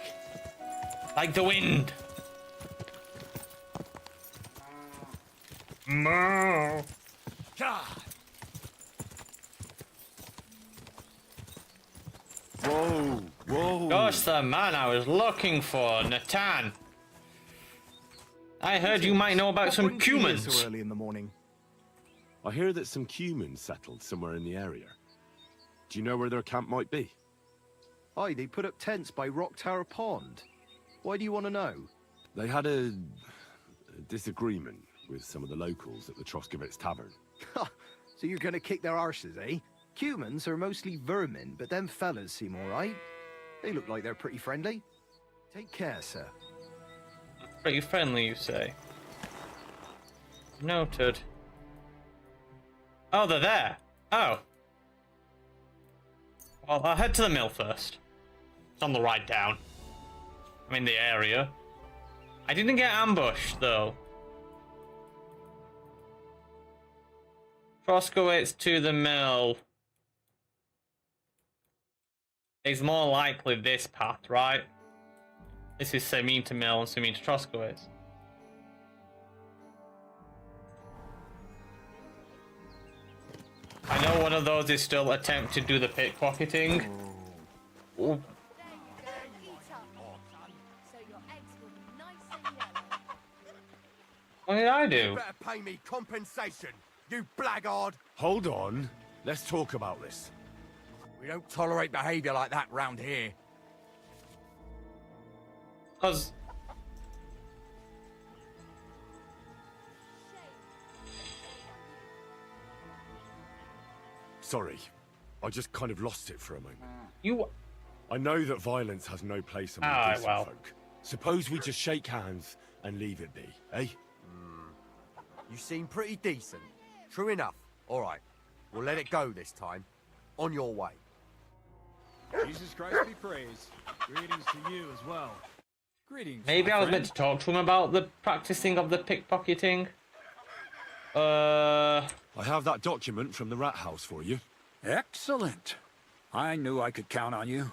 [SPEAKER 1] Like the wind. Moo.
[SPEAKER 3] Whoa, whoa.
[SPEAKER 1] Gosh, the man I was looking for, Natan. I heard you might know about some humans.
[SPEAKER 8] So early in the morning.
[SPEAKER 3] I hear that some humans settled somewhere in the area. Do you know where their camp might be?
[SPEAKER 8] Aye, they put up tents by Rock Tower Pond. Why do you want to know?
[SPEAKER 3] They had a disagreement with some of the locals at the Troskovitz Tavern.
[SPEAKER 8] So you're gonna kick their arses, eh? Humans are mostly vermin, but them fellas seem alright. They look like they're pretty friendly. Take care, sir.
[SPEAKER 1] Pretty friendly, you say? Noted. Oh, they're there. Oh. Well, I'll head to the mill first. It's on the ride down. I'm in the area. I didn't get ambushed, though. Troskowitz to the mill. It's more likely this path, right? This is Samine to mill and Samine to Troskowitz. I know one of those is still attempt to do the pickpocketing. Ooh. What did I do?
[SPEAKER 9] You better pay me compensation, you blackguard!
[SPEAKER 3] Hold on. Let's talk about this.
[SPEAKER 9] We don't tolerate behaviour like that round here.
[SPEAKER 1] Because...
[SPEAKER 3] Sorry. I just kind of lost it for a moment.
[SPEAKER 1] You...
[SPEAKER 3] I know that violence has no place among
[SPEAKER 1] Alright,
[SPEAKER 3] decent
[SPEAKER 1] well.
[SPEAKER 3] folk. Suppose we just shake hands and leave it be, eh?
[SPEAKER 9] You seem pretty decent. True enough. All right. We'll let it go this time. On your way.
[SPEAKER 14] Jesus Christ be praised. Greetings to you as well. Greetings.
[SPEAKER 1] Maybe
[SPEAKER 14] my
[SPEAKER 1] I was
[SPEAKER 14] friend.
[SPEAKER 1] meant to talk to him about the practicing of the pickpocketing.
[SPEAKER 3] I have that document from the rat house for you.
[SPEAKER 14] Excellent. I knew I could count on you.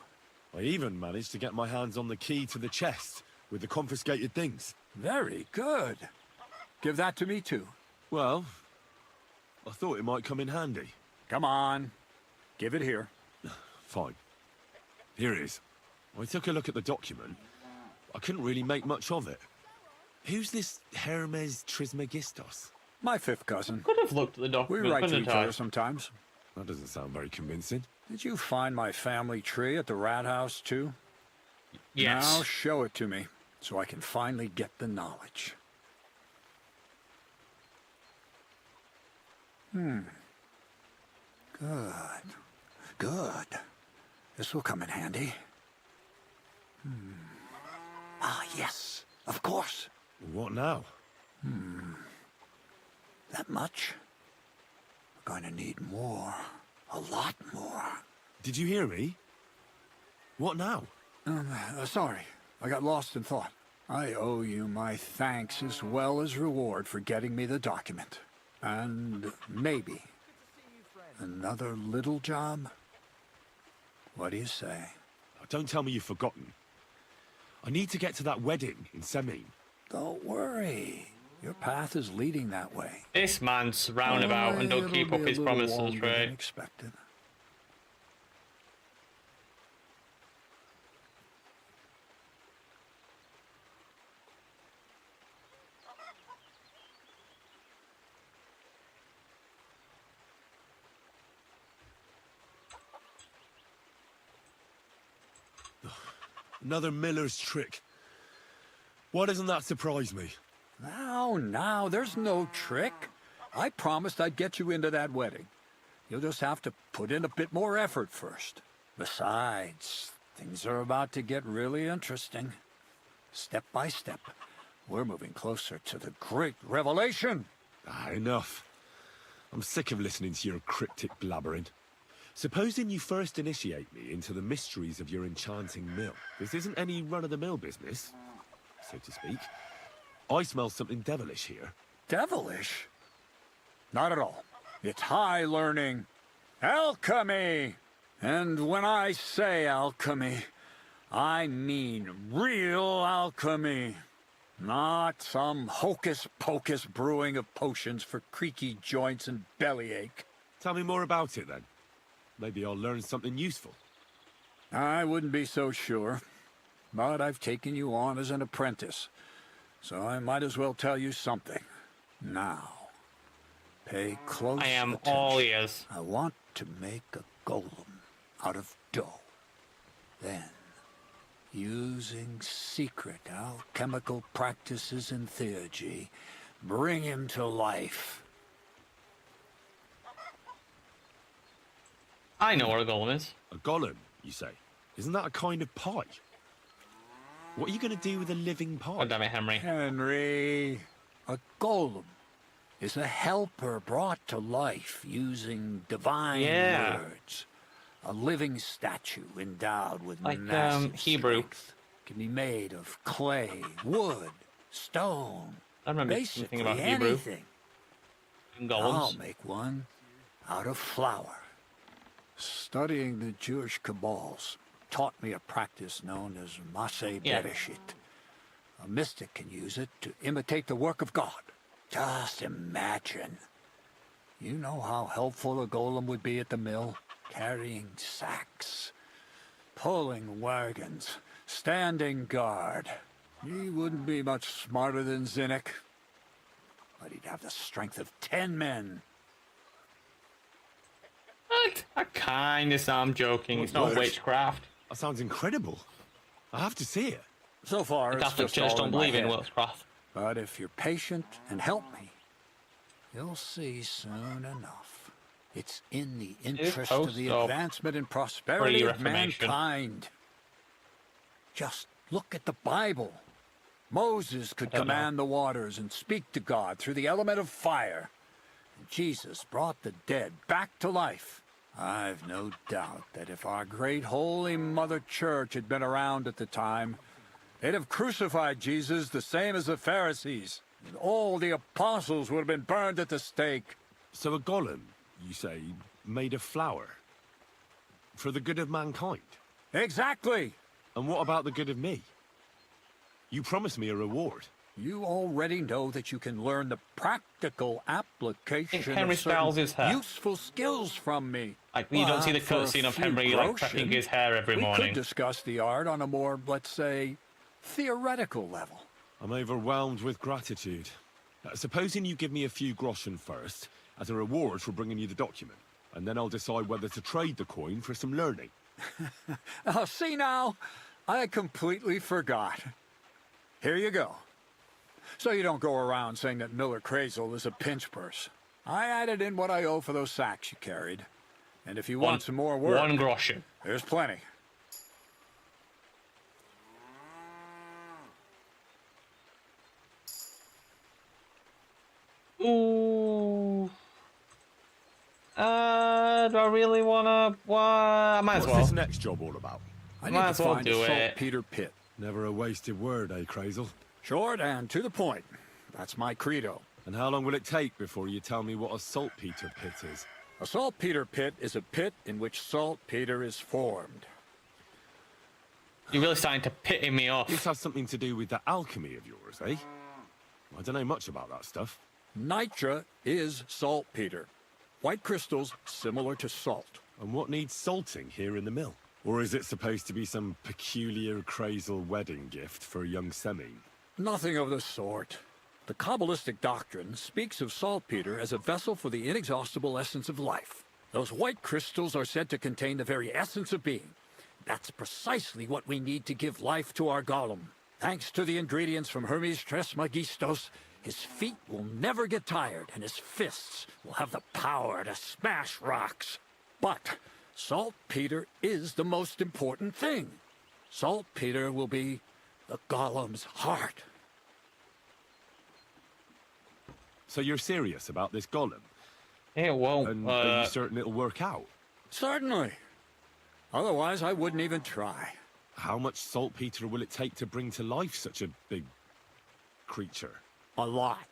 [SPEAKER 3] I even managed to get my hands on the key to the chest with the confiscated things.
[SPEAKER 14] Very good. Give that to me too.
[SPEAKER 3] Well, I thought it might come in handy.
[SPEAKER 14] Come on. Give it here.
[SPEAKER 3] Fine. Here it is. I took a look at the document. I couldn't really make much of it. Who's this Hermes Trismegistos?
[SPEAKER 14] My fifth cousin.
[SPEAKER 1] Could have looked at the document.
[SPEAKER 14] We write to
[SPEAKER 1] couldn't
[SPEAKER 14] each
[SPEAKER 1] I?
[SPEAKER 14] other sometimes.
[SPEAKER 3] That doesn't sound very convincing.
[SPEAKER 14] Did you find my family tree at the rat house too?
[SPEAKER 1] Yes.
[SPEAKER 14] Now show it to me, so I can finally get the knowledge. Good. Good. This will come in handy. Ah, yes. Of course.
[SPEAKER 3] What now?
[SPEAKER 14] That much? We're going to need more. A lot more.
[SPEAKER 3] Did you hear me? What now?
[SPEAKER 14] Sorry. I got lost in thought. I owe you my thanks as well as reward for getting me the document. And maybe another little job? What do you say?
[SPEAKER 3] Don't tell me you've forgotten. I need to get to that wedding in Semin.
[SPEAKER 14] Don't worry. Your path is leading that way.
[SPEAKER 1] This man's roundabout and don't keep up his promises, right?
[SPEAKER 14] Expected.
[SPEAKER 3] Another miller's trick. Why doesn't that surprise me?
[SPEAKER 14] Now, there's no trick. I promised I'd get you into that wedding. You'll just have to put in a bit more effort first. Besides, things are about to get really interesting. Step by step, we're moving closer to the great revelation.
[SPEAKER 3] Enough. I'm sick of listening to your cryptic blabbering. Supposing you first initiate me into the mysteries of your enchanting mill. This isn't any run-of-the-mill business, so to speak. I smell something devilish here.
[SPEAKER 14] Devilish? Not at all. It's high learning. Alchemy! And when I say alchemy, I mean real alchemy. Not some hocus-pocus brewing of potions for creaky joints and bellyache.
[SPEAKER 3] Tell me more about it, then. Maybe I'll learn something useful.
[SPEAKER 14] I wouldn't be so sure. But I've taken you on as an apprentice, so I might as well tell you something. Now, pay close attention.
[SPEAKER 1] I am all ears.
[SPEAKER 14] I want to make a golem out of dough. Then, using secret alchemical practices and theurgy, bring him to life.
[SPEAKER 1] I know what a golem is.
[SPEAKER 3] A golem, you say? Isn't that a kind of pie? What are you going to do with a living pie?
[SPEAKER 1] Oh, damn it, Henry.
[SPEAKER 14] Henry, a golem is a helper brought to life using divine words. A living statue endowed with
[SPEAKER 1] like
[SPEAKER 14] massive
[SPEAKER 1] Hebrew.
[SPEAKER 14] strength. Can be made of clay, wood, stone.
[SPEAKER 1] I remember
[SPEAKER 14] basically
[SPEAKER 1] something about Hebrew.
[SPEAKER 14] anything.
[SPEAKER 1] Golems.
[SPEAKER 14] I'll make one out of flour. Studying the Jewish Kabbals taught me a practice known as Maseh Bereshit. A mystic can use it to imitate the work of God. Just imagine. You know how helpful a golem would be at the mill? Carrying sacks, pulling wagons, standing guard. He wouldn't be much smarter than Zinnik, but he'd have the strength of 10 men.
[SPEAKER 1] What? I kinda sound joking. It's not witchcraft.
[SPEAKER 3] That sounds incredible. I have to see it.
[SPEAKER 14] So far,
[SPEAKER 1] The
[SPEAKER 14] it's
[SPEAKER 1] Catholic
[SPEAKER 14] just
[SPEAKER 1] Church
[SPEAKER 14] all
[SPEAKER 1] don't
[SPEAKER 14] in my
[SPEAKER 1] believe in
[SPEAKER 14] head.
[SPEAKER 1] witchcraft.
[SPEAKER 14] But if you're patient and help me, you'll see soon enough. It's in the interest of the advancement and prosperity of mankind. Just look at the Bible. Moses could command the waters and speak to God through the element of fire. And Jesus brought the dead back to life. I've no doubt that if our great holy Mother Church had been around at the time, they'd have crucified Jesus the same as the Pharisees. And all the apostles would have been burned at the stake.
[SPEAKER 3] So a golem, you say, made of flour? For the good of mankind?
[SPEAKER 14] Exactly!
[SPEAKER 3] And what about the good of me? You promised me a reward.
[SPEAKER 14] You already know that you can learn the practical application
[SPEAKER 1] Henry
[SPEAKER 14] of
[SPEAKER 1] styles his
[SPEAKER 14] certain
[SPEAKER 1] hair.
[SPEAKER 14] useful skills from me.
[SPEAKER 1] Like, you don't see the
[SPEAKER 14] For a
[SPEAKER 1] cutscene of
[SPEAKER 14] few
[SPEAKER 1] Henry, like,
[SPEAKER 14] groschen,
[SPEAKER 1] prepping his hair every
[SPEAKER 14] we
[SPEAKER 1] morning.
[SPEAKER 14] could discuss the art on a more, let's say, theoretical level.
[SPEAKER 3] I'm overwhelmed with gratitude. Supposing you give me a few groschen first, as a reward for bringing you the document, and then I'll decide whether to trade the coin for some learning.
[SPEAKER 14] Oh, see now, I completely forgot. Here you go. So you don't go around saying that Miller Crazel is a pinch purse. I added in what I owe for those sacks you carried. And if you want some more work...
[SPEAKER 1] 1 groschen.
[SPEAKER 14] There's plenty.
[SPEAKER 1] Ooh. Do I really wanna? I might as well.
[SPEAKER 3] What's this next job all about?
[SPEAKER 14] I
[SPEAKER 1] Might
[SPEAKER 14] need
[SPEAKER 1] as
[SPEAKER 14] to
[SPEAKER 1] well
[SPEAKER 14] find
[SPEAKER 1] do
[SPEAKER 14] a
[SPEAKER 1] it.
[SPEAKER 14] saltpeter pit.
[SPEAKER 3] Never a wasted word, eh, Crazel?
[SPEAKER 14] Short and to the point. That's my credo.
[SPEAKER 3] And how long will it take before you tell me what a saltpeter pit is?
[SPEAKER 14] A saltpeter pit is a pit in which saltpeter is formed.
[SPEAKER 1] You're really starting to pity me off.
[SPEAKER 3] This has something to do with that alchemy of yours, eh? I don't know much about that stuff.
[SPEAKER 14] Nitra is saltpeter. White crystals similar to salt.
[SPEAKER 3] And what needs salting here in the mill? Or is it supposed to be some peculiar Crazel wedding gift for young Semine?
[SPEAKER 14] Nothing of the sort. The Kabbalistic doctrine speaks of saltpeter as a vessel for the inexhaustible essence of life. Those white crystals are said to contain the very essence of being. That's precisely what we need to give life to our golem. Thanks to the ingredients from Hermes Trismegistos, his feet will never get tired, and his fists will have the power to smash rocks. But saltpeter is the most important thing. Saltpeter will be the golem's heart.
[SPEAKER 3] So you're serious about this golem?
[SPEAKER 1] It won't.
[SPEAKER 3] And are you certain it'll work out?
[SPEAKER 14] Certainly. Otherwise, I wouldn't even try.
[SPEAKER 3] How much saltpeter will it take to bring to life such a big creature?
[SPEAKER 14] A lot.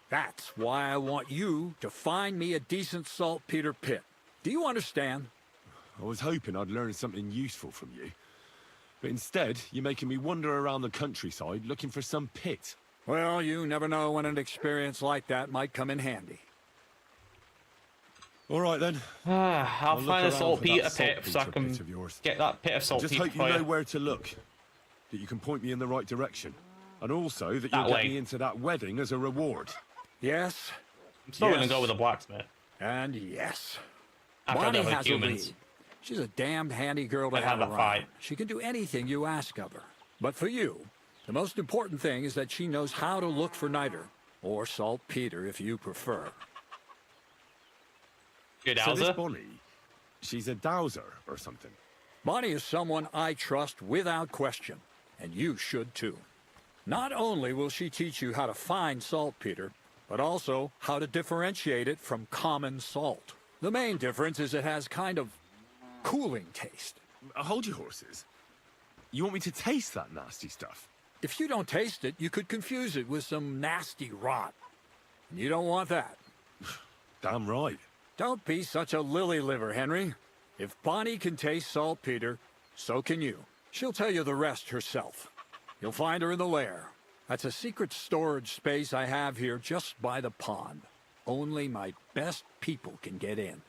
[SPEAKER 14] That's why I want you to find me a decent saltpeter pit. Do you understand?
[SPEAKER 3] I was hoping I'd learn something useful from you. But instead, you're making me wander around the countryside looking for some pit.
[SPEAKER 14] Well, you never know when an experience like that might come in handy.
[SPEAKER 3] All right, then.
[SPEAKER 1] I'll find a saltpeter pit so I can get that pit of
[SPEAKER 3] Just
[SPEAKER 1] saltpeter
[SPEAKER 3] hope you
[SPEAKER 1] for
[SPEAKER 3] know
[SPEAKER 1] you.
[SPEAKER 3] where to look. That you can point me in the right direction. And also that
[SPEAKER 1] That
[SPEAKER 3] you'll get
[SPEAKER 1] way.
[SPEAKER 3] me into that wedding as a reward.
[SPEAKER 14] Yes.
[SPEAKER 1] I'm still gonna go with the blacksmith.
[SPEAKER 14] And yes.
[SPEAKER 1] After
[SPEAKER 14] Bonnie
[SPEAKER 1] the
[SPEAKER 14] has a
[SPEAKER 1] humans.
[SPEAKER 14] lead. She's a damned handy girl to
[SPEAKER 1] I'd
[SPEAKER 14] have
[SPEAKER 1] have a
[SPEAKER 14] around.
[SPEAKER 1] fight.
[SPEAKER 14] She can do anything you ask of her. But for you, the most important thing is that she knows how to look for niter, or saltpeter if you prefer.
[SPEAKER 1] Good
[SPEAKER 3] So this
[SPEAKER 1] Alza.
[SPEAKER 3] Bonnie, she's a dowser or something.
[SPEAKER 14] Bonnie is someone I trust without question, and you should too. Not only will she teach you how to find saltpeter, but also how to differentiate it from common salt. The main difference is it has kind of cooling taste.
[SPEAKER 3] Hold your horses. You want me to taste that nasty stuff?
[SPEAKER 14] If you don't taste it, you could confuse it with some nasty rot. And you don't want that.
[SPEAKER 3] Damn right.
[SPEAKER 14] Don't be such a lily liver, Henry. If Bonnie can taste saltpeter, so can you. She'll tell you the rest herself. You'll find her in the lair. That's a secret storage space I have here just by the pond. Only my best people can get in.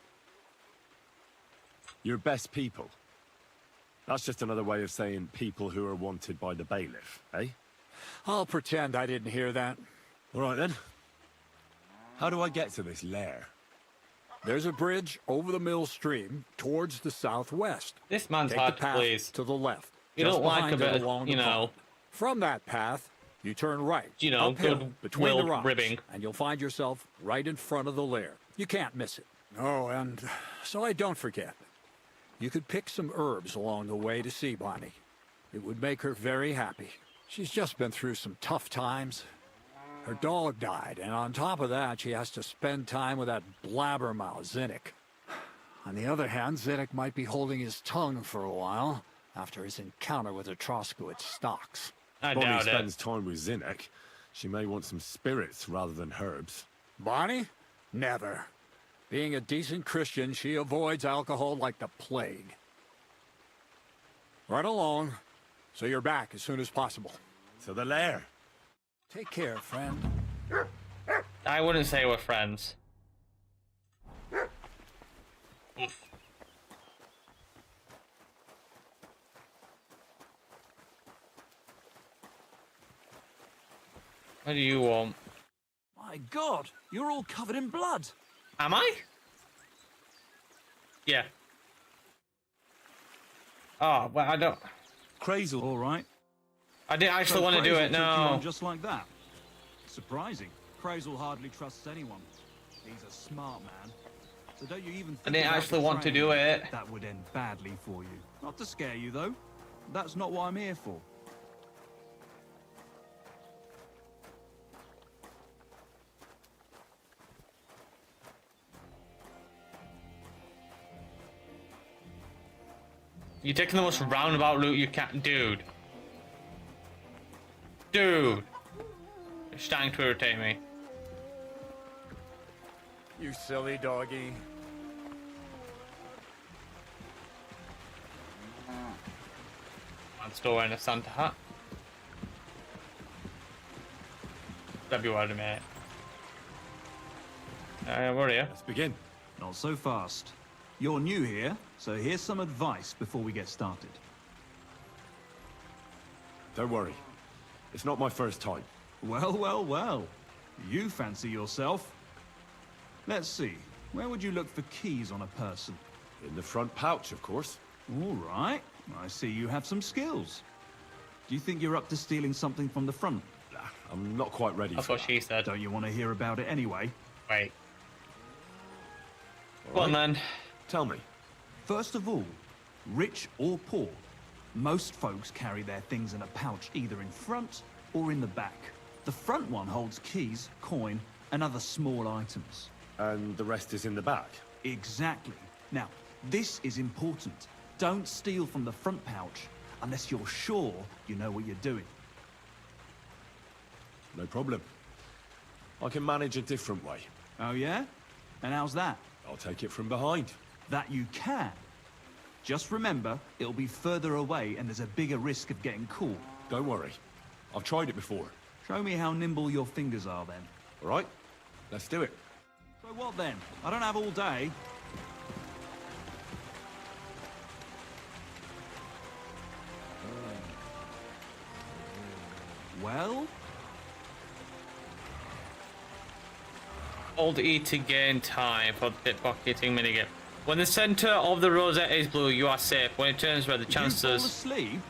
[SPEAKER 3] Your best people? That's just another way of saying people who are wanted by the bailiff, eh?
[SPEAKER 14] I'll pretend I didn't hear that.
[SPEAKER 3] All right, then. How do I get to this lair?
[SPEAKER 14] There's a bridge over the mill stream towards the southwest.
[SPEAKER 1] This man's
[SPEAKER 14] Take
[SPEAKER 1] hard
[SPEAKER 14] the
[SPEAKER 1] to
[SPEAKER 14] path
[SPEAKER 1] please.
[SPEAKER 14] to the left.
[SPEAKER 1] You
[SPEAKER 14] just
[SPEAKER 1] don't like a
[SPEAKER 14] behind it
[SPEAKER 1] bit of,
[SPEAKER 14] along
[SPEAKER 1] you
[SPEAKER 14] the
[SPEAKER 1] know...
[SPEAKER 14] pond. From that path, you turn right.
[SPEAKER 1] You know,
[SPEAKER 14] uphill
[SPEAKER 1] good
[SPEAKER 14] between the
[SPEAKER 1] will
[SPEAKER 14] rocks,
[SPEAKER 1] ribbing.
[SPEAKER 14] and you'll find yourself right in front of the lair. You can't miss it. Oh, and so I don't forget. You could pick some herbs along the way to see Bonnie. It would make her very happy. She's just been through some tough times. Her dog died, and on top of that, she has to spend time with that blabbermouth, Zinnik. On the other hand, Zinnik might be holding his tongue for a while after his encounter with the Troskowitz stocks.
[SPEAKER 1] I
[SPEAKER 3] Bonnie
[SPEAKER 1] doubt
[SPEAKER 3] spends time with Zinnik. She may want some spirits rather than herbs.
[SPEAKER 14] Bonnie? Never. Being a decent Christian, she avoids alcohol like the plague. Right along, so you're back as soon as possible.
[SPEAKER 3] To the lair.
[SPEAKER 14] Take care, friend.
[SPEAKER 1] I wouldn't say we're friends. What do you want?
[SPEAKER 7] My God, you're all covered in blood.
[SPEAKER 1] Am I? Yeah. Oh, well, I don't...
[SPEAKER 7] Crazel. All right.
[SPEAKER 1] I didn't actually want to do it,
[SPEAKER 7] Crazel took you on
[SPEAKER 1] no.
[SPEAKER 7] just like that. Surprising. Crazel hardly trusts anyone. He's a smart man. So don't you even think
[SPEAKER 1] I didn't
[SPEAKER 7] about
[SPEAKER 1] actually want to do
[SPEAKER 7] betraying
[SPEAKER 1] it.
[SPEAKER 7] him. That would end badly for you. Not to scare you, though. That's not what I'm here for.
[SPEAKER 1] You're taking the most roundabout route you can, dude. Dude. You're starting to irritate me.
[SPEAKER 14] You silly doggy.
[SPEAKER 1] I'm still wearing a Santa hat. That'd be what I mate. Where are you?
[SPEAKER 3] Let's begin.
[SPEAKER 7] Not so fast. You're new here, so here's some advice before we get started.
[SPEAKER 3] Don't worry. It's not my first time.
[SPEAKER 7] Well, well, well. You fancy yourself. Let's see. Where would you look for keys on a person?
[SPEAKER 3] In the front pouch, of course.
[SPEAKER 7] All right. I see you have some skills. Do you think you're up to stealing something from the front?
[SPEAKER 3] I'm not quite ready
[SPEAKER 1] That's
[SPEAKER 3] for
[SPEAKER 1] what she said.
[SPEAKER 7] Don't you want to hear about it anyway?
[SPEAKER 1] Wait. Go on, then.
[SPEAKER 3] Tell me.
[SPEAKER 7] First of all, rich or poor, most folks carry their things in a pouch either in front or in the back. The front one holds keys, coin, and other small items.
[SPEAKER 3] And the rest is in the back?
[SPEAKER 7] Exactly. Now, this is important. Don't steal from the front pouch unless you're sure you know what you're doing.
[SPEAKER 3] No problem. I can manage a different way.
[SPEAKER 7] Oh, yeah? And how's that?
[SPEAKER 3] I'll take it from behind.
[SPEAKER 7] That you can. Just remember, it'll be further away and there's a bigger risk of getting caught.
[SPEAKER 3] Don't worry. I've tried it before.
[SPEAKER 7] Show me how nimble your fingers are then.
[SPEAKER 3] All right? Let's do it.
[SPEAKER 7] So what then? I don't have all day. Well?
[SPEAKER 1] Hold E to gain time for the pickpocketing minigame. When the center of the rosette is blue, you are safe. When it turns red, the
[SPEAKER 7] Did you fall
[SPEAKER 1] chances...
[SPEAKER 7] asleep?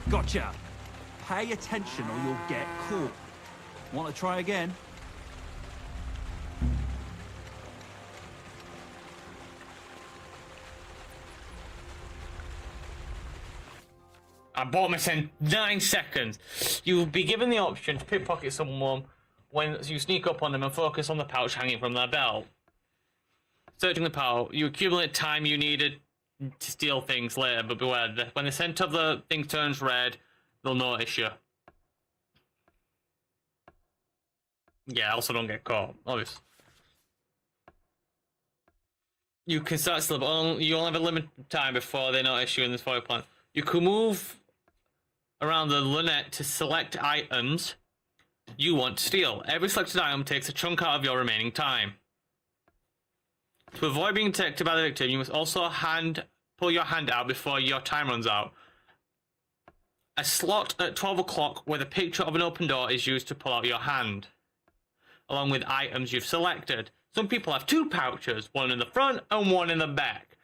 [SPEAKER 7] Gotcha. Pay attention or you'll get caught. Want to try again?
[SPEAKER 1] I bought this in 9 seconds. You'll be given the option to pickpocket someone when you sneak up on them and focus on the pouch hanging from their belt. Searching the pouch, you accumulate time you needed to steal things later, but beware, when the center of the thing turns red, they'll notice you. Yeah, also don't get caught, obviously. You can start still, but you only have a limited time before they notice you in this fire plant. You can move around the lunette to select items you want to steal. Every selected item takes a chunk out of your remaining time. To avoid being detected by the victim, you must also pull your hand out before your time runs out. A slot at 12 o'clock with a picture of an open door is used to pull out your hand, along with items you've selected. Some people have 2 pouches, one in the front and one in the back.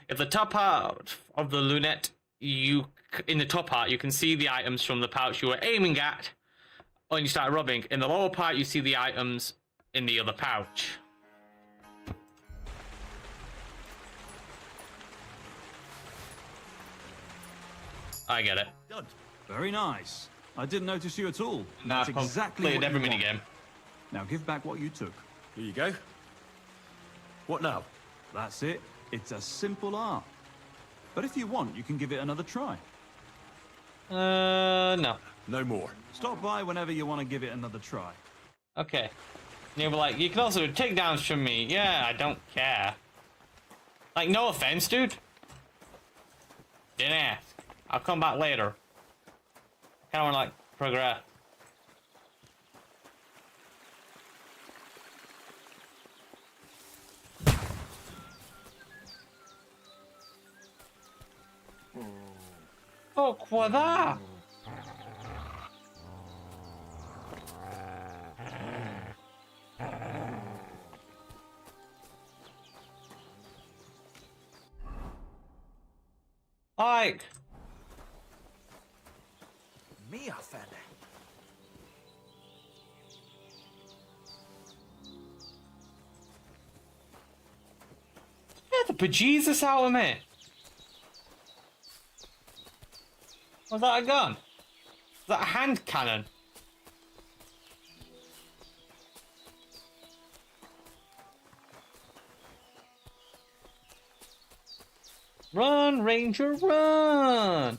[SPEAKER 1] If the top part of the lunette, in the top part, you can see the items from the pouch you were aiming at when you start rubbing. In the lower part, you see the items in the other pouch. I get it.
[SPEAKER 7] Good. Very nice. I didn't notice you at all.
[SPEAKER 1] Nah,
[SPEAKER 7] That's exactly what
[SPEAKER 1] every
[SPEAKER 7] you want.
[SPEAKER 1] minigame.
[SPEAKER 7] Now give back what you took.
[SPEAKER 3] Here you go. What now?
[SPEAKER 7] That's it. It's a simple art. But if you want, you can give it another try.
[SPEAKER 1] No.
[SPEAKER 3] No more.
[SPEAKER 7] Stop by whenever you want to give it another try.
[SPEAKER 1] Okay. You were like, you can also do takedowns from me. Yeah, I don't care. Like, no offense, dude. Didn't ask. I'll come back later. Kinda wanna, like, progress. Fuck, what that? Like...
[SPEAKER 17] Mia fella.
[SPEAKER 1] Yeah, the bejesus out of me. Was that a gun? Was that a hand cannon? Run, Ranger, run!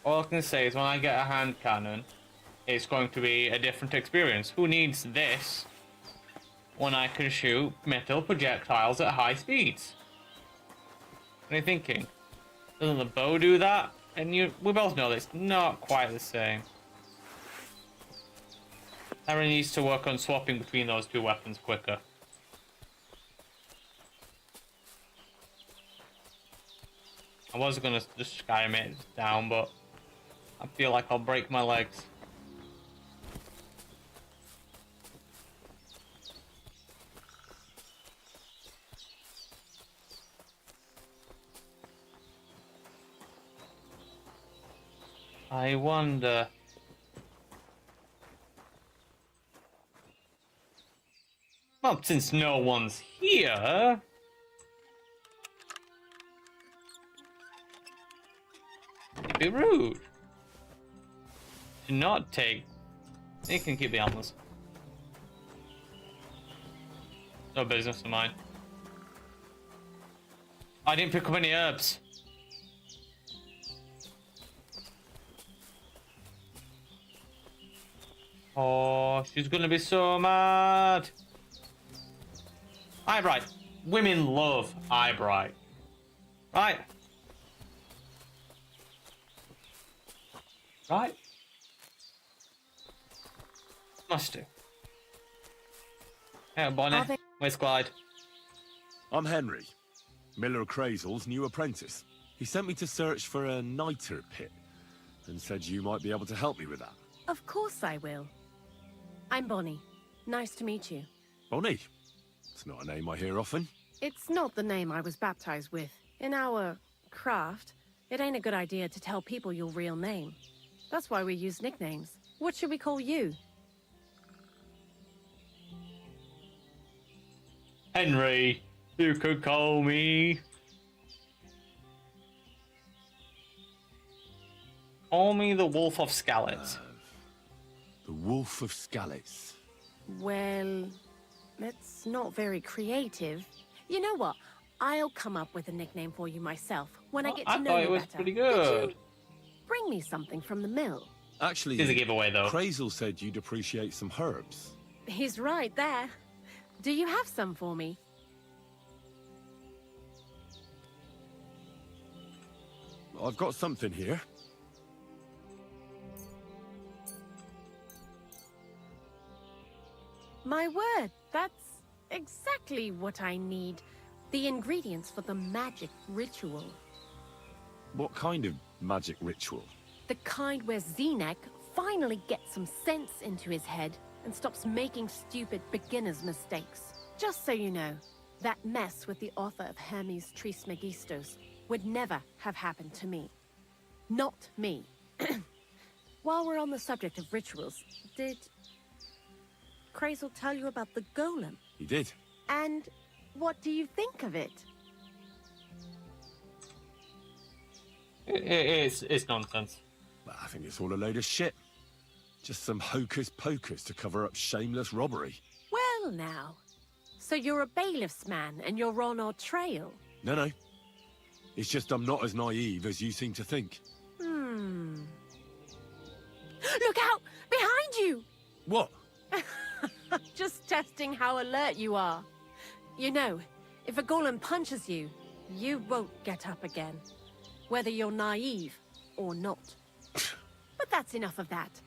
[SPEAKER 1] All I can say is when I get a hand cannon, it's going to be a different experience. Who needs this when I can shoot metal projectiles at high speeds? What are you thinking? Doesn't the bow do that? And we both know that it's not quite the same. Harry needs to work on swapping between those 2 weapons quicker. I was gonna just Skyrim it down, but I feel like I'll break my legs. I wonder... Well, since no one's here... It'd be rude to not take... You can keep the animals. No business of mine. I didn't pick up any herbs. Oh, she's gonna be so mad. Eyebright. Women love Eyebright. Right? Right? Must do. Hey, Bonnie. Where's Clyde?
[SPEAKER 3] I'm Henry, Miller Crazel's new apprentice. He sent me to search for a niter pit and said you might be able to help me with that.
[SPEAKER 15] Of course I will. I'm Bonnie. Nice to meet you.
[SPEAKER 3] Bonnie? It's not a name I hear often.
[SPEAKER 15] It's not the name I was baptized with. In our craft, it ain't a good idea to tell people your real name. That's why we use nicknames. What should we call you?
[SPEAKER 1] Henry, you could call me. Call me the Wolf of Skallets.
[SPEAKER 3] The Wolf of Skallets.
[SPEAKER 15] Well, that's not very creative. You know what? I'll come up with a nickname for you myself when I get to know you better.
[SPEAKER 1] I thought it was pretty good.
[SPEAKER 15] Bring me something from the mill.
[SPEAKER 3] Actually,
[SPEAKER 1] here's a giveaway though.
[SPEAKER 3] Crazel said you'd appreciate some herbs.
[SPEAKER 15] He's right there. Do you have some for me?
[SPEAKER 3] I've got something here.
[SPEAKER 15] My word, that's exactly what I need. The ingredients for the magic ritual.
[SPEAKER 3] What kind of magic ritual?
[SPEAKER 15] The kind where Zenek finally gets some sense into his head and stops making stupid beginner's mistakes. Just so you know, that mess with the author of Hermes Trismegistos would never have happened to me. Not me. While we're on the subject of rituals, did Krazel tell you about the golem?
[SPEAKER 3] He did.
[SPEAKER 15] And what do you think of it?
[SPEAKER 1] It's nonsense.
[SPEAKER 3] I think it's all a load of shit. Just some hocus pocus to cover up shameless robbery.
[SPEAKER 15] Well now, so you're a bailiff's man and you're on our trail?
[SPEAKER 3] No. It's just I'm not as naive as you seem to think.
[SPEAKER 15] Look out! Behind you!
[SPEAKER 3] What?
[SPEAKER 15] Just testing how alert you are. You know, if a golem punches you, you won't get up again. Whether you're naive or not. But that's enough of that.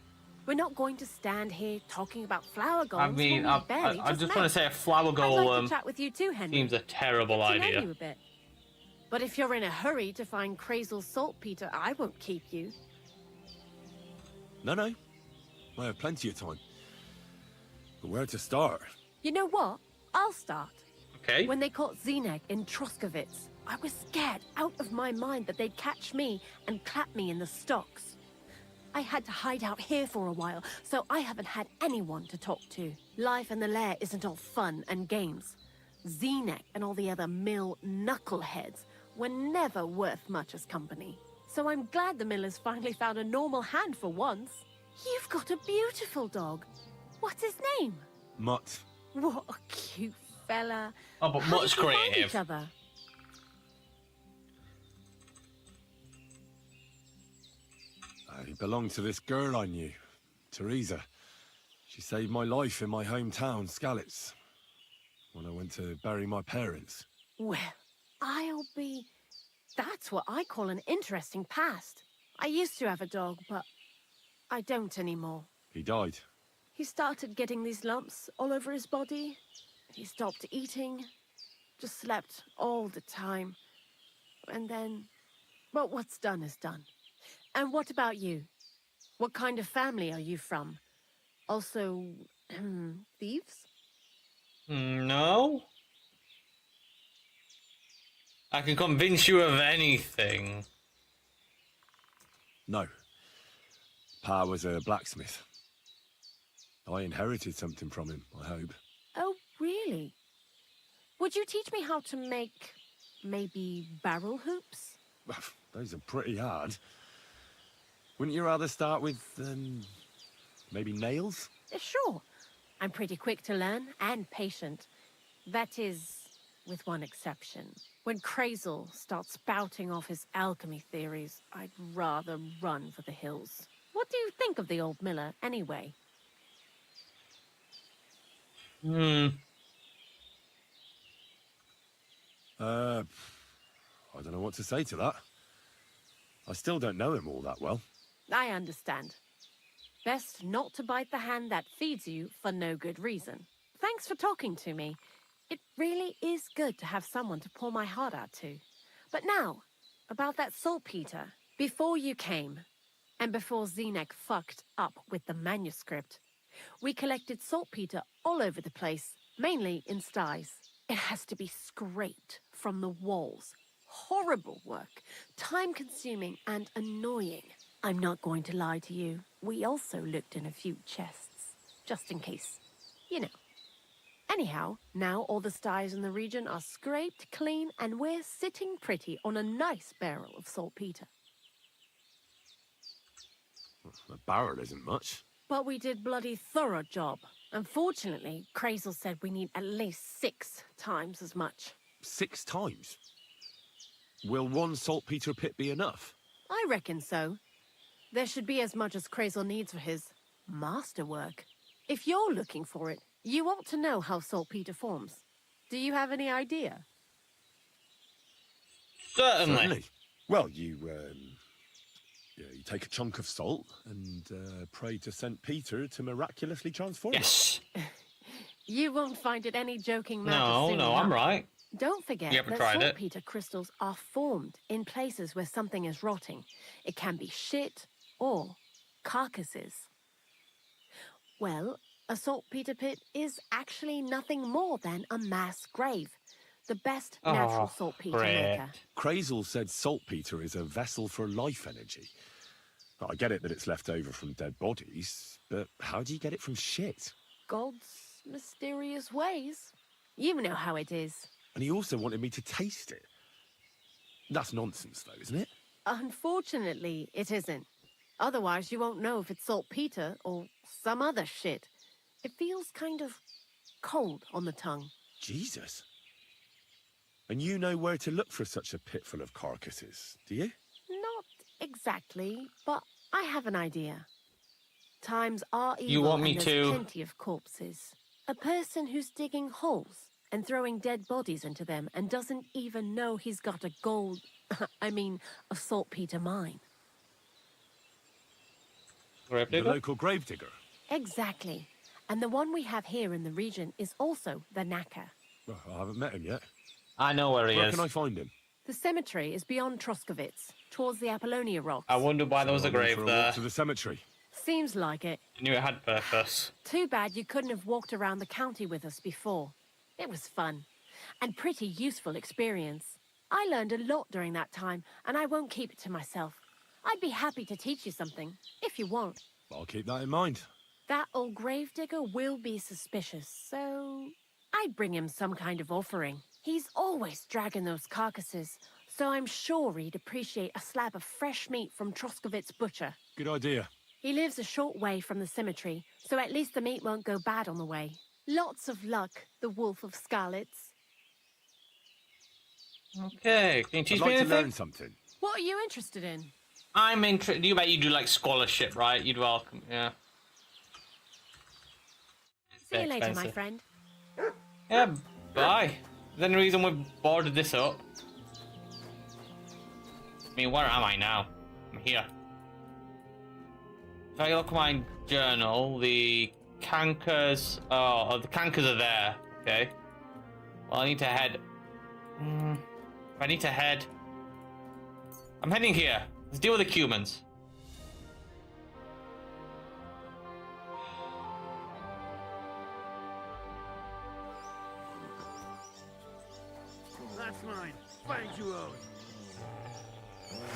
[SPEAKER 15] We're not going to stand here talking about flower golems.
[SPEAKER 1] I mean, I just want to say a flower golem
[SPEAKER 15] I'd like to chat with you too, Henry.
[SPEAKER 1] seems a terrible
[SPEAKER 15] Get to know
[SPEAKER 1] idea.
[SPEAKER 15] you a bit. But if you're in a hurry to find Krazel's saltpeter, I won't keep you.
[SPEAKER 3] No. I have plenty of time. But where to start?
[SPEAKER 15] You know what? I'll start.
[SPEAKER 1] Okay.
[SPEAKER 15] When they caught Zenek in Troskovitz, I was scared out of my mind that they'd catch me and clap me in the stocks. I had to hide out here for a while, so I haven't had anyone to talk to. Life in the lair isn't all fun and games. Zenek and all the other mill knuckleheads were never worth much as company. So I'm glad the miller's finally found a normal hand for once. You've got a beautiful dog. What's his name?
[SPEAKER 3] Mutt.
[SPEAKER 15] What a cute fella.
[SPEAKER 1] Oh, but
[SPEAKER 15] How
[SPEAKER 1] Mutt's
[SPEAKER 15] did you find
[SPEAKER 1] creative.
[SPEAKER 15] each other?
[SPEAKER 3] He belonged to this girl I knew, Teresa. She saved my life in my hometown, Skalitz, when I went to bury my parents.
[SPEAKER 15] Well, I'll be... That's what I call an interesting past. I used to have a dog, but I don't anymore.
[SPEAKER 3] He died.
[SPEAKER 15] He started getting these lumps all over his body. He stopped eating, just slept all the time. And then, well, what's done is done. And what about you? What kind of family are you from? Also, thieves?
[SPEAKER 1] No. I can convince you of anything.
[SPEAKER 3] No. Pa was a blacksmith. I inherited something from him, I hope.
[SPEAKER 15] Oh, really? Would you teach me how to make, maybe, barrel hoops?
[SPEAKER 3] Those are pretty hard. Wouldn't you rather start with, maybe nails?
[SPEAKER 15] Sure. I'm pretty quick to learn and patient. That is, with one exception. When Krazel starts spouting off his alchemy theories, I'd rather run for the hills. What do you think of the old miller, anyway?
[SPEAKER 3] I don't know what to say to that. I still don't know him all that well.
[SPEAKER 15] I understand. Best not to bite the hand that feeds you for no good reason. Thanks for talking to me. It really is good to have someone to pour my heart out to. But now, about that saltpeter. Before you came, and before Zenek fucked up with the manuscript, we collected saltpeter all over the place, mainly in sties. It has to be scraped from the walls. Horrible work, time-consuming and annoying. I'm not going to lie to you. We also looked in a few chests, just in case. You know. Anyhow, now all the sties in the region are scraped clean and we're sitting pretty on a nice barrel of saltpeter.
[SPEAKER 3] A barrel isn't much.
[SPEAKER 15] But we did bloody thorough job. Unfortunately, Krazel said we need at least 6 times as much.
[SPEAKER 3] 6 times? Will one saltpeter pit be enough?
[SPEAKER 15] I reckon so. There should be as much as Krazel needs for his masterwork. If you're looking for it, You ought to know how saltpeter forms. Do you have any idea?
[SPEAKER 1] Certainly.
[SPEAKER 3] Well, you take a chunk of salt and pray to St. Peter to miraculously transform
[SPEAKER 1] Yes.
[SPEAKER 3] it.
[SPEAKER 15] You won't find it any joking matter
[SPEAKER 1] No,
[SPEAKER 15] soon
[SPEAKER 1] no,
[SPEAKER 15] enough.
[SPEAKER 1] I'm right.
[SPEAKER 15] Don't forget
[SPEAKER 1] You haven't
[SPEAKER 15] that
[SPEAKER 1] tried it.
[SPEAKER 15] saltpeter crystals are formed in places where something is rotting. It can be shit or carcasses. Well, a saltpeter pit is actually nothing more than a mass grave. The best natural saltpeter maker.
[SPEAKER 3] Crazel said saltpeter is a vessel for life energy. Well, I get it that it's left over from dead bodies, but how do you get it from shit?
[SPEAKER 15] God's mysterious ways. You know how it is.
[SPEAKER 3] And he also wanted me to taste it. That's nonsense, though, isn't it?
[SPEAKER 15] Unfortunately, it isn't. Otherwise, you won't know if it's saltpeter or some other shit. It feels kind of cold on the tongue.
[SPEAKER 3] Jesus. And you know where to look for such a pit full of carcasses, do you?
[SPEAKER 15] Not exactly, but I have an idea. Times are evil
[SPEAKER 1] You want me
[SPEAKER 15] and there's
[SPEAKER 1] to-
[SPEAKER 15] plenty of corpses. A person who's digging holes and throwing dead bodies into them and doesn't even know he's got a a saltpeter mine.
[SPEAKER 3] The local gravedigger.
[SPEAKER 15] Exactly. And the one we have here in the region is also the knacker.
[SPEAKER 3] Well, I haven't met him yet.
[SPEAKER 1] I know where he
[SPEAKER 3] Where
[SPEAKER 1] is.
[SPEAKER 3] can I find him?
[SPEAKER 15] The cemetery is beyond Troskovitz, towards the Apollonia Rocks.
[SPEAKER 1] I wonder why there was a
[SPEAKER 3] I'm in
[SPEAKER 1] grave
[SPEAKER 3] for
[SPEAKER 1] there.
[SPEAKER 3] walk to the cemetery.
[SPEAKER 15] Seems like it.
[SPEAKER 1] I knew it had purpose.
[SPEAKER 15] Too bad you couldn't have walked around the county with us before. It was fun. And pretty useful experience. I learned a lot during that time, and I won't keep it to myself. I'd be happy to teach you something, if you want.
[SPEAKER 3] I'll keep that in mind.
[SPEAKER 15] That old gravedigger will be suspicious, so I'd bring him some kind of offering. He's always dragging those carcasses, so I'm sure he'd appreciate a slab of fresh meat from Troskovitz butcher.
[SPEAKER 3] Good idea.
[SPEAKER 15] He lives a short way from the cemetery, so at least the meat won't go bad on the way. Lots of luck, the Wolf of Scarlets.
[SPEAKER 1] Okay, can you teach
[SPEAKER 3] I'd
[SPEAKER 1] me
[SPEAKER 3] like to
[SPEAKER 1] anything?
[SPEAKER 3] learn something.
[SPEAKER 15] What are you interested in?
[SPEAKER 1] I'm interested. You bet you do like scholarship, right? You'd welcome, yeah.
[SPEAKER 15] See you
[SPEAKER 1] Bit
[SPEAKER 15] later, my
[SPEAKER 1] expensive.
[SPEAKER 15] friend.
[SPEAKER 1] Yeah, bye. Is there any reason we've boarded this up? I mean, where am I now? I'm here. If I look at my journal, the cankers... Oh, the cankers are there. Okay. Well, I need to head... I need to head... I'm heading here. Let's deal with the humans.
[SPEAKER 2] That's mine. Find you own.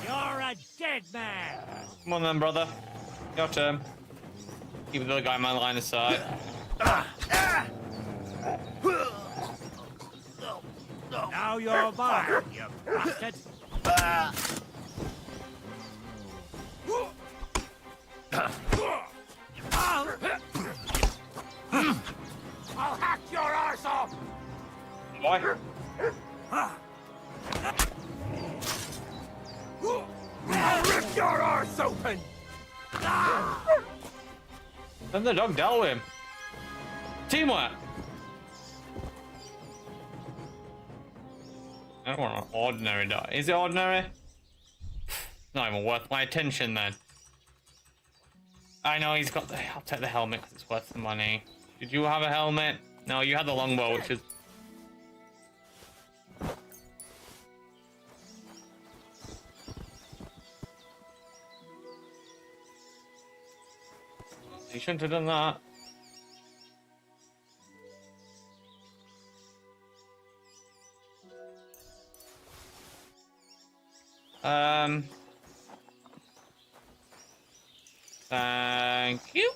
[SPEAKER 2] You're a dead man.
[SPEAKER 1] Come on then, brother. Your turn. Keep the other guy in my line of sight.
[SPEAKER 2] Now you're mine, you bastard. I'll hack your arse off.
[SPEAKER 1] Why?
[SPEAKER 2] I'll rip your arse open.
[SPEAKER 1] Then the dog dealt with him. Teamwork. I don't want an ordinary dog. Is it ordinary? Not even worth my attention then. I know he's got the... I'll take the helmet because it's worth the money. Did you have a helmet? No, you had the longbow, which is... You shouldn't have done that. Thank you.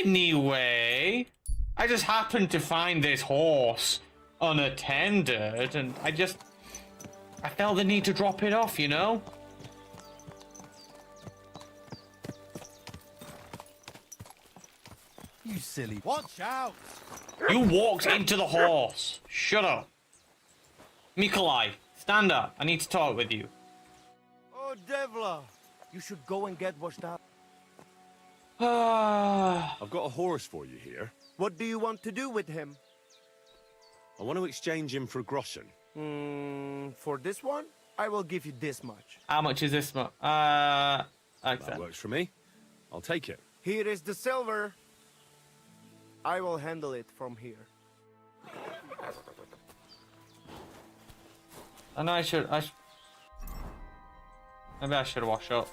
[SPEAKER 1] Anyway, I just happened to find this horse unattended, and I felt the need to drop it off, you know?
[SPEAKER 8] You silly. Watch out!
[SPEAKER 1] You walked into the horse. Shut up. Mikolai, stand up. I need to talk with you.
[SPEAKER 8] Oh, Devla! You should go and get washed up.
[SPEAKER 3] I've got a horse for you here.
[SPEAKER 8] What do you want to do with him?
[SPEAKER 3] I want to exchange him for groschen.
[SPEAKER 8] For this one, I will give you this much.
[SPEAKER 1] How much is this much?
[SPEAKER 3] That works for me. I'll take it.
[SPEAKER 8] Here is the silver. I will handle it from here.
[SPEAKER 1] And maybe I should wash up.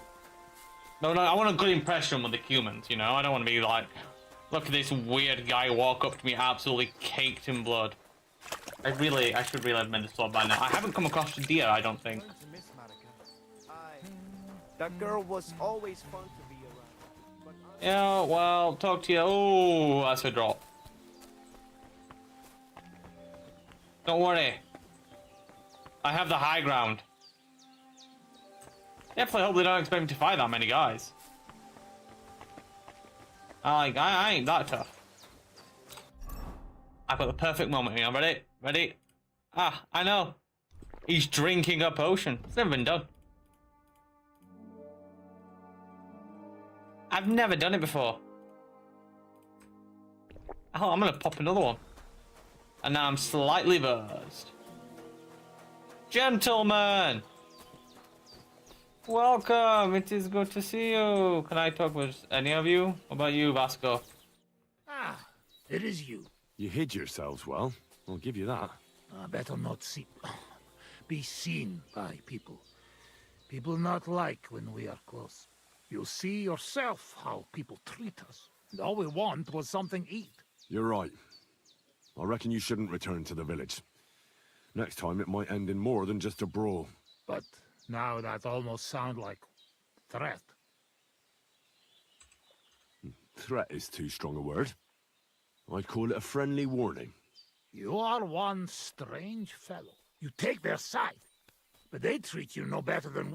[SPEAKER 1] No, I want a good impression with the humans, you know? I don't want to be like, look at this weird guy walk up to me absolutely caked in blood. I should really have made this sword by now. I haven't come across a deer, I don't think.
[SPEAKER 8] That girl was always fun to be around.
[SPEAKER 1] Yeah, well, talk to you. Oh, that's a drop. Don't worry. I have the high ground. Definitely hope they don't expect me to fight that many guys. I ain't that tough. I've got the perfect moment here. Ready? Ready? Ah, I know. He's drinking a potion. It's never been done. I've never done it before. Oh, I'm gonna pop another one. And now I'm slightly buzzed. Gentlemen! Welcome! It is good to see you. Can I talk with any of you? What about you, Vasco?
[SPEAKER 17] Ah, it is you.
[SPEAKER 3] You hid yourselves well. I'll give you that.
[SPEAKER 17] Better not be seen by people. People not like when we are close. You see yourself how people treat us. And all we want was something to eat.
[SPEAKER 3] You're right. I reckon you shouldn't return to the village. Next time it might end in more than just a brawl.
[SPEAKER 17] But now that almost sounds like threat.
[SPEAKER 3] Threat is too strong a word. I'd call it a friendly warning.
[SPEAKER 17] You are one strange fellow. You take their side, but they treat you no better than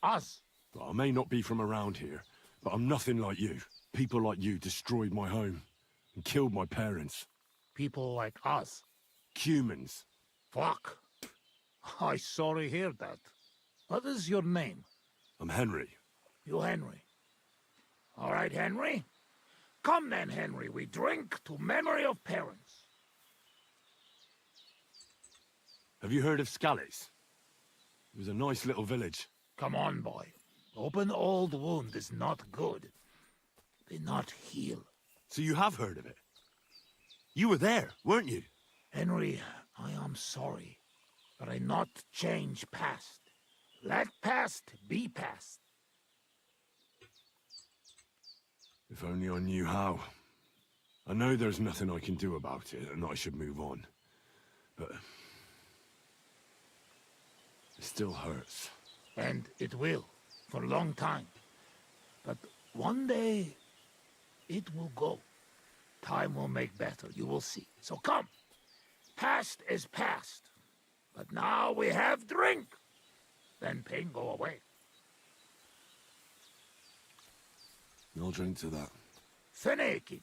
[SPEAKER 17] us.
[SPEAKER 3] Well, I may not be from around here, but I'm nothing like you. People like you destroyed my home and killed my parents.
[SPEAKER 17] People like us?
[SPEAKER 3] Humans.
[SPEAKER 17] Fuck. I sorry hear that. What is your name?
[SPEAKER 3] I'm Henry.
[SPEAKER 17] You Henry. All right, Henry. Come then, Henry. We drink to memory of parents.
[SPEAKER 3] Have you heard of Scallies? It was a nice little village.
[SPEAKER 17] Come on, boy. Open old wound is not good. They not heal.
[SPEAKER 3] So you have heard of it? You were there, weren't you?
[SPEAKER 17] Henry, I am sorry, but I not change past. Let past be past.
[SPEAKER 3] If only I knew how. I know there's nothing I can do about it, and I should move on. But it still hurts.
[SPEAKER 17] And it will, for a long time. But one day, it will go. Time will make better, you will see. So come. Past is past. But now we have drink. Then pain go away.
[SPEAKER 3] I'll drink to that.
[SPEAKER 17] Fenekid.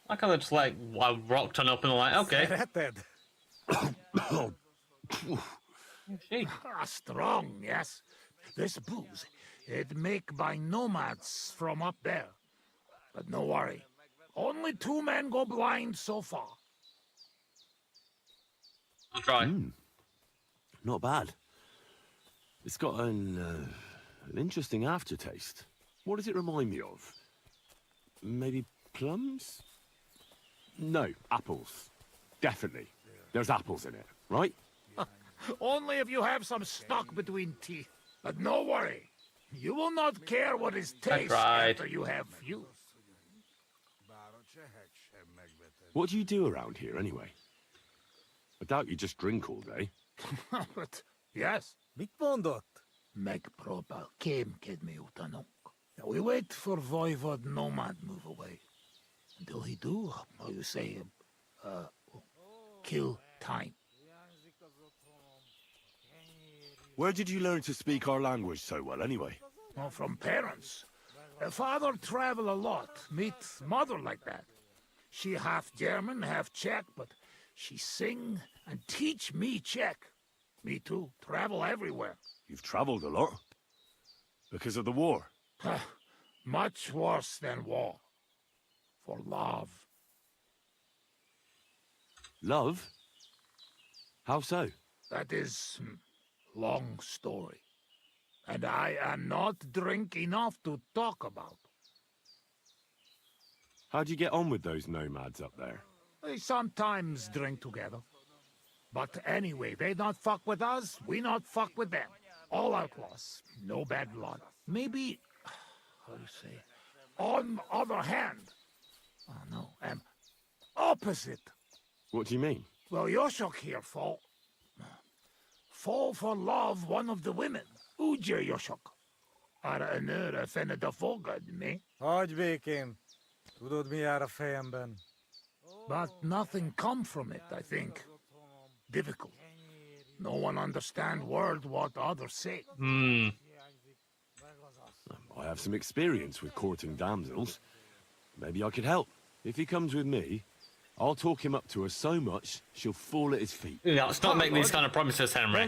[SPEAKER 1] I kind of just like rocked on up and like, okay.
[SPEAKER 17] Strong, yes. This booze, it make by nomads from up there. But no worry. Only 2 men go blind so far.
[SPEAKER 1] I'll try.
[SPEAKER 3] Not bad. It's got an interesting aftertaste. What does it remind me of? Maybe plums? No, apples. Definitely. There's apples in it, right?
[SPEAKER 17] Only if you have some stuck between teeth. But no worry. You will not care what is taste after you have few.
[SPEAKER 3] What do you do around here, anyway? I doubt you just drink all day.
[SPEAKER 17] But, yes. Meg probal kem kedme utanok. We wait for Voivod Nomad move away. Until he do, how you say, kill time.
[SPEAKER 3] Where did you learn to speak our language so well, anyway?
[SPEAKER 17] Well, from parents. Father travel a lot, meet mother like that. She half German, half Czech, but She sing and teach me Czech. Me too. Travel everywhere.
[SPEAKER 3] You've traveled a lot. Because of the war.
[SPEAKER 17] Much worse than war. For love.
[SPEAKER 3] Love? How so?
[SPEAKER 17] That is long story. And I am not drink enough to talk about.
[SPEAKER 3] How'd you get on with those nomads up there?
[SPEAKER 17] They sometimes drink together. But anyway, they not fuck with us, we not fuck with them. All outlaws, no bad blood. Maybe, how do you say, on other hand. Oh no, opposite.
[SPEAKER 3] What do you mean?
[SPEAKER 17] Well, Yoshok here fall for love one of the women. Uja Yoshok. Ara önöre fenne da fogad, me?
[SPEAKER 20] Hagyj békén. Tudod, mi jár a fejemben?
[SPEAKER 17] But nothing come from it, I think. Difficult. No one understand word what others say.
[SPEAKER 3] I have some experience with courting damsels. Maybe I could help. If he comes with me, I'll talk him up to her so much, she'll fall at his feet.
[SPEAKER 1] Yeah, let's not make these kind of promises, Henry.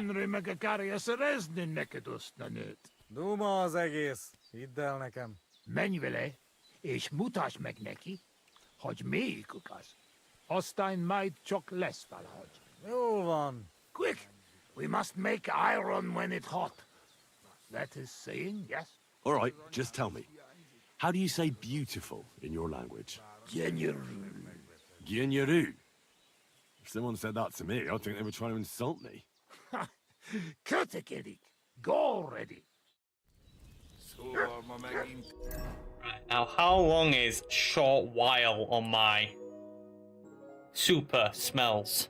[SPEAKER 20] Duma az egész. Hidd el nekem.
[SPEAKER 17] Menj vele, és mutasd meg neki, hogy melyikük az. Aztán majd csak lesz valahogy.
[SPEAKER 20] Jó van.
[SPEAKER 17] Quick! We must make iron when it's hot. That is saying, yes?
[SPEAKER 3] All right, just tell me. How do you say beautiful in your language?
[SPEAKER 17] Gyenyeru.
[SPEAKER 3] Gyenyeru. If someone said that to me, I'd think they were trying to insult me.
[SPEAKER 17] Kötekedik. Go already.
[SPEAKER 1] Right, now, how long is short while on my super smells?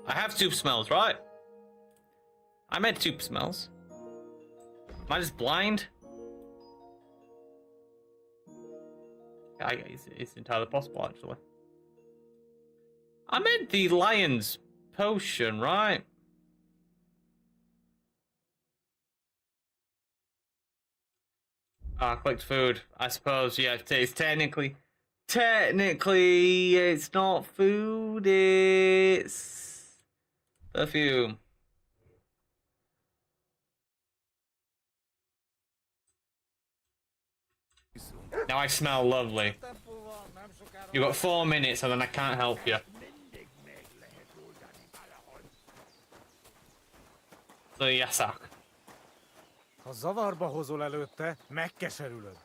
[SPEAKER 1] I have super smells, right? I made super smells. Am I just blind? Yeah, it's entirely possible, actually. I made the lion's potion, right? Ah, clicked food. I suppose, yeah, it's technically, it's not food, it's perfume. Now I smell lovely. You've got 4 minutes and then I can't help you. So, Yasak.
[SPEAKER 20] Ha zavarba hozol előtte, megkeserülöd.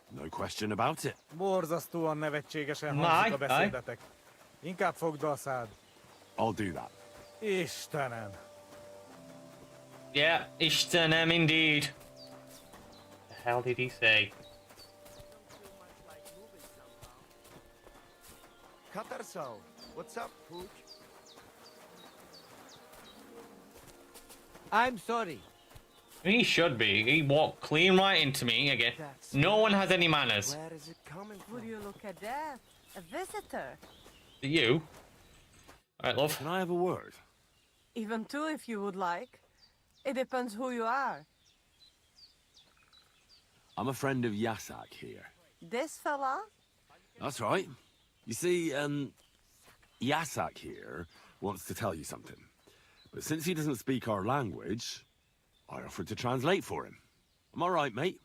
[SPEAKER 3] No question about it.
[SPEAKER 20] Borzasztóan nevetségesen hangzik a beszédetek. Inkább fogd be a szád.
[SPEAKER 3] I'll do that.
[SPEAKER 20] Istenem.
[SPEAKER 1] Yeah, Istenem indeed. The hell did he say?
[SPEAKER 9] Katarso, what's up, Pooch?
[SPEAKER 2] I'm sorry.
[SPEAKER 1] He should be. He walked clean right into me again. No one has any manners.
[SPEAKER 2] Where is it coming from? Would you look at that? A visitor.
[SPEAKER 1] You? Alright, love.
[SPEAKER 3] Can I have a word?
[SPEAKER 2] Even two if you would like. It depends who you are.
[SPEAKER 3] I'm a friend of Yasak here.
[SPEAKER 2] This fella?
[SPEAKER 3] That's right. You see, Yasak here wants to tell you something. But since he doesn't speak our language, I offered to translate for him. Am I right, mate?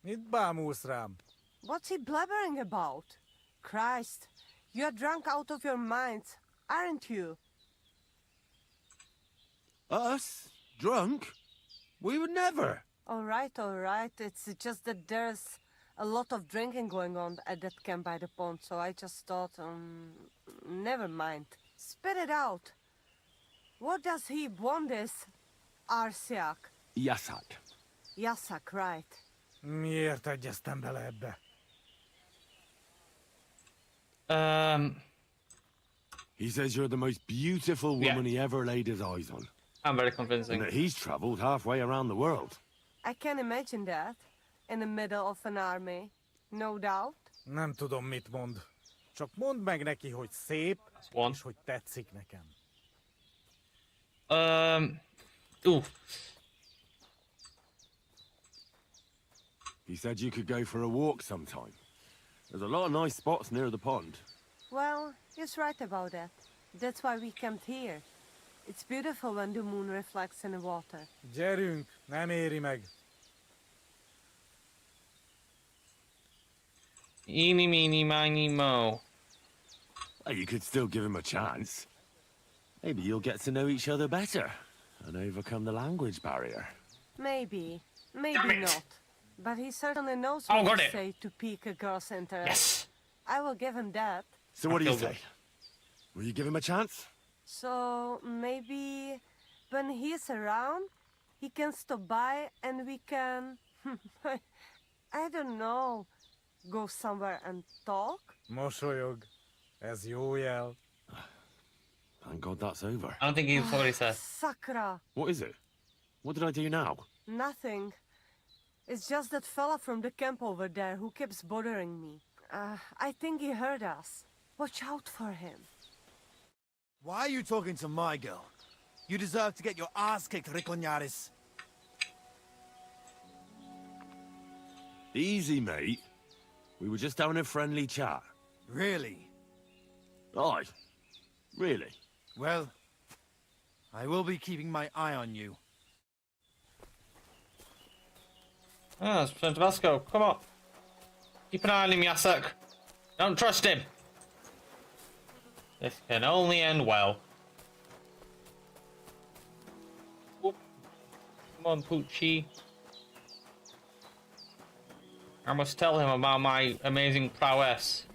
[SPEAKER 20] Mit bámulsz rám?
[SPEAKER 2] What's he blabbering about? Christ, you're drunk out of your minds, aren't you?
[SPEAKER 3] Us? Drunk? We would never.
[SPEAKER 2] All right. It's just that there's a lot of drinking going on at that camp by the pond, so I just thought, never mind. Spit it out. What does he want this Arsiak?
[SPEAKER 3] Yasak.
[SPEAKER 2] Yasak, right.
[SPEAKER 20] Miért egyeztem bele ebbe?
[SPEAKER 3] He says you're the most beautiful woman he ever laid his eyes on.
[SPEAKER 1] I'm very convincing.
[SPEAKER 3] And that he's traveled halfway around the world.
[SPEAKER 2] I can imagine that. In the middle of an army. No doubt.
[SPEAKER 20] Nem tudom, mit mond. Csak mondd meg neki, hogy szép, és hogy tetszik nekem.
[SPEAKER 3] He said you could go for a walk sometime. There's a lot of nice spots near the pond.
[SPEAKER 2] Well, he's right about that. That's why we camped here. It's beautiful when the moon reflects in the water.
[SPEAKER 20] Gyerünk, nem éri meg.
[SPEAKER 1] Eeny, meeny, miny, mo.
[SPEAKER 3] Well, you could still give him a chance. Maybe you'll get to know each other better and overcome the language barrier.
[SPEAKER 2] Maybe. Maybe not. But he certainly knows what to say to pique a girl's interest.
[SPEAKER 1] Yes.
[SPEAKER 2] I will give him that.
[SPEAKER 3] So what do you say? Will you give him a chance?
[SPEAKER 2] So maybe when he's around, he can stop by and we can... I don't know. Go somewhere and talk?
[SPEAKER 20] Mosolyog. Ez jó jel.
[SPEAKER 3] Thank God that's over.
[SPEAKER 1] I don't think he's what he said.
[SPEAKER 2] Sakra.
[SPEAKER 3] What is it? What did I do now?
[SPEAKER 2] Nothing. It's just that fella from the camp over there who keeps bothering me. I think he heard us. Watch out for him.
[SPEAKER 21] Why are you talking to my girl? You deserve to get your ass kicked, Riconyaris.
[SPEAKER 3] Easy, mate. We were just having a friendly chat.
[SPEAKER 21] Really?
[SPEAKER 3] Aye. Really?
[SPEAKER 21] Well, I will be keeping my eye on you.
[SPEAKER 1] Ah, it's from Tabasco. Come on. Keep an eye on him, Yasek. Don't trust him. This can only end well. Oop. Come on, Poochie. I must tell him about my amazing prowess.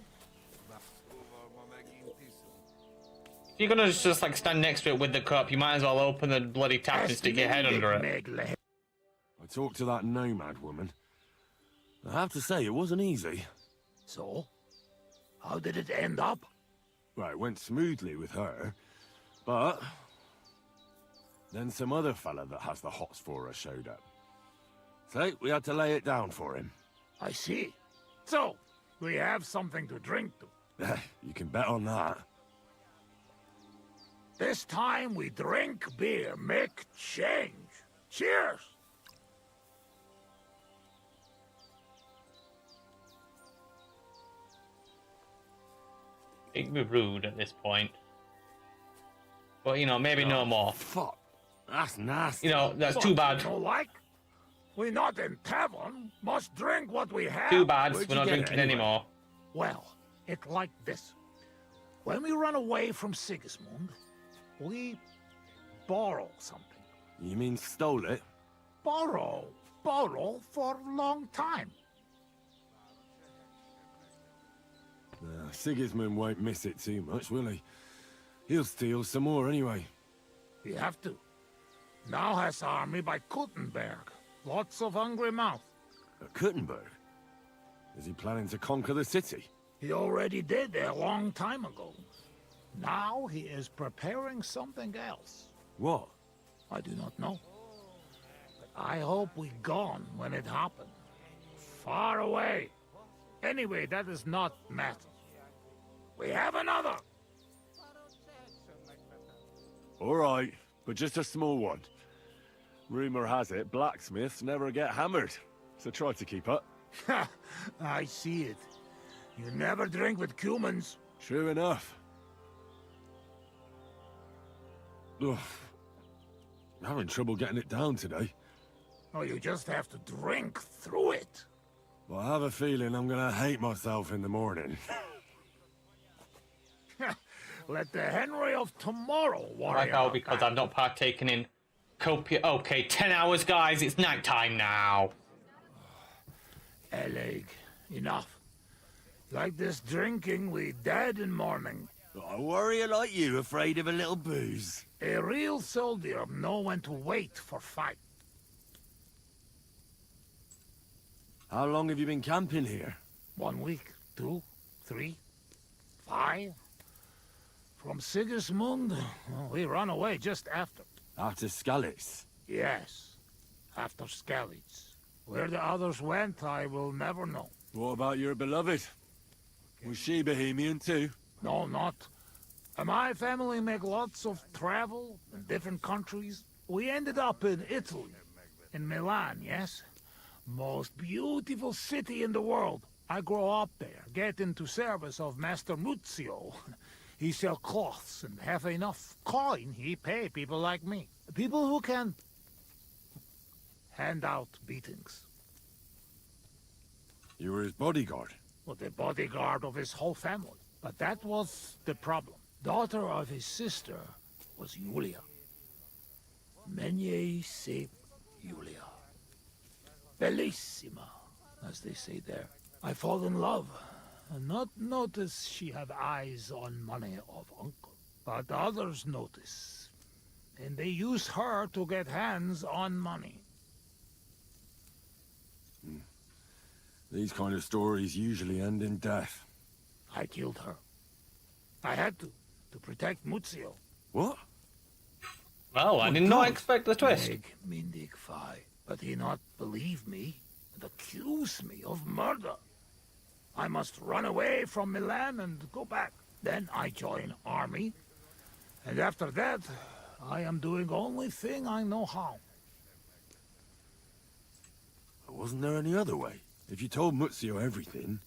[SPEAKER 1] If you're gonna just like stand next to it with the cup, you might as well open the bloody tap and stick your head under it.
[SPEAKER 3] I talked to that nomad woman. I have to say, it wasn't easy.
[SPEAKER 17] So? How did it end up?
[SPEAKER 3] Well, it went smoothly with her, but... then some other fella that has the hots for her showed up. So, we had to lay it down for him.
[SPEAKER 17] I see. So, we have something to drink to.
[SPEAKER 3] You can bet on that.
[SPEAKER 17] This time we drink beer, make change. Cheers!
[SPEAKER 1] It'd be rude at this point. But, you know, maybe no more.
[SPEAKER 3] Fuck. That's nasty.
[SPEAKER 1] You know, that's too bad.
[SPEAKER 17] You like? We're not in tavern. Must drink what we have.
[SPEAKER 1] Too bad. We're not drinking anymore.
[SPEAKER 17] Well, it's like this. When we run away from Sigismund, we borrow something.
[SPEAKER 3] You mean stole it?
[SPEAKER 17] Borrow. Borrow for a long time.
[SPEAKER 3] Sigismund won't miss it too much, will he? He'll steal some more anyway.
[SPEAKER 17] We have to. Now has army by Kuttenberg. Lots of hungry mouth.
[SPEAKER 3] At Kuttenberg? Is he planning to conquer the city?
[SPEAKER 17] He already did a long time ago. Now he is preparing something else.
[SPEAKER 3] What?
[SPEAKER 17] I do not know. But I hope we gone when it happened. Far away. Anyway, that is not matter. We have another.
[SPEAKER 3] All right, but just a small one. Rumor has it blacksmiths never get hammered, so try to keep up.
[SPEAKER 17] Ha! I see it. You never drink with humans.
[SPEAKER 3] True enough. Ugh. I'm having trouble getting it down today.
[SPEAKER 17] Oh, you just have to drink through it.
[SPEAKER 3] Well, I have a feeling I'm gonna hate myself in the morning.
[SPEAKER 17] Let the Henry of tomorrow worry
[SPEAKER 1] Right now,
[SPEAKER 17] about
[SPEAKER 1] because
[SPEAKER 17] that.
[SPEAKER 1] I've not partaken in copious. Okay, 10 hours, guys. It's night time now.
[SPEAKER 17] Eleg, enough. Like this drinking, we dead in morning.
[SPEAKER 3] A warrior like you afraid of a little booze?
[SPEAKER 17] A real soldier know when to wait for fight.
[SPEAKER 3] How long have you been camping here?
[SPEAKER 17] 1 week, 2, 3, 5. From Sigismund, well, we run away just after.
[SPEAKER 3] After Skalitz?
[SPEAKER 17] Yes, after Skalitz. Where the others went, I will never know.
[SPEAKER 3] What about your beloved? Was she Bohemian too?
[SPEAKER 17] No, not. My family make lots of travel in different countries. We ended up in Italy, in Milan, yes? Most beautiful city in the world. I grow up there, get into service of Master Muzio. He sell cloths and have enough coin he pay people like me. People who can hand out beatings.
[SPEAKER 3] You were his bodyguard?
[SPEAKER 17] Well, the bodyguard of his whole family. But that was the problem. Daughter of his sister was Julia. Menier se Julia. Bellissima, as they say there. I fall in love. And not notice she have eyes on money of uncle. But others notice. And they use her to get hands on money.
[SPEAKER 3] These kind of stories usually end in death.
[SPEAKER 17] I killed her. I had to protect Muzio.
[SPEAKER 3] What?
[SPEAKER 1] Well, I did not expect the twist.
[SPEAKER 17] Mindig Fi, but he not believe me and accuse me of murder. I must run away from Milan and go back. Then I join army. And after that, I am doing only thing I know how.
[SPEAKER 3] Wasn't there any other way? If you told Muzio everything,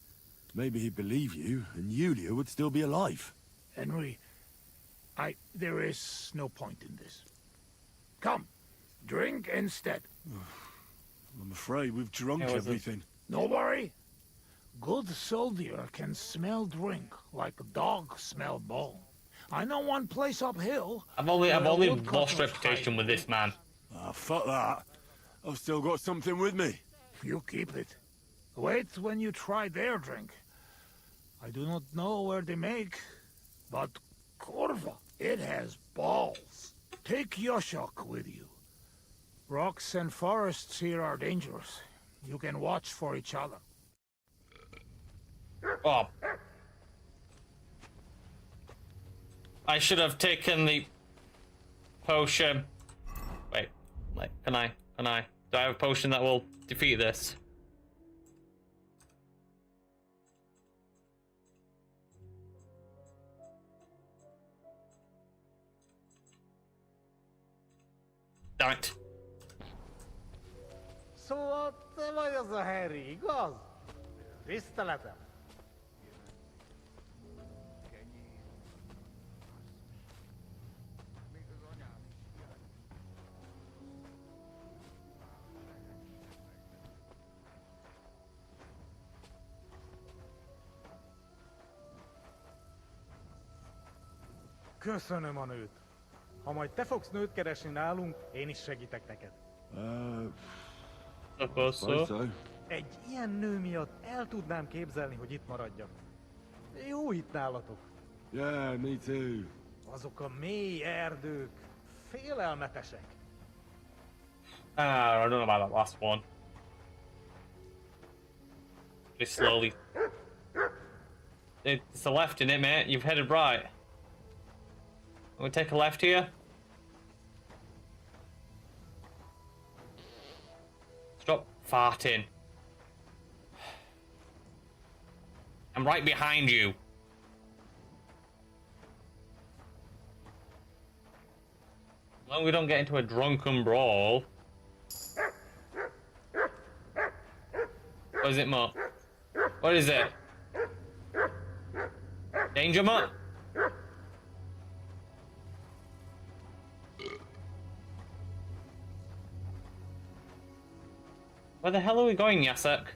[SPEAKER 3] maybe he'd believe you, and Julia would still be alive.
[SPEAKER 17] Henry, there is no point in this. Come, drink instead.
[SPEAKER 3] I'm afraid we've drunk everything.
[SPEAKER 17] No worry. Good soldier can smell drink like a dog smell bone. I know one place uphill.
[SPEAKER 1] I've only lost reputation with this man.
[SPEAKER 3] Ah, fuck that. I've still got something with me.
[SPEAKER 17] You keep it. Wait when you try their drink. I do not know where they make, but Corva, it has balls. Take Yoshok with you. Rocks and forests here are dangerous. You can watch for each other.
[SPEAKER 1] Oh. I should have taken the potion. Wait, can I? Do I have a potion that will defeat this? Damn it.
[SPEAKER 20] Szóval te vagy az a Harry, igaz? Tiszteletem. Köszönöm a nőt. Ha majd te fogsz nőt keresni nálunk, én is segítek neked. Egy ilyen nő miatt el tudnám képzelni, hogy itt maradjak. Jó itt nálatok.
[SPEAKER 3] Yeah, me too.
[SPEAKER 20] Azok a mély erdők félelmetesek.
[SPEAKER 1] I don't know about that last one. Just slowly. It's a left in it, mate. You've headed right. We take a left here. Stop farting. I'm right behind you. As long as we don't get into a drunken brawl. What is it, Mutt? What is it? Danger, Mutt? Where the hell are we going, Yasek?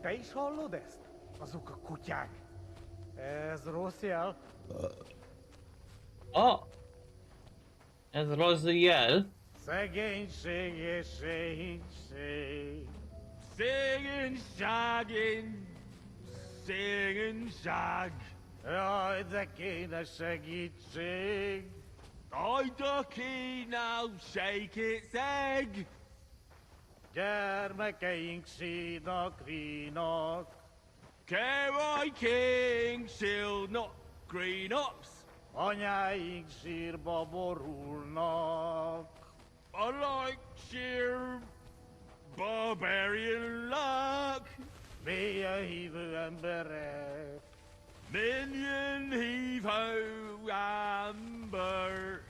[SPEAKER 20] Te is hallod ezt? Azok a kutyák. Ez rossz jel.
[SPEAKER 1] Oh. Ez rossz jel.
[SPEAKER 20] Szegénység és szegénység. Szegénység. Jaj, de kéne segítség.
[SPEAKER 5] I ducky now shake its egg.
[SPEAKER 20] Gyermekeink sínak, rínak.
[SPEAKER 5] Care King shield not green ops.
[SPEAKER 20] Anyáink sírba borulnak.
[SPEAKER 5] I like sheer barbarian luck.
[SPEAKER 20] Mélyen hívő emberek.
[SPEAKER 5] Minion heave-ho amber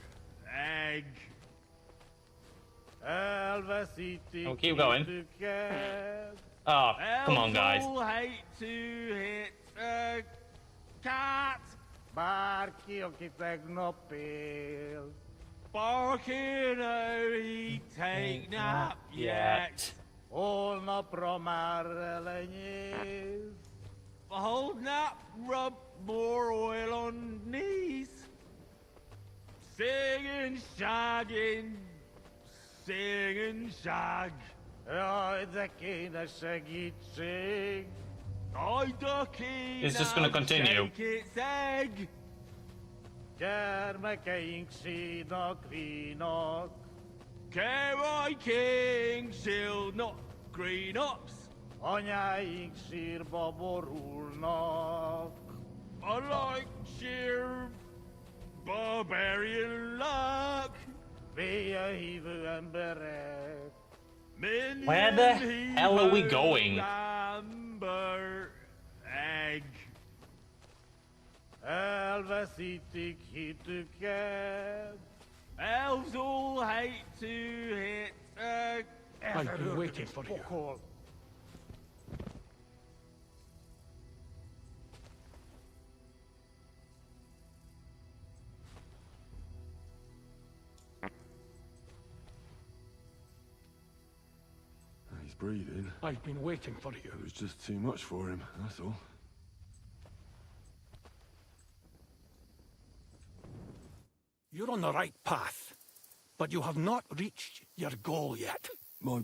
[SPEAKER 5] egg.
[SPEAKER 20] Elveszítik
[SPEAKER 1] Oh, keep going.
[SPEAKER 20] hitüket.
[SPEAKER 1] Oh, come on, guys.
[SPEAKER 5] Elves all hate to hit a cat.
[SPEAKER 20] Bárki, akit tegnap él.
[SPEAKER 5] Barking, oh, he take nap yet.
[SPEAKER 20] Holnapra már elenyész.
[SPEAKER 5] Hold nap, rub more oil on knees. Sing and shag.
[SPEAKER 20] Jaj, de kéne segítség.
[SPEAKER 5] I ducky.
[SPEAKER 1] It's just gonna continue.
[SPEAKER 5] Its egg.
[SPEAKER 20] Gyermekeink sínak, rínak.
[SPEAKER 5] Care King, not green ups.
[SPEAKER 20] Anyáink sírba borulnak.
[SPEAKER 5] I like sheer barbarian luck.
[SPEAKER 20] Béje hívő emberek.
[SPEAKER 1] Where the hell are we going?
[SPEAKER 5] Amber egg.
[SPEAKER 20] Elveszítik hitüket.
[SPEAKER 5] Elves all hate to hit a...
[SPEAKER 17] I've been waiting for you.
[SPEAKER 3] He's breathing.
[SPEAKER 17] I've been waiting for you.
[SPEAKER 3] It was just too much for him, that's all.
[SPEAKER 17] You're on the right path, but you have not reached your goal yet.
[SPEAKER 3] My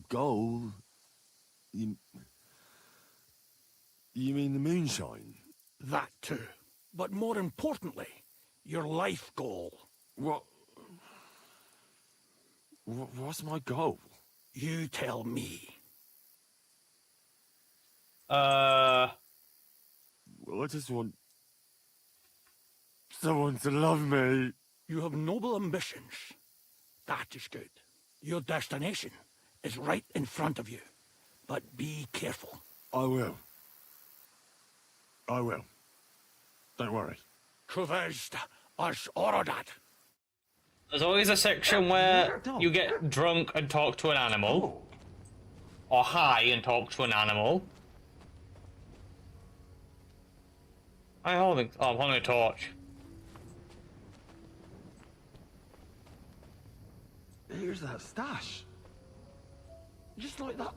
[SPEAKER 3] goal? You mean the moonshine?
[SPEAKER 17] That too. But more importantly, your life goal.
[SPEAKER 3] What's my goal?
[SPEAKER 17] You tell me.
[SPEAKER 3] Well, I just want someone to love me.
[SPEAKER 17] You have noble ambitions. That is good. Your destination is right in front of you. But be careful.
[SPEAKER 3] I will. Don't worry.
[SPEAKER 17] Cuvest as Orodat.
[SPEAKER 1] There's always a section where you get drunk and talk to an animal. Or high and talk to an animal. I'm holding a torch.
[SPEAKER 3] Here's that stash. Just like that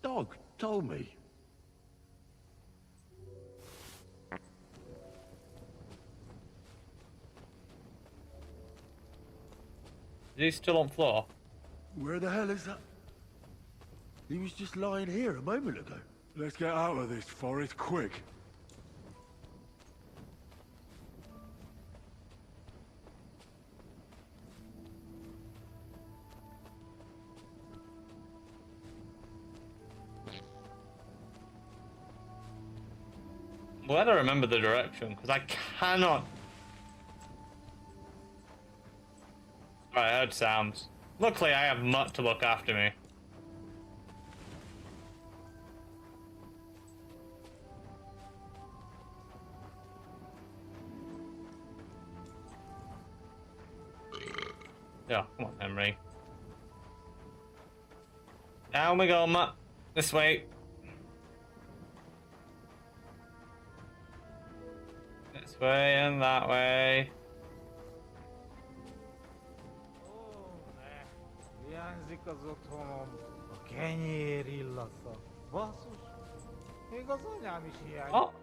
[SPEAKER 3] dog told me.
[SPEAKER 1] Is he still on floor?
[SPEAKER 3] Where the hell is that? He was just lying here a moment ago. Let's get out of this forest quick.
[SPEAKER 1] I'm glad I remember the direction, because I cannot... I heard sounds. Luckily, I have Mutt to look after me. Yeah, come on, Henry. Down we go, Mutt. This way. This way and that way.
[SPEAKER 20] Hiányzik az otthonom, a kenyér illata. Basszus, még az anyám is hiányzik.
[SPEAKER 1] Oh.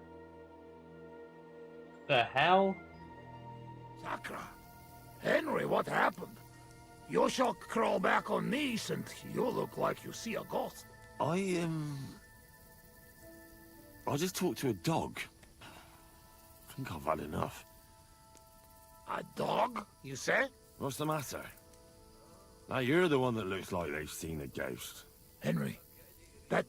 [SPEAKER 1] The hell?
[SPEAKER 17] Sakra. Henry, what happened? You shall crawl back on knees and you look like you see a ghost.
[SPEAKER 3] I just talked to a dog. I think I've had enough.
[SPEAKER 17] A dog, you say?
[SPEAKER 3] What's the matter? Now you're the one that looks like they've seen a ghost.
[SPEAKER 17] Henry, that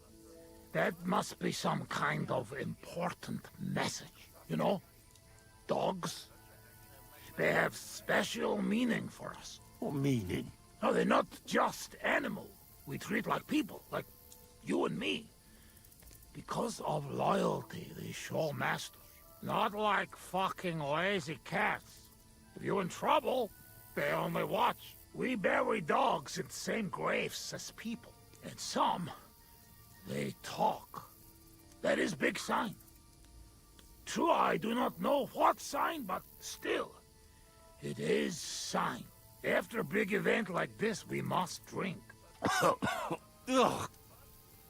[SPEAKER 17] must be some kind of important message, you know? Dogs, they have special meaning for us.
[SPEAKER 3] What meaning?
[SPEAKER 17] No, they're not just animals. We treat like people, like you and me. Because of loyalty, they show masters. Not like fucking lazy cats. If you're in trouble, they only watch. We bury dogs in the same graves as people. And some, they talk. That is big sign. True, I do not know what sign, but still, it is sign. After a big event like this, we must drink.
[SPEAKER 3] Ugh,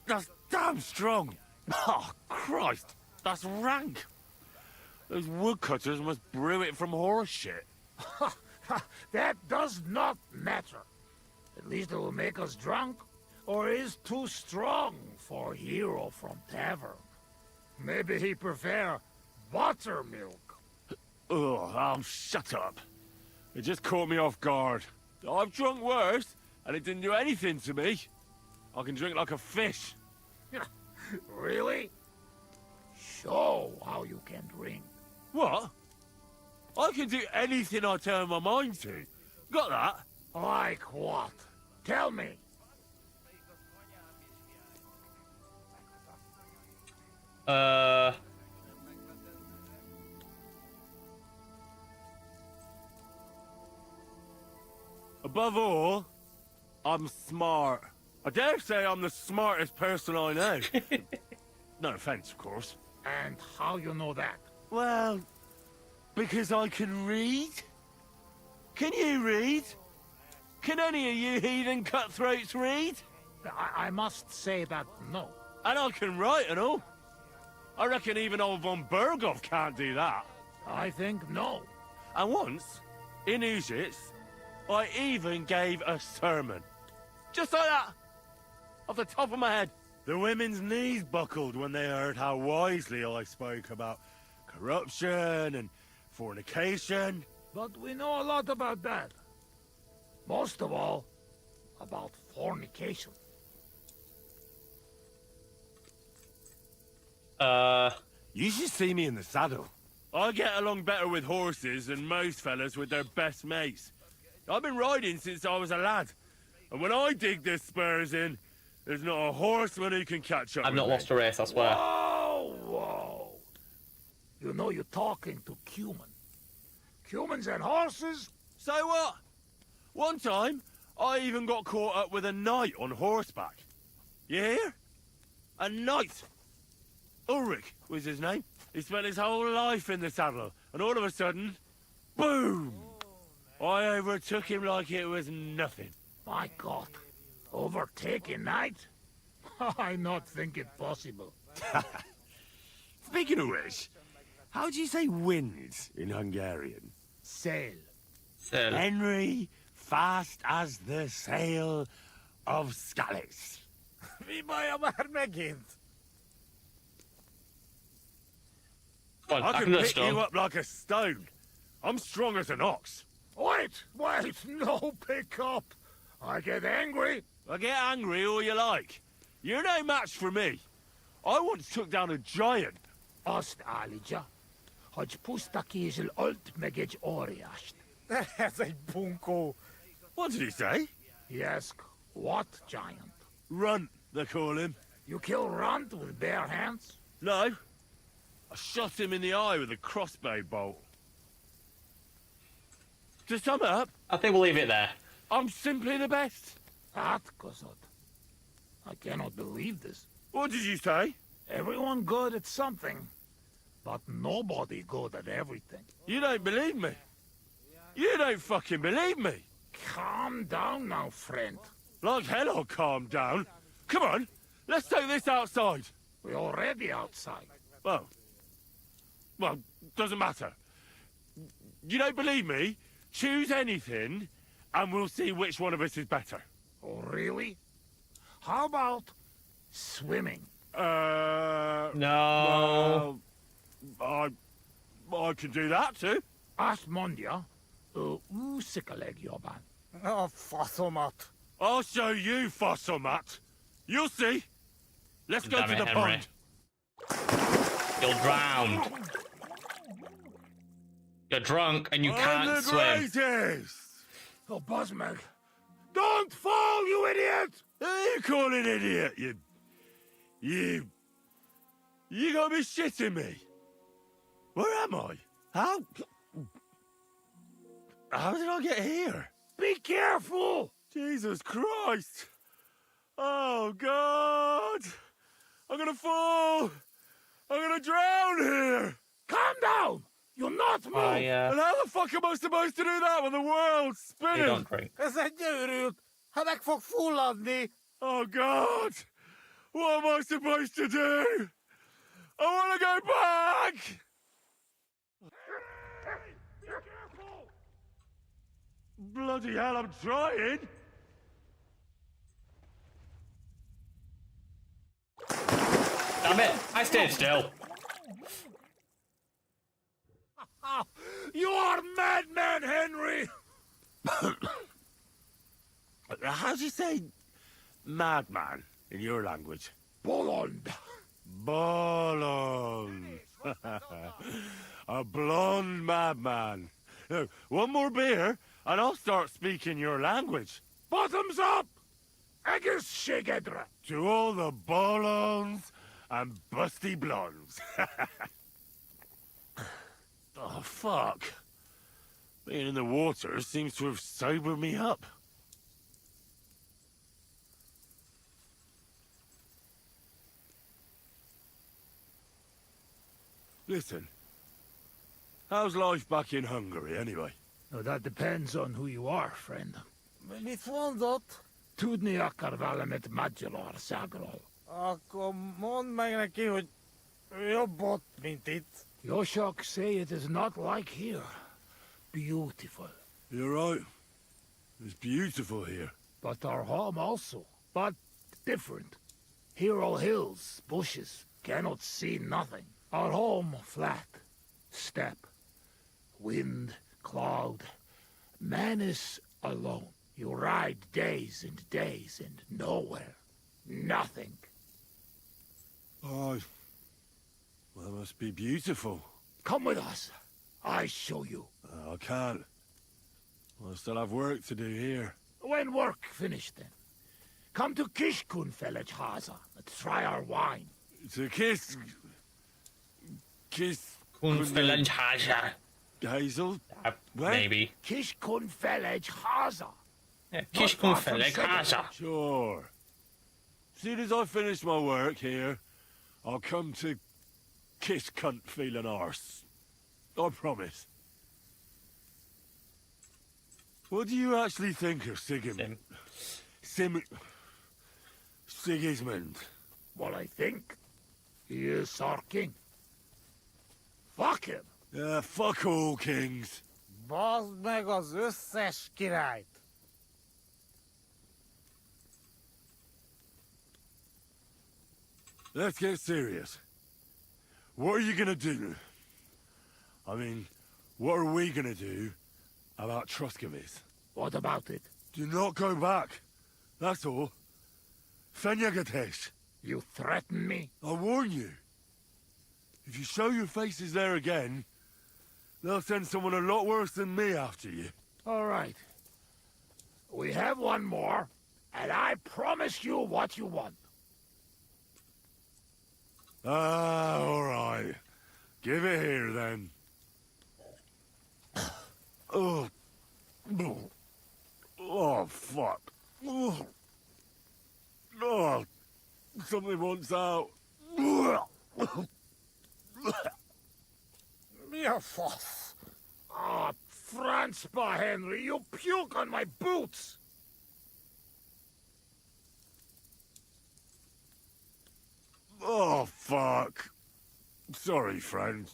[SPEAKER 3] that's damn strong. Oh, Christ, that's rank. Those woodcutters must brew it from horse shit.
[SPEAKER 17] That does not matter. At least it will make us drunk, or is too strong for hero from tavern. Maybe he prefer buttermilk.
[SPEAKER 3] Oh, shut up. It just caught me off guard. I've drunk worse, and it didn't do anything to me. I can drink like a fish.
[SPEAKER 17] Really? Show how you can drink.
[SPEAKER 3] What? I can do anything I turn my mind to. Got that?
[SPEAKER 17] Like what? Tell me.
[SPEAKER 3] Above all, I'm smart. I dare say I'm the smartest person I know. No offense, of course.
[SPEAKER 17] And how you know that?
[SPEAKER 3] Well, because I can read. Can you read? Can any of you heathen cutthroats read?
[SPEAKER 17] I must say that no.
[SPEAKER 3] And I can write and all. I reckon even old von Berghoff can't do that.
[SPEAKER 17] I think no.
[SPEAKER 3] And once, in Uzhitz, I even gave a sermon. Just like that. Off the top of my head. The women's knees buckled when they heard how wisely I spoke about corruption and fornication.
[SPEAKER 17] But we know a lot about that. Most of all, about fornication.
[SPEAKER 3] You should see me in the saddle. I get along better with horses than most fellas with their best mates. I've been riding since I was a lad. And when I dig the spurs in, there's not a horseman who can catch up.
[SPEAKER 1] I've not lost a race, I swear.
[SPEAKER 17] Whoa, whoa. You know you're talking to Cuman. Humans and horses?
[SPEAKER 3] So what? One time, I even got caught up with a knight on horseback. You hear? A knight. Ulrich was his name. He spent his whole life in the saddle, and all of a sudden, boom! I overtook him like it was nothing.
[SPEAKER 17] My God. Overtaking knight? I not think it possible.
[SPEAKER 3] Speaking of which, how do you say wind in Hungarian?
[SPEAKER 17] Sail.
[SPEAKER 1] Sail.
[SPEAKER 3] Henry, fast as the sail of Scalix.
[SPEAKER 17] Mi bajom már megint?
[SPEAKER 3] I can pick you up like a stone. I'm strong as an ox.
[SPEAKER 17] Wait, no pick up. I get angry.
[SPEAKER 3] I get angry all you like. You're no match for me. I once took down a giant.
[SPEAKER 17] Azt állítja, hogy puszta kézzel ölt meg egy óriást.
[SPEAKER 20] Ez egy bunkó.
[SPEAKER 3] What did he say?
[SPEAKER 17] He asked, what giant?
[SPEAKER 3] Runt, they call him.
[SPEAKER 17] You kill Runt with bare hands?
[SPEAKER 3] No. I shot him in the eye with a crossbow bolt. To sum up,
[SPEAKER 1] I think we'll leave it there.
[SPEAKER 3] I'm simply the best.
[SPEAKER 17] That, Kosot. I cannot believe this.
[SPEAKER 3] What did you say?
[SPEAKER 17] Everyone good at something, but nobody good at everything.
[SPEAKER 3] You don't believe me. You don't fucking believe me.
[SPEAKER 17] Calm down now, friend.
[SPEAKER 3] Like hell I'll calm down. Come on, let's take this outside.
[SPEAKER 17] We're already outside.
[SPEAKER 3] Well, doesn't matter. You don't believe me? Choose anything, and we'll see which one of us is better.
[SPEAKER 17] Oh, really? How about swimming?
[SPEAKER 1] No.
[SPEAKER 3] Well, I can do that too.
[SPEAKER 17] Asmondia, usikaleg jobban.
[SPEAKER 20] Oh, faszomat.
[SPEAKER 3] I'll show you, Fossilmat. You'll see. Let's go
[SPEAKER 1] Damn
[SPEAKER 3] to
[SPEAKER 1] it,
[SPEAKER 3] the
[SPEAKER 1] Henry.
[SPEAKER 3] pond.
[SPEAKER 1] You're drowned. You're drunk and you can't swim.
[SPEAKER 3] Greatest.
[SPEAKER 17] Oh, Buzzmeg. Don't fall, you idiot!
[SPEAKER 3] Who are you calling idiot, You gotta be shitting me. Where am I? How did I get here?
[SPEAKER 17] Be careful!
[SPEAKER 3] Jesus Christ. Oh, God! I'm gonna fall! I'm gonna drown here!
[SPEAKER 17] Calm down! You'll not move!
[SPEAKER 3] And how the fuck am I supposed to do that when the world's spinning?
[SPEAKER 1] You don't drink.
[SPEAKER 21] Heb ik voor gevoel, niet?
[SPEAKER 3] Oh, God! What am I supposed to do? I want to go back!
[SPEAKER 17] Be careful!
[SPEAKER 3] Bloody hell, I'm trying!
[SPEAKER 1] Damn it! I stayed still.
[SPEAKER 17] You are madman, Henry!
[SPEAKER 3] How do you say madman in your language?
[SPEAKER 17] Bolond.
[SPEAKER 3] Bolond. A blonde madman. Now, one more beer, and I'll start speaking your language.
[SPEAKER 17] Bottoms up! Eggers shigedra.
[SPEAKER 3] To all the bolons and busty blondes. Oh, fuck. Being in the water seems to have sobered me up. Listen, how's life back in Hungary, anyway?
[SPEAKER 17] No, that depends on who you are, friend.
[SPEAKER 20] Mit van dat?
[SPEAKER 17] Tudni akar valamet magyar országról.
[SPEAKER 20] Akkor mondd meg neki, hogy jobb ott, mint itt.
[SPEAKER 17] Yoshak say it is not like here. Beautiful.
[SPEAKER 3] You're right. It's beautiful here.
[SPEAKER 17] But our home also. But different. Here all hills, bushes, cannot see nothing. Our home flat. Steppe. Wind, cloud. Man is alone. You ride days and days and nowhere. Nothing.
[SPEAKER 3] Oh, well, it must be beautiful.
[SPEAKER 17] Come with us. I show you.
[SPEAKER 3] I can't. I still have work to do here.
[SPEAKER 17] When work finished then. Come to Kishkun village, Haza. Let's try our wine.
[SPEAKER 3] To kiss...
[SPEAKER 1] Kunfelenge Haja.
[SPEAKER 3] Hazel?
[SPEAKER 1] Maybe.
[SPEAKER 17] Kishkun village, Haza.
[SPEAKER 1] Yeah, Kishkunfelenge Haja.
[SPEAKER 3] Sure. As soon as I finish my work here, I'll come to kiss cunt feeling arse. I promise. What do you actually think of Sigismund? Sigismund.
[SPEAKER 17] What I think? He is our king. Fuck him.
[SPEAKER 3] Yeah, fuck all kings.
[SPEAKER 20] Bazd meg az összes királyt.
[SPEAKER 3] Let's get serious. What are you gonna do? I mean, what are we gonna do about Troskovitz?
[SPEAKER 17] What about it?
[SPEAKER 3] Do not go back. That's all. Fenyagatesh.
[SPEAKER 17] You threaten me?
[SPEAKER 3] I warn you. If you show your faces there again, they'll send someone a lot worse than me after you.
[SPEAKER 17] All right. We have one more, and I promise you what you want.
[SPEAKER 3] Ah, all right. Give it here, then. Oh. Oh, fuck. Oh. Something wants out.
[SPEAKER 17] Ah, Franzpa, Henry, you puke on my boots!
[SPEAKER 3] Oh, fuck. Sorry, friend.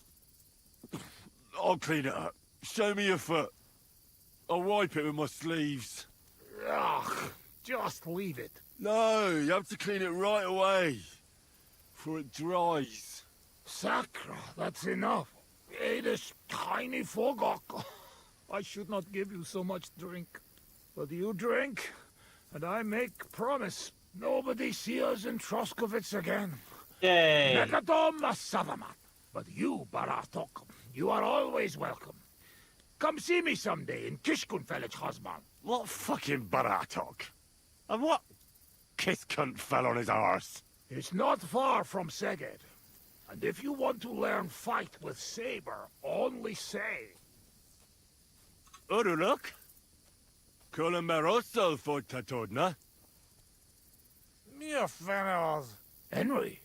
[SPEAKER 3] I'll clean it up. Show me your foot. I'll wipe it with my sleeves.
[SPEAKER 17] Ugh, just leave it.
[SPEAKER 3] No, you have to clean it right away. Before it dries.
[SPEAKER 17] Sacra, that's enough. Hey, this tiny fogok. I should not give you so much drink. But you drink, and I make promise. Nobody see us in Troskovitz again.
[SPEAKER 1] Yay!
[SPEAKER 17] Nekadom Savamat. But you, Baratok, you are always welcome. Come see me someday in Kishkun village, Hosman.
[SPEAKER 3] What fucking Baratok? And what kiss cunt fell on his arse?
[SPEAKER 17] It's not far from Szeged. And if you want to learn fight with saber, only say.
[SPEAKER 3] Uruluk? Kulemberosso for Tatodna?
[SPEAKER 17] Near Fennels. Henry,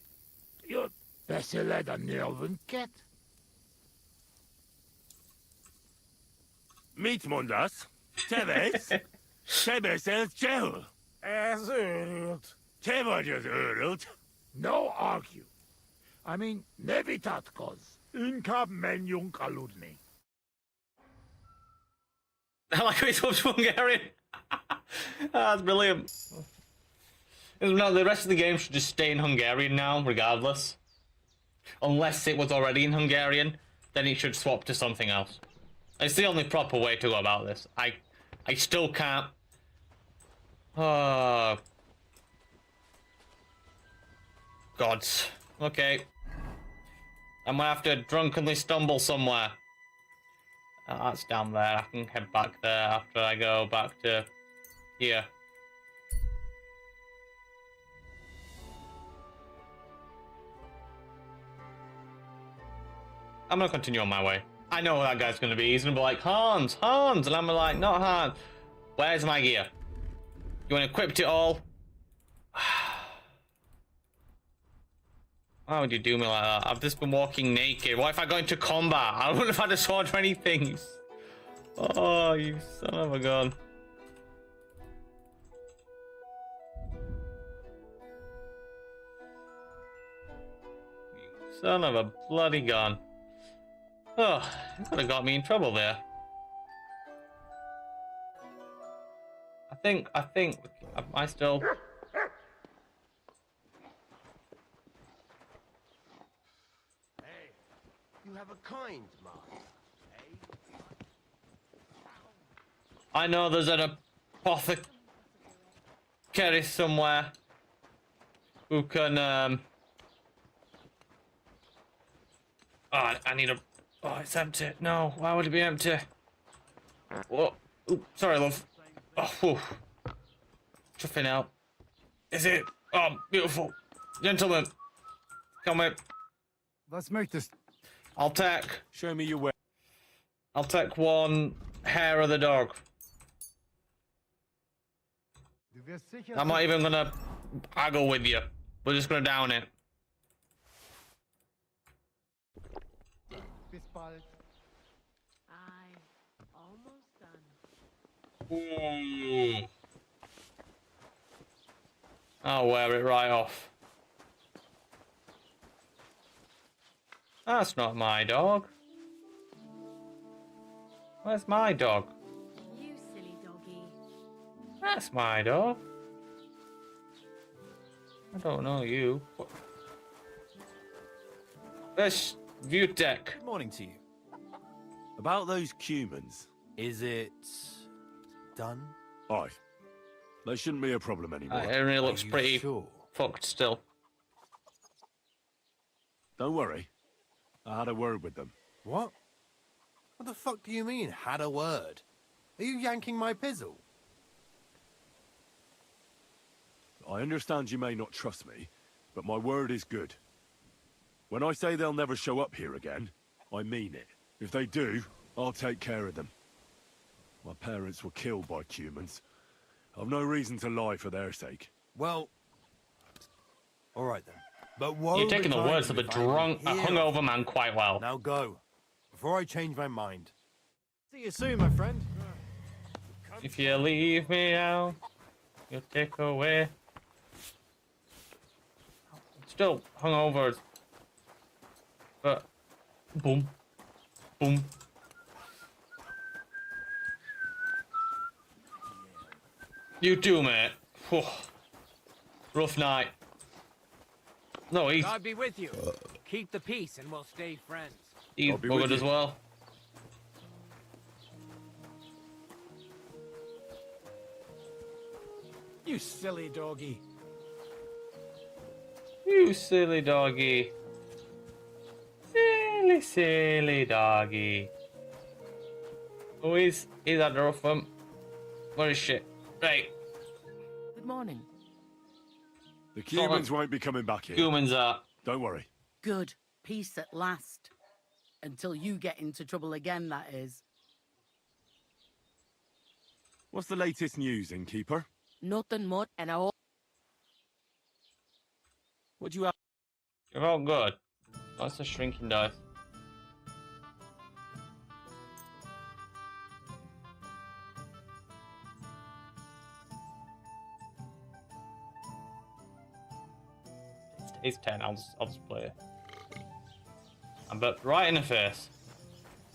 [SPEAKER 17] you're better led than Nelvin Cat.
[SPEAKER 3] Meet Mundas. Teves. Tebes el Chel.
[SPEAKER 17] As urult.
[SPEAKER 3] Tevajas urult.
[SPEAKER 17] No argue. I mean, nevitatkos. Incab menjung aludni.
[SPEAKER 1] I like how he talks Hungarian. That's brilliant. No, the rest of the game should just stay in Hungarian now, regardless. Unless it was already in Hungarian, then it should swap to something else. It's the only proper way to go about this. I still can't. Oh. Gods. Okay. I'm gonna have to drunkenly stumble somewhere. That's down there. I can head back there after I go back to here. I'm gonna continue on my way. I know that guy's gonna be. He's gonna be like, Hans, Hans! And I'm like, not Hans. Where's my gear? You equipped it all? Why would you do me like that? I've just been walking naked. What if I go into combat? I wouldn't have had a sword or anything. Oh, you son of a gun. You son of a bloody gun. Oh, you could have got me in trouble there. I think, am I still...
[SPEAKER 9] You have a kind mind.
[SPEAKER 1] I know there's an apothecary somewhere who can, Oh, I need a... Oh, it's empty. No, why would it be empty? Whoa. Ooh, sorry, love. Oh, whew. Chuffing out. Is it? Oh, beautiful. Gentlemen, come in.
[SPEAKER 21] Let's make this.
[SPEAKER 1] I'll take...
[SPEAKER 3] Show me your way.
[SPEAKER 1] I'll take one hair of the dog. I'm not even gonna haggle with you. We're just gonna down it.
[SPEAKER 15] I'm almost done.
[SPEAKER 1] Ooh. I'll wear it right off. That's not my dog. Where's my dog?
[SPEAKER 15] You silly doggy.
[SPEAKER 1] That's my dog. I don't know you. This view deck.
[SPEAKER 3] Good morning to you. About those cumans.
[SPEAKER 10] Is it done?
[SPEAKER 3] Aye. They shouldn't be a problem anymore.
[SPEAKER 1] It really looks pretty fucked still.
[SPEAKER 3] Don't worry. I had a word with them.
[SPEAKER 10] What? What the fuck do you mean, had a word? Are you yanking my pizzle?
[SPEAKER 3] I understand you may not trust me, but my word is good. When I say they'll never show up here again, I mean it. If they do, I'll take care of them. My parents were killed by humans. I've no reason to lie for their sake.
[SPEAKER 10] Well, all right then. But woe
[SPEAKER 1] You're taking the
[SPEAKER 10] betide
[SPEAKER 1] words
[SPEAKER 10] you
[SPEAKER 1] of a
[SPEAKER 10] if I am
[SPEAKER 1] hungover man quite well.
[SPEAKER 10] Now go, before I change my mind.
[SPEAKER 20] See you soon, my friend.
[SPEAKER 1] If you leave me out, you'll take away. Still hungover. But boom. Boom. You too, mate. Whew. Rough night. No, he's...
[SPEAKER 16] God be with you. Keep the peace and we'll stay friends.
[SPEAKER 1] He's buggered as well.
[SPEAKER 20] You silly doggy.
[SPEAKER 1] You silly doggy. Silly, silly doggy. Oh, he's at the rough one. What is shit? Right.
[SPEAKER 12] Good morning.
[SPEAKER 3] The humans won't be coming back here.
[SPEAKER 1] Humans are.
[SPEAKER 3] Don't worry.
[SPEAKER 12] Good. Peace at last. Until you get into trouble again, that is.
[SPEAKER 3] What's the latest news, innkeeper?
[SPEAKER 12] Nothing much, and
[SPEAKER 18] What do you have?
[SPEAKER 1] You're all good. What's the shrinking dice? It's 10. I'll just play it. I'm but right in the face.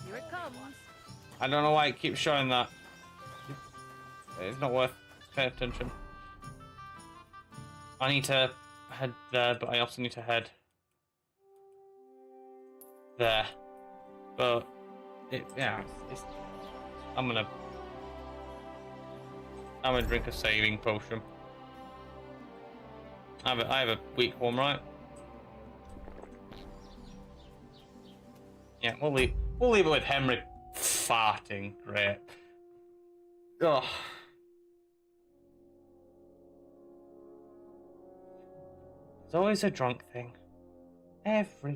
[SPEAKER 15] Here it comes.
[SPEAKER 1] I don't know why it keeps showing that. It's not worth paying attention. I need to head there, but I also need to head there. But I'm gonna drink a saving potion. I have a weak one, right? Yeah, we'll leave it with Henry farting. Great. Ugh. It's always a drunk thing. Every